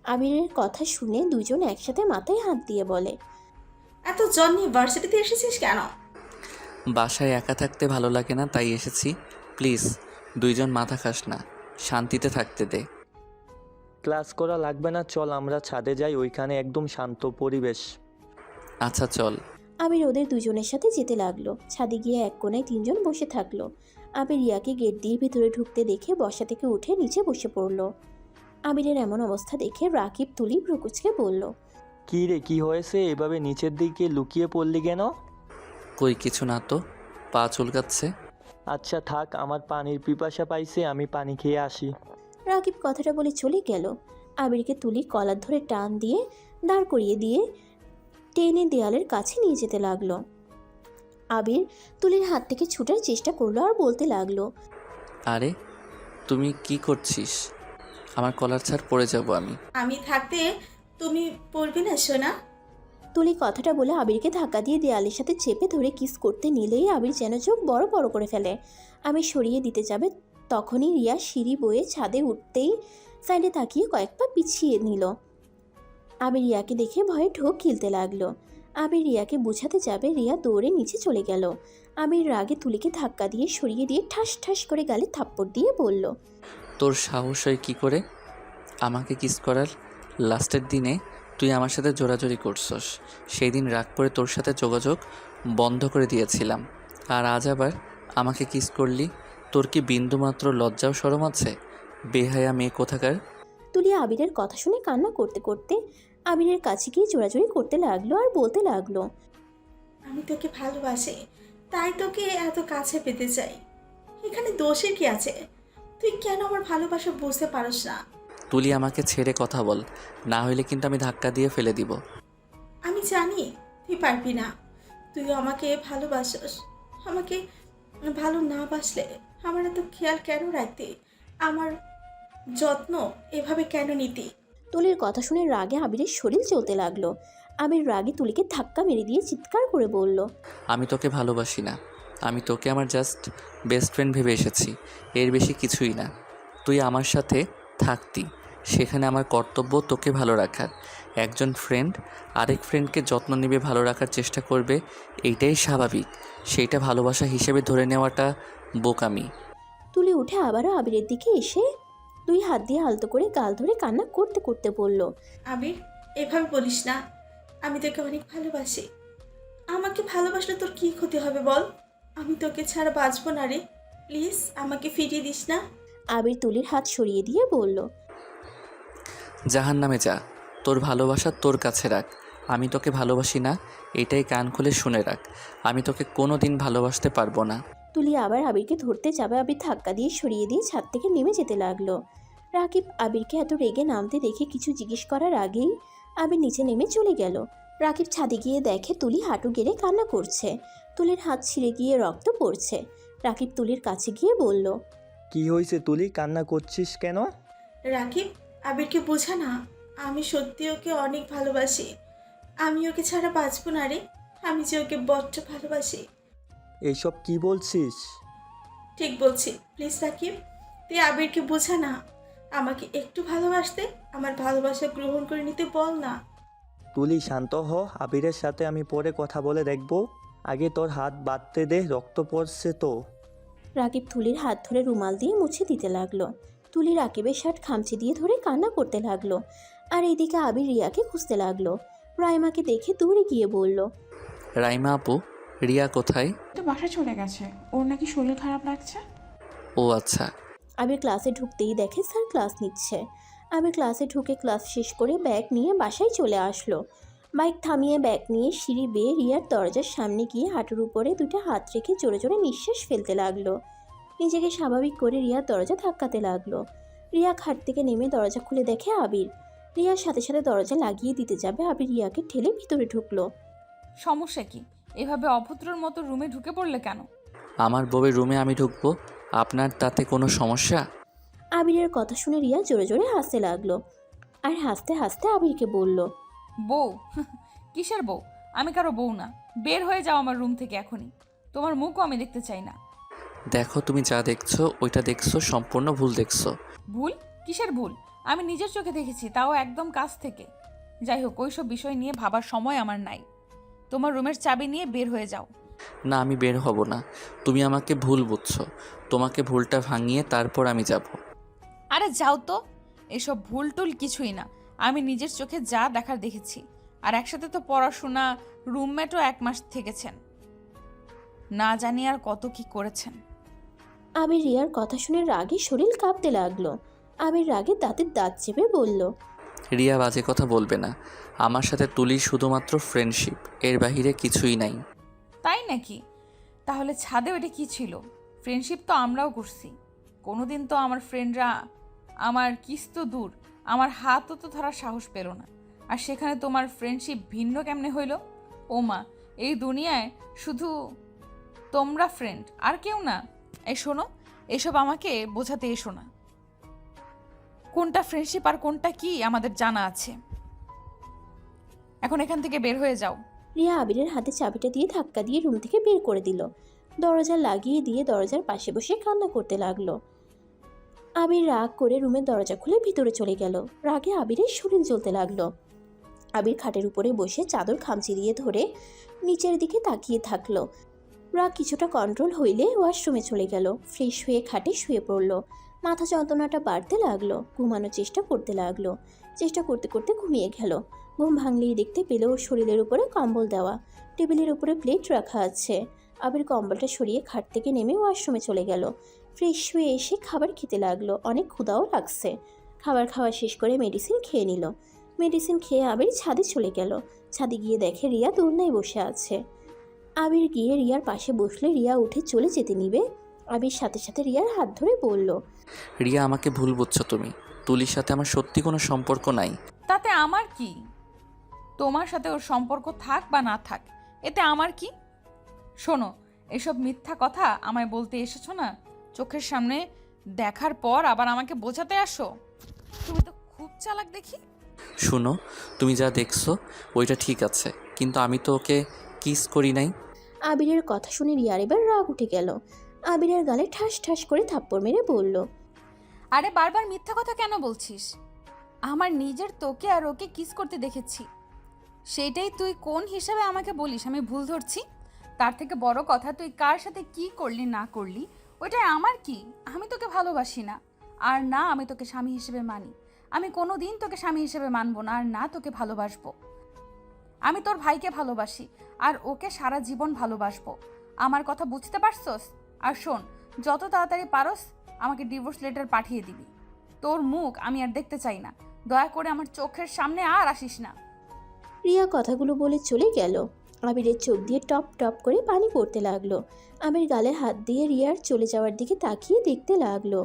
আবিরের কথা শুনে দুজন একসাথে মাথায় হাত দিয়ে বলে, এত জ্বর নিয়ে ভার্সিটিতে এসেছিস কেন? বাসায় একা থাকতে ভালো লাগে না, তাই এসেছি। প্লিজ, দুইজন মাথা খাস না, শান্তিতে থাকতে দে। ক্লাস করা লাগবে না, চল আমরা ছাদে যাই, ওইখানে একদম শান্ত পরিবেশ। আচ্ছা চল। আবির ওদের দুজনের সাথে যেতে লাগলো। ছাদে গিয়ে এক কোণায় তিনজন বসে থাকলো। আবির রিয়াকে গেট দিয়ে ভিতরে ঢুকতে দেখে বসা থেকে উঠে নিচে বসে পড়লো। আবিরের এমন অবস্থা দেখে রাকিব তুলি ভ্রুকুচকে বলল, কী রে, কী হয়েছে? এভাবে নিচের দিকে লুকিয়ে পড়লি কেন? কই কিছু না তো, পা চুলকাচ্ছে। আচ্ছা থাক, আমার পানির পিপাসা পাইছে, আমি পানি খেয়ে আসি। রাকিব কথাটা বলে চলে গেল। আবিরকে তুলি কলার ধরে টান দিয়ে দাঁড় করিয়ে দিয়ে টেনে দেয়ালের কাছে নিয়ে যেতে লাগলো। আবির তুলির হাত থেকে ছুটার চেষ্টা করলো আর বলতে লাগলো, আরে তুমি কি করছিস? আমার কলার ছাড়, পড়ে যাব আমি। আমি থাকতে তুমি পড়বি না সোনা? তুলি কথাটা বলে আবিরকে ধাক্কা দিয়ে দেয়ালের সাথে চেপে ধরে কিস করতে নিলেই আবির যেন চোখ বড় বড় করে ফেলে। আবির সরিয়ে দিতে যাবে, তখনই রিয়া সিঁড়ি বয়ে ছাদে উঠতেই সাইডে তাকিয়ে কয়েক পা পিছিয়ে নিল। আবির রিয়াকে দেখে ভয়ে ঢোক গিলতে লাগলো। আবির রিয়াকে বুঝাতে যাবে, রিয়া দৌড়ে নিচে চলে গেল। আবির রাগে তুলিকে ধাক্কা দিয়ে সরিয়ে দিয়ে ঠাস ঠাস করে গালে থাপ্পড় দিয়ে বলল, তোর সাহস হয় কী করে আমাকে কিস করার? লাস্টের দিনে তুই আমার সাথে জোরাজোরি করছস, সেই দিন রাগ করে তোর সাথে যোগাযোগ বন্ধ করে দিয়েছিলাম, আর আজ আবার আমাকে কিস করলি? তোর কি বিন্দুমাত্র লজ্জাও শরম আছে? বেহায়া মেয়ে কোথাকার! তুলি আবিরের কথা শুনে কান্না করতে করতে আবিরের কাছে গিয়ে জোরাজোরি করতে লাগলো আর বলতে লাগলো, আমি তোকে ভালোবাসি, তাই তোকে এত কাছে পেতে চাই। এখানে দোষের কি আছে? তুই কেন আমার ভালোবাসা বুঝতে পারস না? তুলি, আমাকে ছেড়ে কথা বল, না হলে কিন্তু আমি ধাক্কা দিয়ে ফেলে দিব। আমি জানি তুই পারবি না। তুই আমাকে ভালোবাসস। আমাকে ভালো না বাসলে আমার এত খেয়াল কেন রাখতি? আমার যত্ন এভাবে কেন নিতি? তুলির কথা শুনে রাগে আবিরের শরীর চলতে লাগলো। আবির রাগে তুলিকে ধাক্কা মেরে দিয়ে চিৎকার করে বলল, আমি তোকে ভালোবাসি না, আমি তোকে আমার জাস্ট বেস্ট ফ্রেন্ড ভেবে এসেছি, এর বেশি কিছুই না। তুই আমার সাথে থাকতি, সেখানে আমার কর্তব্য তোকে ভালো রাখার। একজন ফ্রেন্ড আরেক ফ্রেন্ডকে যত্ন নেবে, ভালো রাখার চেষ্টা করবে, এইটাই স্বাভাবিক। সেইটা ভালোবাসা হিসেবে ধরে নেওয়াটা বোকামি। তুলি উঠে আবারও আবিরের দিকে এসে দুই হাত দিয়ে আলতো করে গাল ধরে কান্না করতে করতে বলল, আবির, এভাবে বলিস না। আমি তোকে অনেক ভালোবাসি। আমাকে ভালোবাসলে তোর কি ক্ষতি হবে বল? আমি তোকে ছাড়া বাঁচবো না রে। প্লিজ আমাকে ফিরিয়ে দিস না। আবির তুলির হাত সরিয়ে দিয়ে বলল, জাহান্নামে যা, তোর ভালোবাসা তোর কাছে রাখ। আমি তোকে ভালোবাসি না, এটাই কান খুলে শুনে রাখ। আমি তোকে কোনো দিন ভালোবাসতে পারবো না। তুলি আবার আবিরকে ধরতে যাবে, আবির ধাক্কা দিয়ে সরিয়ে দিয়ে ছাদ থেকে নেমে যেতে লাগলো। রাকিব আবিরকে এত রেগে নামতে দেখে কিছু জিজ্ঞেস করার আগেই আবির নিচে নেমে চলে গেল। রাকিব ছাদে গিয়ে দেখে তুলি হাঁটু গেড়ে কান্না করছে। তুলির হাত ছিঁড়ে গিয়ে রক্ত পড়ছে। রাকিব তুলির কাছে গিয়ে বলল, কি হয়েছে তুলি, কান্না করছিস কেন? রাকিব, আবিরকে বোঝা না। আমি সত্যি ওকে অনেক ভালোবাসি। আমি ওকে ছাড়া বাঁচবো না রে। আমি যে ওকে বড্ড ভালোবাসি। এইসব কি বলছিস? ঠিক বলছি। প্লিজ রাকিব, তুই আবিরকে বোঝা না। আমাকে একটু ভালোবাসতে, আমার ভালোবাসা গ্রহণ করে নিতে বল না। তুলি শান্ত হ, আবিরের সাথে আমি পরে কথা বলে দেখব, আগে তোর হাত বাঁধতে দে, রক্ত পড়ছে তো। রাকিব তুলির হাত ধরে রুমাল দিয়ে মুছে দিতে লাগলো। তুলি রাকিবের শার্ট খামচি দিয়ে ধরে কান্না করতে লাগলো। আর এইদিকে আবির রিয়াকে খুঁজতে লাগলো। রাইমাকে দেখে দৌড়ে গিয়ে বলল, রাইমা আপু, রিয়া কোথায়? তো বাসায় চলে গেছে, ওর নাকি শরীর খারাপ লাগছে। ও আচ্ছা। আবির ক্লাসে ঢুকতেই দেখে স্যার ক্লাস নিচ্ছে। আবির ক্লাসে ঢুকে ক্লাস শেষ করে ব্যাগ নিয়ে বাসায় চলে আসলো। বাইক থামিয়ে ব্যাগ নিয়ে সিঁড়ি বেয়ে রিয়ার দরজার সামনে গিয়ে হাঁটুর উপরে দুটো হাত রেখে জোরে জোরে নিঃশ্বাস ফেলতে লাগলো। নিজেকে স্বাভাবিক করে রিয়ার দরজা ধাক্কাতে লাগলো। রিয়া খাট থেকে নেমে দরজা খুলে দেখে আবির। রিয়ার সাথে সাথে দরজা লাগিয়ে দিতে যাবে, আবির রিয়াকে ঠেলে ভিতরে ঢুকলো। সমস্যা কি? এভাবে অভদ্রর মতো রুমে ঢুকে পড়লে কেন? আমার বউয়ের রুমে আমি ঢুকবো, আপনার তাতে কোনো সমস্যা? আবিরের কথা শুনে রিয়া জোরে জোরে হাসতে লাগলো। আর হাসতে হাসতে আবিরকে বলল, বউ? কিসের বউ? আমি কারো বউ না। বের হয়ে যাও আমার রুম থেকে এখনই। তোমার মুখও আমি দেখতে চাই না। দেখো, তুমি যা দেখছো ওইটা দেখছো, সম্পূর্ণ ভুল দেখছো। ভুল? কিসের ভুল? আমি নিজের চোখে দেখেছি, তাও একদম কাছ থেকে। যাই হোক, ওইসব বিষয় নিয়ে ভাবার সময় আমার নাই। তোমার রুমের চাবি নিয়ে বের হয়ে যাও। না, আমি বের হব না। তুমি আমাকে ভুল বুঝছো। তোমাকে ভুলটা ভাঙিয়ে তারপর আমি যাব। আরে যাও তো। এসব ভুল টুল কিছুই না। আমি নিজের চোখে যা দেখার দেখেছি। আর একসাথে তো পড়াশোনা, রুমমেটও 1 মাস থেকেছেন। না জানি আর কত কি করেছেন। আবির রিয়ার কথা শুনে রাগে শরীর কাঁপতে লাগলো। আবির রাগে দাঁতের দাঁত চেপে বলল, রিয়া, বাজে কথা বলবে না। আমার সাথে তুলির শুধুমাত্র ফ্রেন্ডশিপ, এর বাহিরে কিছুই নাই। তাই নাকি? তাহলে ছাদে ওটা কি ছিল? ফ্রেন্ডশিপ তো আমরাও করছি। কোনোদিন তো আমার ফ্রেন্ডরা আমার কিস তো দূর, আমার হাতও তো ধরার সাহস পেল না। আর সেখানে তোমার ফ্রেন্ডশিপ ভিন্ন কেমনে হইল? ও মা, এই দুনিয়ায় শুধু তোমরা ফ্রেন্ড, আর কেউ না? এই শোনো, এসব আমাকে বোঝাতে এসো না। কোনটা ফ্রেন্ডশিপ আর কোনটা কি আমাদের জানা আছে। এখন এখান থেকে বের হয়ে যাও। রিয়া আবিরের হাতে চাবিটা দিয়ে ধাক্কা দিয়ে রুম থেকে বের করে দিল। দরজা লাগিয়ে দিয়ে দরজার পাশে বসে কান্না করতে লাগলো। আবির রাগ করে রুমের দরজা খুলে ভিতরে চলে গেল। রাগে আবিরের শরীর জ্বলতে লাগলো। আবির খাটের উপরে বসে চাদর খামচি দিয়ে ধরে নিচের দিকে তাকিয়ে থাকলো। রাগ কিছুটা কন্ট্রোল হইলে ওয়াশরুমে চলে গেল। ফ্রেশ হয়ে খাটে শুয়ে পড়লো। মাথা যন্ত্রণাটা বাড়তে লাগলো। ঘুমানোর চেষ্টা করতে লাগলো। চেষ্টা করতে করতে ঘুমিয়ে গেল। ঘুম ভাঙলেই দেখতে পেল ওর শরীরের উপরে কম্বল দেওয়া, টেবিলের উপরে প্লেট রাখা আছে। আবির কম্বলটা সরিয়ে খাট থেকে নেমে ওয়াশরুমে চলে গেল। ফ্রেশ হয়ে এসে খাবার খেতে লাগলো। অনেক ক্ষুধাও লাগছে। খাবার খাওয়া শেষ করে মেডিসিন খেয়ে নিল। মেডিসিন খেয়ে আবির ছাদে চলে গেল। ছাদে গিয়ে দেখে রিয়া দোলনায় বসে আছে। আবির গিয়ে রিয়ার পাশে বসলে রিয়া উঠে চলে যেতে নিবে। আবির সাথে সাথে রিয়ার হাত ধরে বলল, রিয়া, আমাকে ভুল বুঝছো তুমি। তুলির সাথে আমার সত্যি কোনো সম্পর্ক নাই। তাতে আমার কি? তোমার সাথে ওর সম্পর্ক থাক বা না থাক, এতে আমার কি? শোনো, এসব মিথ্যা কথা আমায় বলতে এসেছো না? চোখের সামনে দেখার পর আবার আমাকে বোঝাতে আসো। তুমি তো খুব চালাক দেখি। শুনো, তুমি যা দেখছো ওইটা ঠিক আছে, কিন্তু আমি তো ওকে কিস করি নাই। আবিরের কথা শুনে রিয়ার এবার রাগ উঠে গেল। আবিরের গালে ঠাস ঠাস করে থাপ্পড় মেরে বলল, আরে বারবার মিথ্যা কথা কেন বলছিস? আমার নিজের তোকে আর ওকে কিস করতে দেখেছি। সেইটাই তুই কোন হিসাবে আমাকে বলিস আমি ভুল ধরছি? তার থেকে বড় কথা, তুই কার সাথে কি করলি না করলি ওইটাই আমার কি? আমি তোকে ভালোবাসি না, আর না আমি তোকে স্বামী হিসেবে মানি। আমি কোনো দিন তোকে স্বামী হিসেবে মানবো না, আর না তোকে ভালোবাসবো। আমি তোর ভাইকে ভালোবাসি, আর ওকে সারা জীবন ভালোবাসবো। আমার কথা বুঝতে পারছস? আর শোন, যত তাড়াতাড়ি পারস আমাকে ডিভোর্স লেটার পাঠিয়ে দিবি। তোর মুখ আমি আর দেখতে চাই না। দয়া করে আমার চোখের সামনে আর আসিস না। রিয়া কথাগুলো বলে চলে গেল। আবিরের চোখ দিয়ে টপ টপ করে পানি পড়তে লাগলো। আবির গালে হাত দিয়ে রিয়ার চলে যাওয়ার দিকে তাকিয়ে দেখতে লাগলো।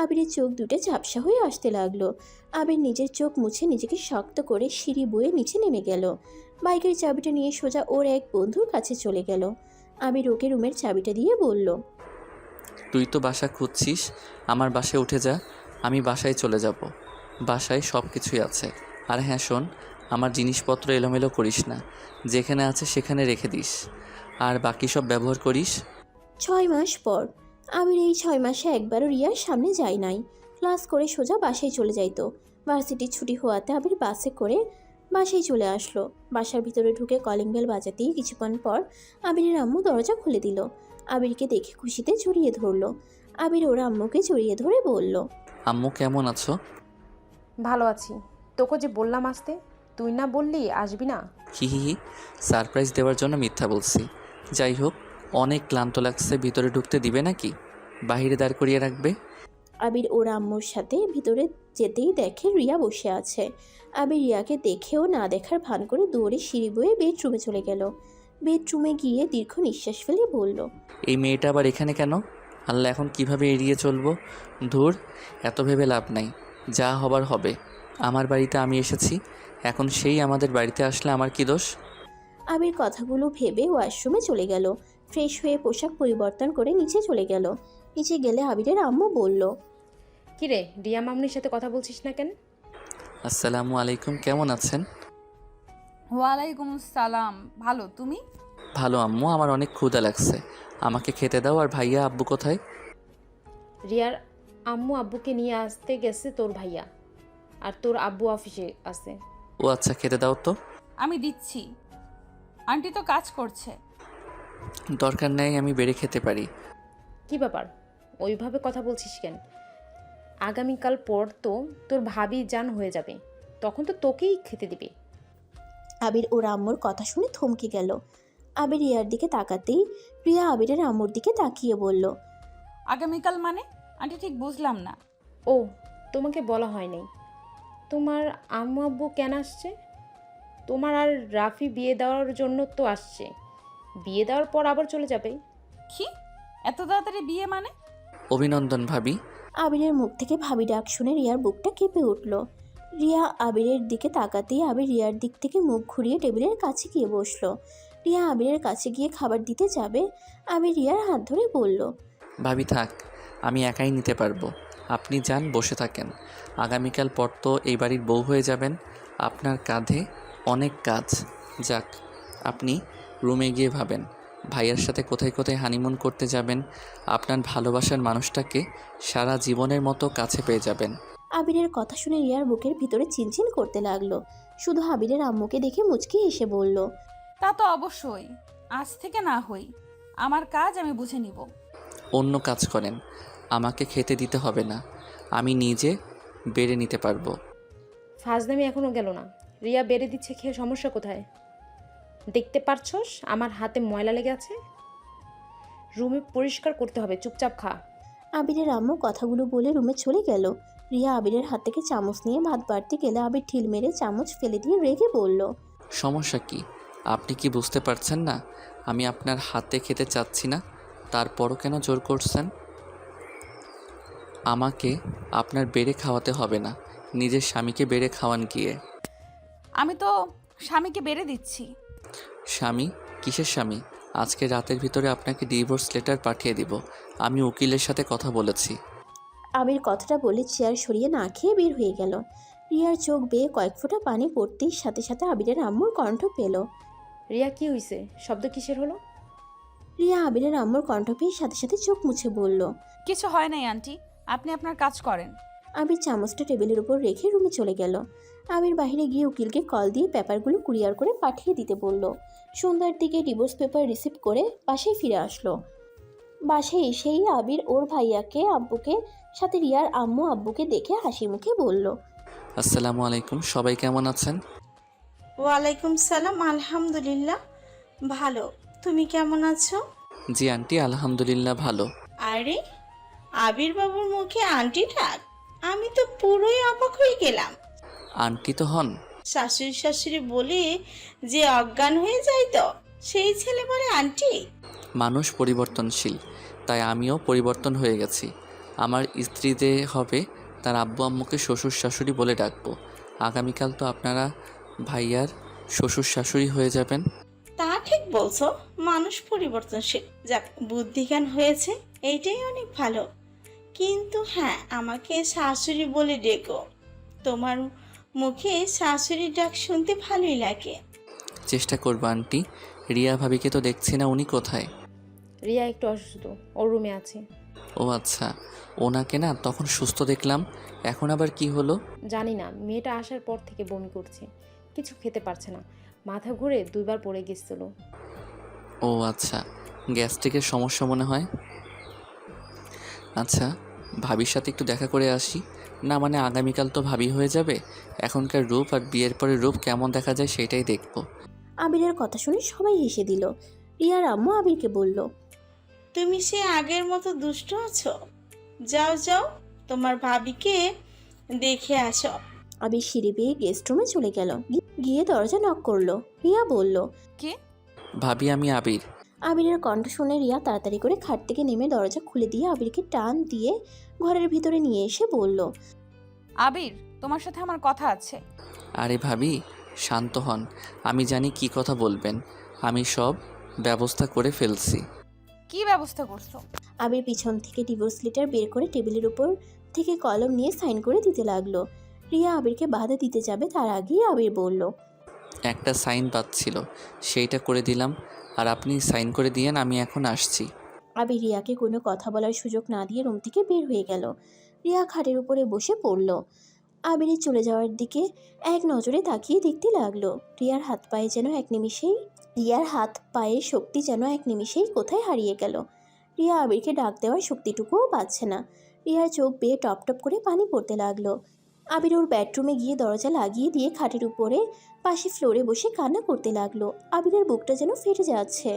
আবিরের চোখ দুটো ঝাপসা হয়ে আসতে লাগলো। আবির নিজের চোখ মুছে নিজেকে শক্ত করে সিঁড়ি বয়ে নিচে নেমে গেল। বাইকের চাবিটা নিয়ে সোজা ওর এক বন্ধুর কাছে চলে গেল। আবির ওকে রুমের চাবিটা দিয়ে বলল, তুই তো বাসা খুঁজছিস, আমার বাসায় উঠে যা, আমি বাসায় চলে যাব। বাসায় সব কিছুই আছে। আর হ্যাঁ শোন, আমার জিনিসপত্র এলোমেলো করিস না, যেখানে আছে সেখানে রেখে দিস, আর বাকি সব ব্যবহার করিস। 6 মাস পর। আবির এই 6 মাসে একবারও রিয়ার সামনে যায় নাই। ক্লাস করে সোজা বাসায় চলে যাইতো। ভার্সিটির ছুটি হওয়াতে আবির বাসে করে বাসায় চলে আসলো। বাসার ভিতরে ঢুকে কলিং বেল বাজাতেই কিছুক্ষণ পর আবিরের আম্মু দরজা খুলে দিল। আবিরকে দেখে খুশিতে জড়িয়ে ধরলো। আবির ওর আম্মুকে জড়িয়ে ধরে বলল, আম্মু কেমন আছো? ভালো আছি। তোকে যে বললাম আসতে, তুই না বললি আসবি না? হি হি হি, সারপ্রাইজ দেওয়ার জন্য মিথ্যা বলছি। যাই হোক, অনেক ক্লান্ত লাগছে, ভিতরে ঢুকতে দিবে নাকি বাইরে দাঁড় করিয়ে রাখবে? আবির ওর আম্মুর সাথে ভিতরে যেতেই দেখে রিয়া বসে আছে। আবির রিয়াকে দেখেও না দেখার ভান করে দৌড়ে সিঁড়ি বয়ে বেডরুমে চলে গেল। বেডরুমে গিয়ে দীর্ঘ নিঃশ্বাস ফেলে বলল, এই মেয়েটা আবার এখানে কেন? আল্লাহ, এখন কিভাবে এড়িয়ে চলবো? ধুর, এত ভেবে লাভ নাই, যা হবার হবে। আমার বাড়িতে আমি এসেছি, এখন সেই আমাদের বাড়িতে আসলে আমার কি দোষ? আবির কথাগুলো ভেবে ওয়াশরুমে চলে গেল। ফ্রেশ হয়ে পোশাক পরিবর্তন করে নিচে চলে গেল। নিচে গেলে আবিরের আম্মু বলল, কিরে, রিয়া মামনির সাথে কথা বলছিস না কেন? আসসালামু আলাইকুম, কেমন আছেন? ওয়ালাইকুম সালাম, ভালো, তুমি? ভালো আম্মু, আমার অনেক ক্ষুধা লাগছে, আমাকে খেতে দাও। আর ভাইয়া আব্বু কোথায়? রিয়ার আম্মু আব্বুকে নিয়ে আসতে গেছে তোর ভাইয়া, আর তোর আব্বু অফিসে আছে। ও আচ্ছা, খেতে দাও তো। আমি দিচ্ছি, আন্টি তো কাজ করছে। দরকার নেই, আমি বেড়ে খেতে পারি। কি ব্যাপার, ওইভাবে কথা বলছিস কেন? আগামীকাল পর তো তোর ভাবি জান হয়ে যাবে, তখন তো তোকেই খেতে দিবে। আবির ওর আম্মুর কথা শুনে থমকে গেল। আবির রিয়ার দিকে তাকাতেই রিয়া আবিরের আম্মুর দিকে তাকিয়ে বলল, আগামীকাল মানে? আন্টি ঠিক বুঝলাম না। ও, তোমাকে বলা হয় নাই। তোমার আম্মু আব্বু কেন আসছে? তোমার আর রাফি বিয়ে দেওয়ার জন্য তো আসছে, বিয়ে দেওয়ার পর আবার চলে যাবে। কি, এত তাড়াতাড়ি বিয়ে মানে? অভিনন্দন ভাবি। আবিরের মুখ থেকে ভাবি ডাক শুনে রিয়ার বুকটা কেঁপে উঠল। রিয়া আবিরের দিকে তাকাতেই আবির রিয়ার দিক থেকে মুখ ঘুরিয়ে টেবিলের কাছে গিয়ে বসলো। রিয়া আবিরের কাছে গিয়ে খাবার দিতে যাবে, আবির রিয়ার হাত ধরে বলল, ভাবি থাক, আমি একাই নিতে পারবো, আপনি যান, বসে থাকেন। আগামীকাল পর তো এই বাড়ির বউ হয়ে যাবেন, আপনার কাঁধে অনেক কাজ। যাক, আপনি রুমে গিয়ে ভাবেন ভাইয়ার সাথে কোথায় কোথায় হানিমুন করতে যাবেন। আপনার ভালোবাসার মানুষটাকে সারা জীবনের মতো কাছে পেয়ে যাবেন। আবিরের কথা শুনে রিয়ার বুকের ভিতরে চিনচিন করতে লাগলো। শুধু আবিরের আম্মুকে দেখে মুচকি হেসে বলল, তা তো অবশ্যই, আজ থেকে না হই, আমার কাজ আমি বুঝে নিব। অন্য কাজ করেন, আমাকে খেতে দিতে হবে না, আমি নিজে বেড়ে নিতে পারবো। ফাজদামি এখনও গেল না। রিয়া বেড়ে দিচ্ছে, খেয়ে সমস্যা কোথায়? দেখতে পারছস আমার হাতে ময়লা লেগে আছে, রুমে পরিষ্কার করতে হবে, চুপচাপ খা। আবিরের আম্মু কথাগুলো বলে রুমে চলে গেল। রিয়া আবিরের হাত থেকে চামচ নিয়ে ভাত বাড়তে গেলে আবির ঢিল মেরে চামচ ফেলে দিয়ে রেগে বলল, সমস্যা কি? আপনি কি বুঝতে পারছেন না আমি আপনার হাতে খেতে চাচ্ছি না? তারপরও কেন জোর করছেন? আমাকে আপনার বেড়ে খাওয়াতে হবে না, নিজের স্বামীকে বেড়ে খাওয়ান গিয়ে। আমি তো স্বামীকে বেড়ে দিচ্ছি। স্বামী? কিসের স্বামী? আজকে রাতের ভিতরে আপনাকে ডিভোর্স লেটার পাঠিয়ে দিব, আমি উকিলের সাথে কথা বলেছি। আবির কথাটা বলে চেয়ার সরিয়ে না খেয়ে বের হয়ে গেল। রিয়ার চোখ বেয়ে কয়েক ফোঁটা পানি পড়তেই সাথে সাথে আবিরের আম্মুর কণ্ঠ পেল। রিয়া, কি হয়েছে? শব্দ কিসের হলো? রিয়া আবিরের আম্মুর কণ্ঠ পেয়ে সাথে সাথে চোখ মুছে বলল, কিছু হয় নাই আন্টি, আপনি আপনার কাজ করেন। আবির চামচটা টেবিলের উপর রেখে রুমে চলে গেল। আবির বাইরে গিয়ে উকিলকে কল দিয়ে পেপারগুলো কুরিয়ার করে পাঠিয়ে দিতে বলল। সন্ধ্যার দিকে ডিভোর্স পেপার রিসিভ করে বাসায় ফিরে আসলো। বাসায় এসেই আবির ওর ভাইয়াকে আব্বুকে সাথে রিয়ার আম্মু আব্বুকে দেখে হাসি মুখে বলল, আসসালামু আলাইকুম, সবাই কেমন আছেন? ওয়ালাইকুম সালাম, আলহামদুলিল্লাহ ভালো, তুমি কেমন আছো? জি আন্টি, আলহামদুলিল্লাহ ভালো। আরে, আবির বাবুর মুখে আন্টি ডাক, আমি তো পুরোই অবাক হয়ে গেলাম। আন্টি তো হন। শাশুড়ি শাশুড়ি বলে যে অজ্ঞান হয়ে যায় তো সেই ছেলে বলে আন্টি? মানুষ পরিবর্তনশীল, তাই আমিও পরিবর্তন হয়ে গেছি। আমার স্ত্রী যে হবে তার আব্বু আম্মুকে শ্বশুর শাশুড়ি বলে ডাকবো। আগামীকাল তো আপনারা ভাইয়ার শ্বশুর শাশুড়ি হয়ে যাবেন। তা ঠিক বলছো, মানুষ পরিবর্তনশীল, যাক বুদ্ধিজ্ঞান হয়েছে, এইটাই অনেক ভালো। কিন্তু হ্যাঁ, আমাকে শাশুড়ি বলে ডেকো, তোমার মুখে শাশুড়ির ডাক শুনতে ভালোই লাগে। চেষ্টা করবো আন্টি। রিয়া ভাবিকে তো দেখছি না, উনি কোথায়? রিয়া একটু অসুস্থ, ওর রুমে আছে। ও আচ্ছা, ওনাকে না তখন সুস্থ দেখলাম, এখন আবার কি হলো? জানি না, মেয়েটা আসার পর থেকে বমি করছে, কিছু খেতে পারছে না, মাথা ঘুরে 2বার পড়ে গেছিল। ও আচ্ছা, গ্যাস্ট্রিকের সমস্যা মনে হয়। আচ্ছা, ভাবির সাথে একটু দেখা করে আসি, না মানে আগামীকাল তো ভাবি হয়ে যাবে, এখনকার রূপ আর বিয়ের পরে রূপ কেমন দেখা যায় সেটাই দেখবো। আবিরের কথা শুনে সবাই হেসে দিল। রিয়ার আম্মু আবিরকে বলল, তুমি সে আগের মতো দুষ্ট আছো? যাও যাও, তোমার ভাবিকে দেখে আসো। আবির সিঁড়ি বেয়ে গেস্ট রুমে চলে গেল। গিয়ে দরজা নক করলো। রিয়া বলল, কে? ভাবি আমি আবির। আবিরের কণ্ঠ শুনে রিয়া তাড়াতাড়ি করে খাট থেকে নেমে দরজা খুলে দিয়ে আবিরকে টান দিয়ে ঘরের ভিতরে নিয়ে এসে বলল, আবির, তোমার সাথে আমার কথা আছে। আরে ভাবি শান্ত হন, আমি জানি কি কথা বলবেন, আমি সব ব্যবস্থা করে ফেলছি। কি ব্যবস্থা করছো? আবির পিছন থেকে ডিভোর্স লেটার বের করে টেবিলের উপর থেকে কলম নিয়ে সাইন করে দিতে লাগলো। রিয়া আবিরকে বাধা দিতে যাবে তার আগেই আবির বলল, একটা সাইন পাচ্ছিল, সেইটা করে দিলাম, আর আপনি সাইন করে দিয়েন, আমি এখন আসছি। আবির রিয়াকে কোনো কথা বলার সুযোগ না দিয়ে রুম থেকে বের হয়ে গেল। রিয়া খাটের উপরে বসে পড়ল। আবিরের চলে যাওয়ার দিকে এক নজরে তাকিয়ে দেখতে লাগলো। রিয়ার হাত পায়ের শক্তি যেন এক নিমিষেই কোথায় হারিয়ে গেল। রিয়া আবিরকে ডাক দেওয়ার শক্তিটুকুও পাচ্ছে না। রিয়ার চোখ বেয়ে টপ টপ করে পানি পড়তে লাগলো। আবির ওর বেডরুমে গিয়ে দরজা লাগিয়ে দিয়ে খাটের উপরে পাশে ফ্লোরে বসে কান্না করতে লাগলো। আবিরের বুকটা যেন ফেটে যাচ্ছে।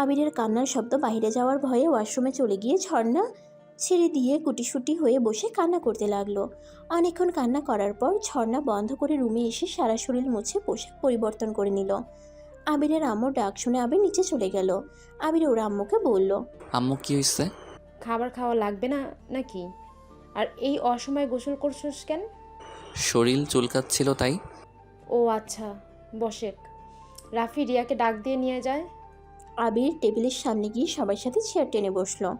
আবিরের কান্নার শব্দ বাইরে যাওয়ার ভয়ে ওয়াশরুমে চলে গিয়ে ঝর্ণা ছেড়ে দিয়ে গুটিসুটি হয়ে বসে কান্না করতে লাগলো। অনেকক্ষণ কান্না করার পর ঝর্ণা বন্ধ করে রুমে এসে সারা শরীর মুছে পোশাক পরিবর্তন করে নিল। আবিরের আম্মুর ডাক শুনে আবির নিচে চলে গেল। আবির ওর আম্মুকে বলল, আম্মু কি হয়েছে? খাবার খাওয়া লাগবে না নাকি? আর এই অসময়ে গোসল করছিস কেন? শরীর চুলকাচ্ছিল তাই। ও আচ্ছা, বসেক। রাফি রিয়াকে ডাক দিয়ে নিয়ে যায়। আবির টেবিলের সামনে গিয়ে সবার সাথে চেয়ার টেনে বসলো।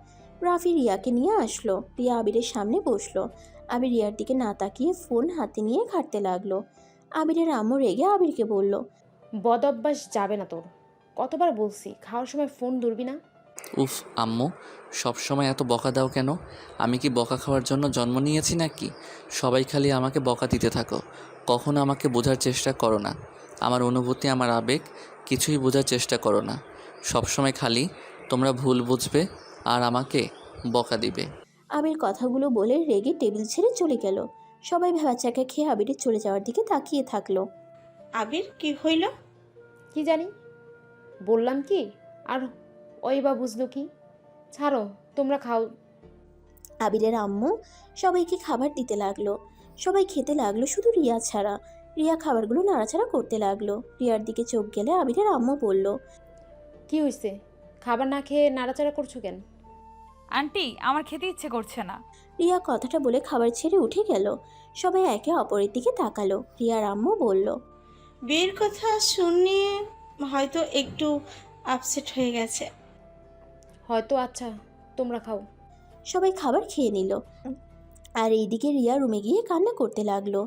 রাফি রিয়াকে নিয়ে আসলো। রিয়া আবিরের সামনে বসলো। আবির রিয়ার দিকে না তাকিয়ে ফোন হাতে নিয়ে ঘাঁটতে লাগলো। আবিরের আম্মু রেগে আবিরকে বলল, বদ অভ্যাস যাবে না তোর। কতবার বলছি খাওয়ার সময় ফোন ধরবি না। উফ আম্মু, সব সময় এত বকা দাও কেন? আমি কি বকা খাওয়ার জন্য জন্ম নিয়েছি নাকি? সবাই খালি আমাকে বকা দিতে থাকো, কখনো আমাকে বোঝার চেষ্টা করো না। আমার অনুভূতি, আমার আবেগ কিছুই বোঝার চেষ্টা করো না। সব সময় খালি তোমরা ভুল বুঝবে আর আমাকে বকা দিবে। আবির কথাগুলো বলে রেগে টেবিল ছেড়ে চলে গেল। সবাই ভেবাচাকা খেয়ে আবিরের চলে যাওয়ার দিকে তাকিয়ে থাকলো। আবির, কি হইল? কি জানি, বললাম কি আর ওই বা বুঝলো কি। ছাড়ো, তোমরা খাও। আবিরের আম্মু সবাইকে খাবার দিতে লাগলো। সবাই খেতে লাগলো শুধু রিয়া ছাড়া। রিয়া খাবারগুলো নাড়াচাড়া করতে লাগলো। রিয়ার দিকে চোখ গেলে আবিরের আম্মু বলল, কি হয়েছে? খাবার না খেয়ে নাড়াচাড়া করছো কেন? আন্টি, আমার খেতে ইচ্ছে করছে না। রিয়া কথাটা বলে খাবার ছেড়ে উঠে গেল। সবাই একে অপরের দিকে তাকালো। রিয়ার আম্মু বলল, বিয়ের কথা শুনে হয়তো একটু আপসেট হয়ে গেছে। হয়তো। আচ্ছা, তোমরা খাও। সবাই খাবার খেয়ে নিল। আর এইদিকে রিয়া রুমে গিয়ে কান্না করতে লাগলো।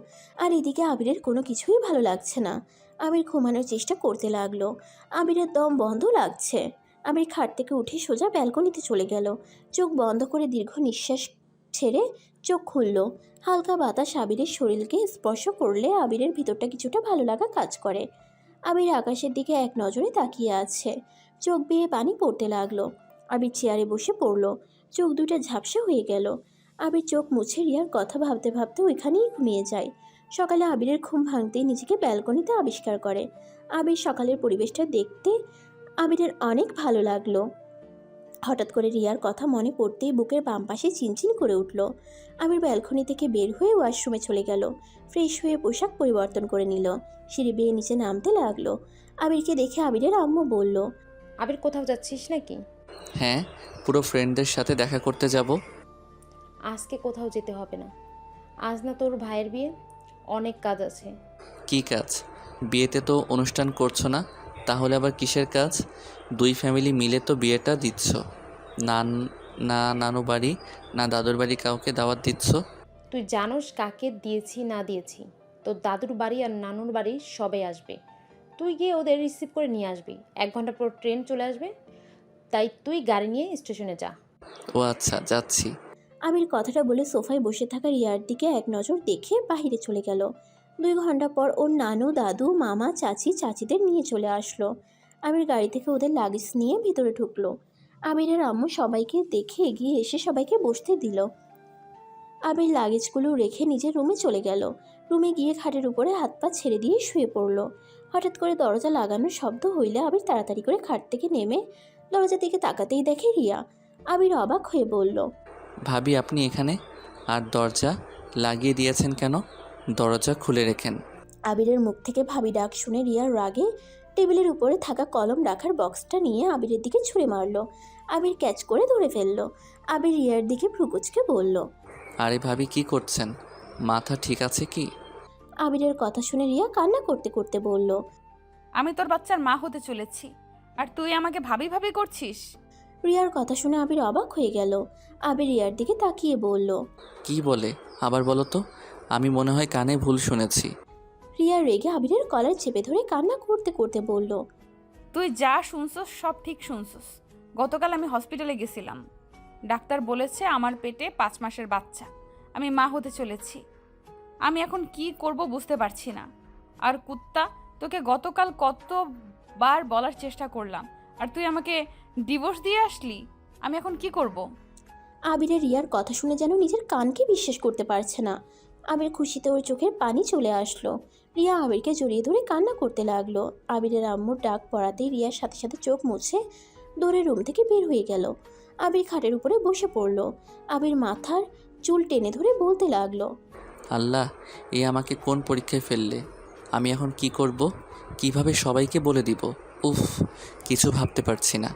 আর এদিকে আবিরের কোনো কিছুই ভালো লাগছে না। আবির ঘুমানোর চেষ্টা করতে লাগলো। আবিরের দম বন্ধ লাগছে। আবির খাট থেকে উঠে সোজা ব্যালকনিতে চলে গেল। চোখ বন্ধ করে দীর্ঘ নিঃশ্বাস ছেড়ে চোখ খুলল। হালকা বাতাস আবিরের শরীরকে স্পর্শ করলে আবিরের ভিতরটা কিছুটা ভালো লাগা কাজ করে। আবির আকাশের দিকে এক নজরে তাকিয়ে আছে। চোখ বেয়ে পানি পড়তে লাগলো। আবির চেয়ারে বসে পড়ল। চোখ দুটো ঝাপসা হয়ে গেল। আবির চোখ মুছে রিয়ার কথা ভাবতে ভাবতে ওইখানেই ঘুমিয়ে যায়। সকালে আবিরের ঘুম ভাঙতেই নিজেকে ব্যালকনিতে আবিষ্কার করে। আবির সকালের পরিবেশটা দেখতে আবিরের অনেক ভালো লাগলো। হঠাৎ করে রিয়ার কথা মনে পড়তেই বুকের বাম পাশে চিনচিন করে উঠল। আবির ব্যালকনি থেকে বের হয়ে ওয়াশরুমে চলে গেল। ফ্রেশ হয়ে পোশাক পরিবর্তন করে নিল। সিঁড়ি বেয়ে নিচে নামতে লাগলো। আবিরকে দেখে আবিরের আম্মু বলল, আবির, কোথাও যাচ্ছিস নাকি? হ্যাঁ, পুরো ফ্রেন্ডদের সাথে দেখা করতে যাব। আজকে কোথাও যেতে হবে না। আজ না তোর ভাইয়ের বিয়ে, অনেক কাজ আছে। কি কাজ? বিয়েতে তো অনুষ্ঠান করছো না, তাহলে আবার কিসের কাজ? দুই ফ্যামিলি মিলে তো বিয়েটা দিচ্ছ, না না নানু বাড়ি না দাদুর বাড়ি কাউকে দাওয়াত দিচ্ছ? তুই জানোস কাকে দিয়েছি না দিয়েছি? তোর দাদুর বাড়ি আর নানুর বাড়ি সবাই আসবে। তুই গিয়ে ওদের রিসিভ করে নিয়ে আসবি। 1 ঘন্টা পর ট্রেন চলে আসবে, তাই তুই গাড়ি নিয়ে স্টেশনে যা। ও আচ্ছা, যাচ্ছি। আবির কথাটা বলে সোফায় বসে থাকা রিয়ার দিকে এক নজর দেখে বাইরে চলে গেল। 2 ঘন্টা পর ওর নানু, দাদু, মামা, চাচিদের নিয়ে চলে আসলো। আবির গাড়ি থেকে ওদের লাগেজ নিয়ে ভিতরে ঢুকলো। আবিরের আম্মু সবাইকে দেখে এগিয়ে এসে সবাইকে বসতে দিল। আবির লাগেজগুলো রেখে নিজের রুমে চলে গেল। রুমে গিয়ে খাটের উপরে হাত পা ছেড়ে দিয়ে শুয়ে পড়ল। হঠাৎ করে দরজা লাগানোর শব্দ হইলে আবির তাড়াতাড়ি করে খাট থেকে নেমে দরজার দিকে তাকাতেই দেখে রিয়া। আবির অবাক হয়ে বলল, ভাবি আপনি এখানে? আর দরজা লাগিয়ে দিয়েছেন কেন? দরজা খুলে রেখেন। আবিরের মুখ থেকে ভাবি ডাক শুনে রিয়ার রাগে টেবিলের উপরে থাকা কলম রাখার বক্সটা নিয়ে আবিরের দিকে ছুঁড়ে মারল। আবির ক্যাচ করে ধরে ফেলল। আবির রিয়ার দিকে ভ্রুকুচকে বলল, আরে ভাবি কি করছেন? মাথা ঠিক আছে কি? আবিরের কথা শুনে রিয়া কান্না করতে করতে বলল, আমি তোর বাচ্চার মা হতে চলেছি, আর তুই আমাকে ভাবি ভাবি করছিস? রিয়ার কথা শুনে আবির অবাক হয়ে গেল। আবির রিয়ার দিকে তাকিয়ে বলল, কি বলে আবার বলো তো, আমি মনে হয় কানে ভুল শুনেছি। রিয়া রেগে আবিরের কলার চেপে ধরে কান্না করতে করতে বলল, তুই যা শুনছস সব ঠিক শুনছস। গতকাল আমি হসপিটালে গেছিলাম, ডাক্তার বলেছে আমার পেটে 5 মাসের বাচ্চা, আমি মা হতে চলেছি। আমি এখন কি করব বুঝতে পারছি না। আর কুত্তা, তোকে গতকাল কতবার বলার চেষ্টা করলাম, আর তুই আমাকে ডিভোর্স দিয়ে আসলি। আমি এখন কি করব? আবিরের রিয়ার কথা শুনে যেন নিজের কানকে বিশ্বাস করতে পারছে না। আবির খুশিতে ওর চোখের পানি চলে আসলো। রিয়া আবিরকে জড়িয়ে ধরে কান্না করতে লাগলো। আবিরের আম্মুর ডাক পড়াতেই রিয়ার সাথে সাথে চোখ মুছে দৌড়ে রুম থেকে বের হয়ে গেল। আবির খাটের উপরে বসে পড়ল। আবির মাথার চুল টেনে ধরে বলতে লাগলো, আল্লাহ, এ আমাকে কোন পরীক্ষায় ফেললে? আমি এখন কি করব? কিভাবে সবাইকে বলে দিব? উফ, কিছু ভাবতে পারছি না।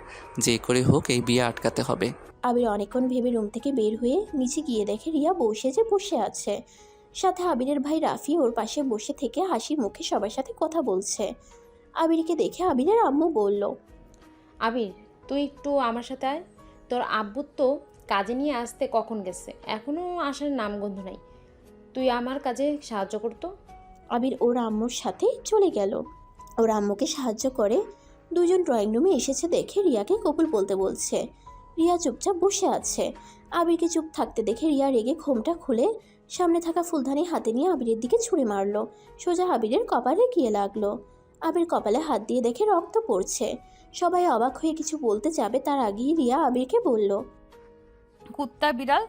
যে করে হোক এই বিয়ে আটকাতে হবে। আবির অনেকক্ষণ ভেবে রুম থেকে বের হয়ে নিচে গিয়ে দেখে রিয়া বসে আছে। সাথে আবিরের ভাই রাফি ওর পাশে বসে থেকে হাসি মুখে সবার সাথে কথা বলছে। আবিরকে দেখে আবিরের আম্মু বলল, আবির, তুই একটু আমার সাথে আয়। তোর আব্বু তো কাজে নিয়ে আসতে কখন গেছে, এখনও আসার নামগন্ধ নাই। তুই আমার কাজে সাহায্য করতো। আবির ওর আম্মুর সাথে চলে গেল। ওর আম্মুকে সাহায্য করে দুজন ড্রয়িং রুমে এসেছে দেখে রিয়াকে কবুল বলতে বলছে। রিয়া চুপচাপ বসে আছে। আবিরকে চুপ থাকতে দেখে রিয়া রেগে ঘোমটা খুলে সামনে থাকা ফুলদানি হাতে নিয়ে আবিরের দিকে ছুঁড়ে মারল। সোজা আবিরের কপালে গিয়ে লাগলো। আবির কপালে হাত দিয়ে দেখে রক্ত পড়ছে। সবাই অবাক হয়ে কিছু বলতে যাবে তার আগেই রিয়া আবিরকে বলল, কুত্তা বিড়াল,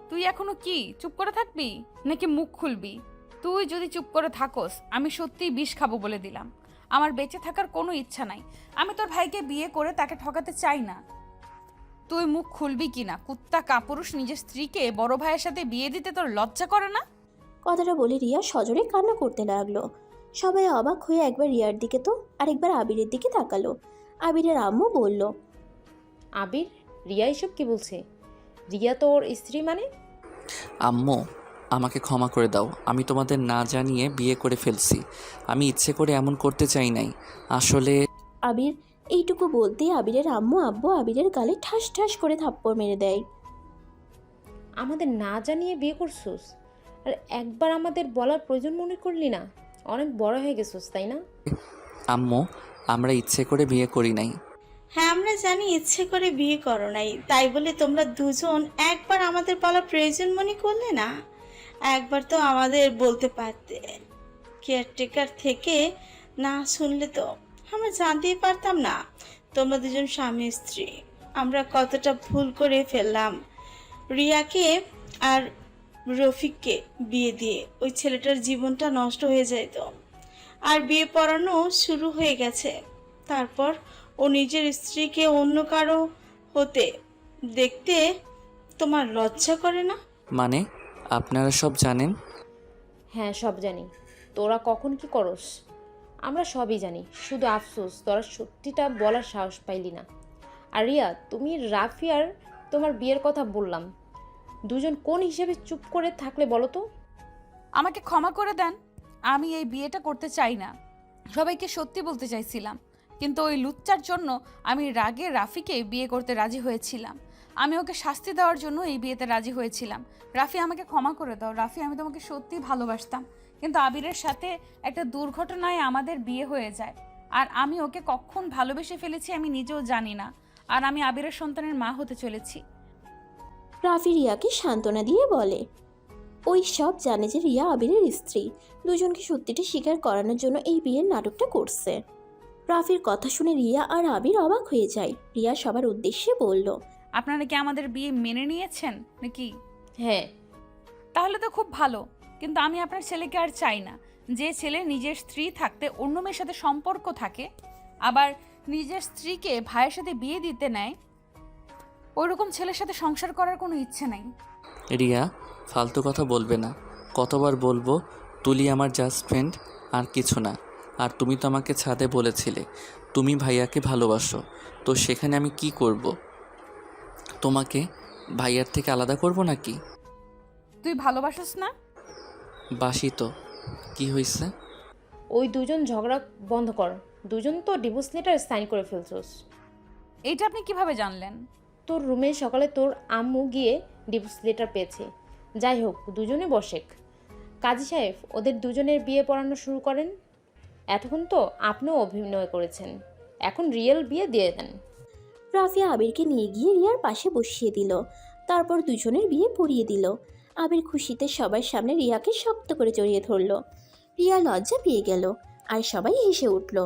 তুই এখনো কি চুপ করে থাকবি নাকি মুখ খুলবি? তুই যদি চুপ করে থাকোস আমি সত্যিই বিষ খাবো বলে দিলাম। আমার বেঁচে থাকার কোনো ইচ্ছা নাই। আমি তোর ভাইকে বিয়ে করে তাকে ঠকাতে চাই না। তুই মুখ খুলবি কি না? কুত্তা কাপুরুষ, নিজের স্ত্রীকে বড় ভাইয়ের সাথে বিয়ে দিতে তোর লজ্জা করে না? কথাটা বলে রিয়া সজোরে কান্না করতে লাগলো। সবাই অবাক হয়ে একবার রিয়ার দিকে তো আরেকবার আবিরের দিকে তাকালো। আবিরের আম্মু বলল, আবির, রিয়া এসব কি বলছে? রিয়া তো ওর স্ত্রী মানে? আম্মু, আমাকে ক্ষমা করে দাও। আমি তোমাদের না জানিয়ে বিয়ে করে ফেলছি। আমি ইচ্ছে করে এমন করতে চাই নাই। আসলে আবির এইটুকু বলতে আবিরের আম্মু আব্বু আবিরের গালে ঠাস ঠাস করে থাপ্পড় মেরে দেয়। আমাদের না জানিয়ে বিয়ে করছোস, আর একবার আমাদের বলার প্রয়োজন মনে করলি না? অনেক বড় হয়ে গেছোস, তাই না? আম্মু, আমরা ইচ্ছে করে বিয়ে করি নাই। হ্যাঁ, আমরা জানি ইচ্ছে করে বিয়ে করো নাই, তাই বলে তোমরা দুজন একবার আমাদের বলা প্রয়োজন মনে করলে না? একবার তো আমাদের বলতে পারতে। কেয়ারটেকার থেকে না শুনলে তো আমরা জানতেই পারতাম না তোমরা দুজন স্বামী স্ত্রী। আমরা কতটা ভুল করে ফেললাম। রিয়াকে আর রফিককে বিয়ে দিয়ে ওই ছেলেটার জীবনটা নষ্ট হয়ে যেত। আর বিয়ে পড়ানো শুরু হয়ে গেছে। তারপর ও নিজের স্ত্রীকে অন্য কারো হতে দেখতে তোমার লজ্জা করে না? মানে আপনারা সব জানেন? হ্যাঁ, সব জানি। তোরা কখন কি করস আমরা সবই জানি, শুধু আফসোস তোরা সত্যিটা বলার সাহস পাইলি না। আর রিয়া, তুমি রাফি আর তোমার বিয়ের কথা বললাম, দুজন কোন হিসেবে চুপ করে থাকলে বলো তো? আমাকে ক্ষমা করে দেন, আমি এই বিয়েটা করতে চাই না। সবাইকে সত্যি বলতে চাইছিলাম, কিন্তু ওই লুচ্চার জন্য আমি রাগে রাফিকে বিয়ে করতে রাজি হয়েছিলাম। আমি ওকে শাস্তি দেওয়ার জন্য এই বিয়েতে রাজি হয়েছিলাম। রাফি, আমাকে ক্ষমা করে দাও। রাফি, আমি তোমাকে সত্যি ভালোবাসতাম, কিন্তু আবিরের সাথে একটা দুর্ঘটনায় আমাদের বিয়ে হয়ে যায়। আর আমি ওকে কখন ভালোবেসে ফেলেছি আমি নিজেও জানি না। আর আমি আবিরের সন্তানের মা হতে চলেছি। রাফি রিয়াকে সান্ত্বনা দিয়ে বলে, ওই সব জানে যে রিয়া আবিরের স্ত্রী। দুজনকে সত্যিটা স্বীকার করানোর জন্য এই বিয়ের নাটকটা করছে। রাফির কথা শুনে রিয়া আর আবির অবাক হয়ে যায়। রিয়া সবার উদ্দেশ্যে বলল, আপনারা কি আমাদের বিয়ে মেনে নিয়েছেন নাকি? হ্যাঁ। তাহলে তো খুব ভালো, কিন্তু আমি আপনার ছেলেকে আর চাই না। যে ছেলে নিজের স্ত্রী থাকতে অন্য মেয়ের সাথে সম্পর্ক থাকে, আবার নিজের স্ত্রীকে ভাইয়ের সাথে বিয়ে দিতে নেয়, ওইরকম ছেলের সাথে সংসার করার কোনো ইচ্ছে নাই। রিয়া, ফালতু কথা বলবে না। কতবার বলবো, তুলি আমার জাস্ট ফ্রেন্ড, আর কিছু না। আর তুমি তো আমাকে ছাদে বলেছিলে তুমি ভাইয়াকে ভালোবাসো, তো সেখানে আমি কি করব? তোমাকে ভাইয়ার থেকে আলাদা করব নাকি? তুই ভালোবাসিস না? বাসি তো, কি হয়েছে? ওই দুজন ঝগড়া বন্ধ কর। দুজন তো ডিভোর্স লেটার সাইন করে ফেলছোস। এইটা আপনি কিভাবে জানলেন? তোর রুমে সকালে তোর আম্মু গিয়ে ডিভোর্স লেটার পেয়েছে। যাই হোক, দুজনে বসেক। কাজী সাহেব, ওদের দুজনের বিয়ে পড়ানো শুরু করেন। এতক্ষণ তো আপনিও অভিনয় করেছেন, এখন রিয়েল বিয়ে দিয়ে দেন। রাফিয়া আবিরকে নিয়ে গিয়ে রিয়ার পাশে বসিয়ে দিল, তারপর দুজনের বিয়ে পড়িয়ে দিল। আবির খুশিতে সবার সামনে রিয়াকে শক্ত করে জড়িয়ে ধরল। রিয়া লজ্জা পেয়ে গেল আর সবাই হেসে উঠল।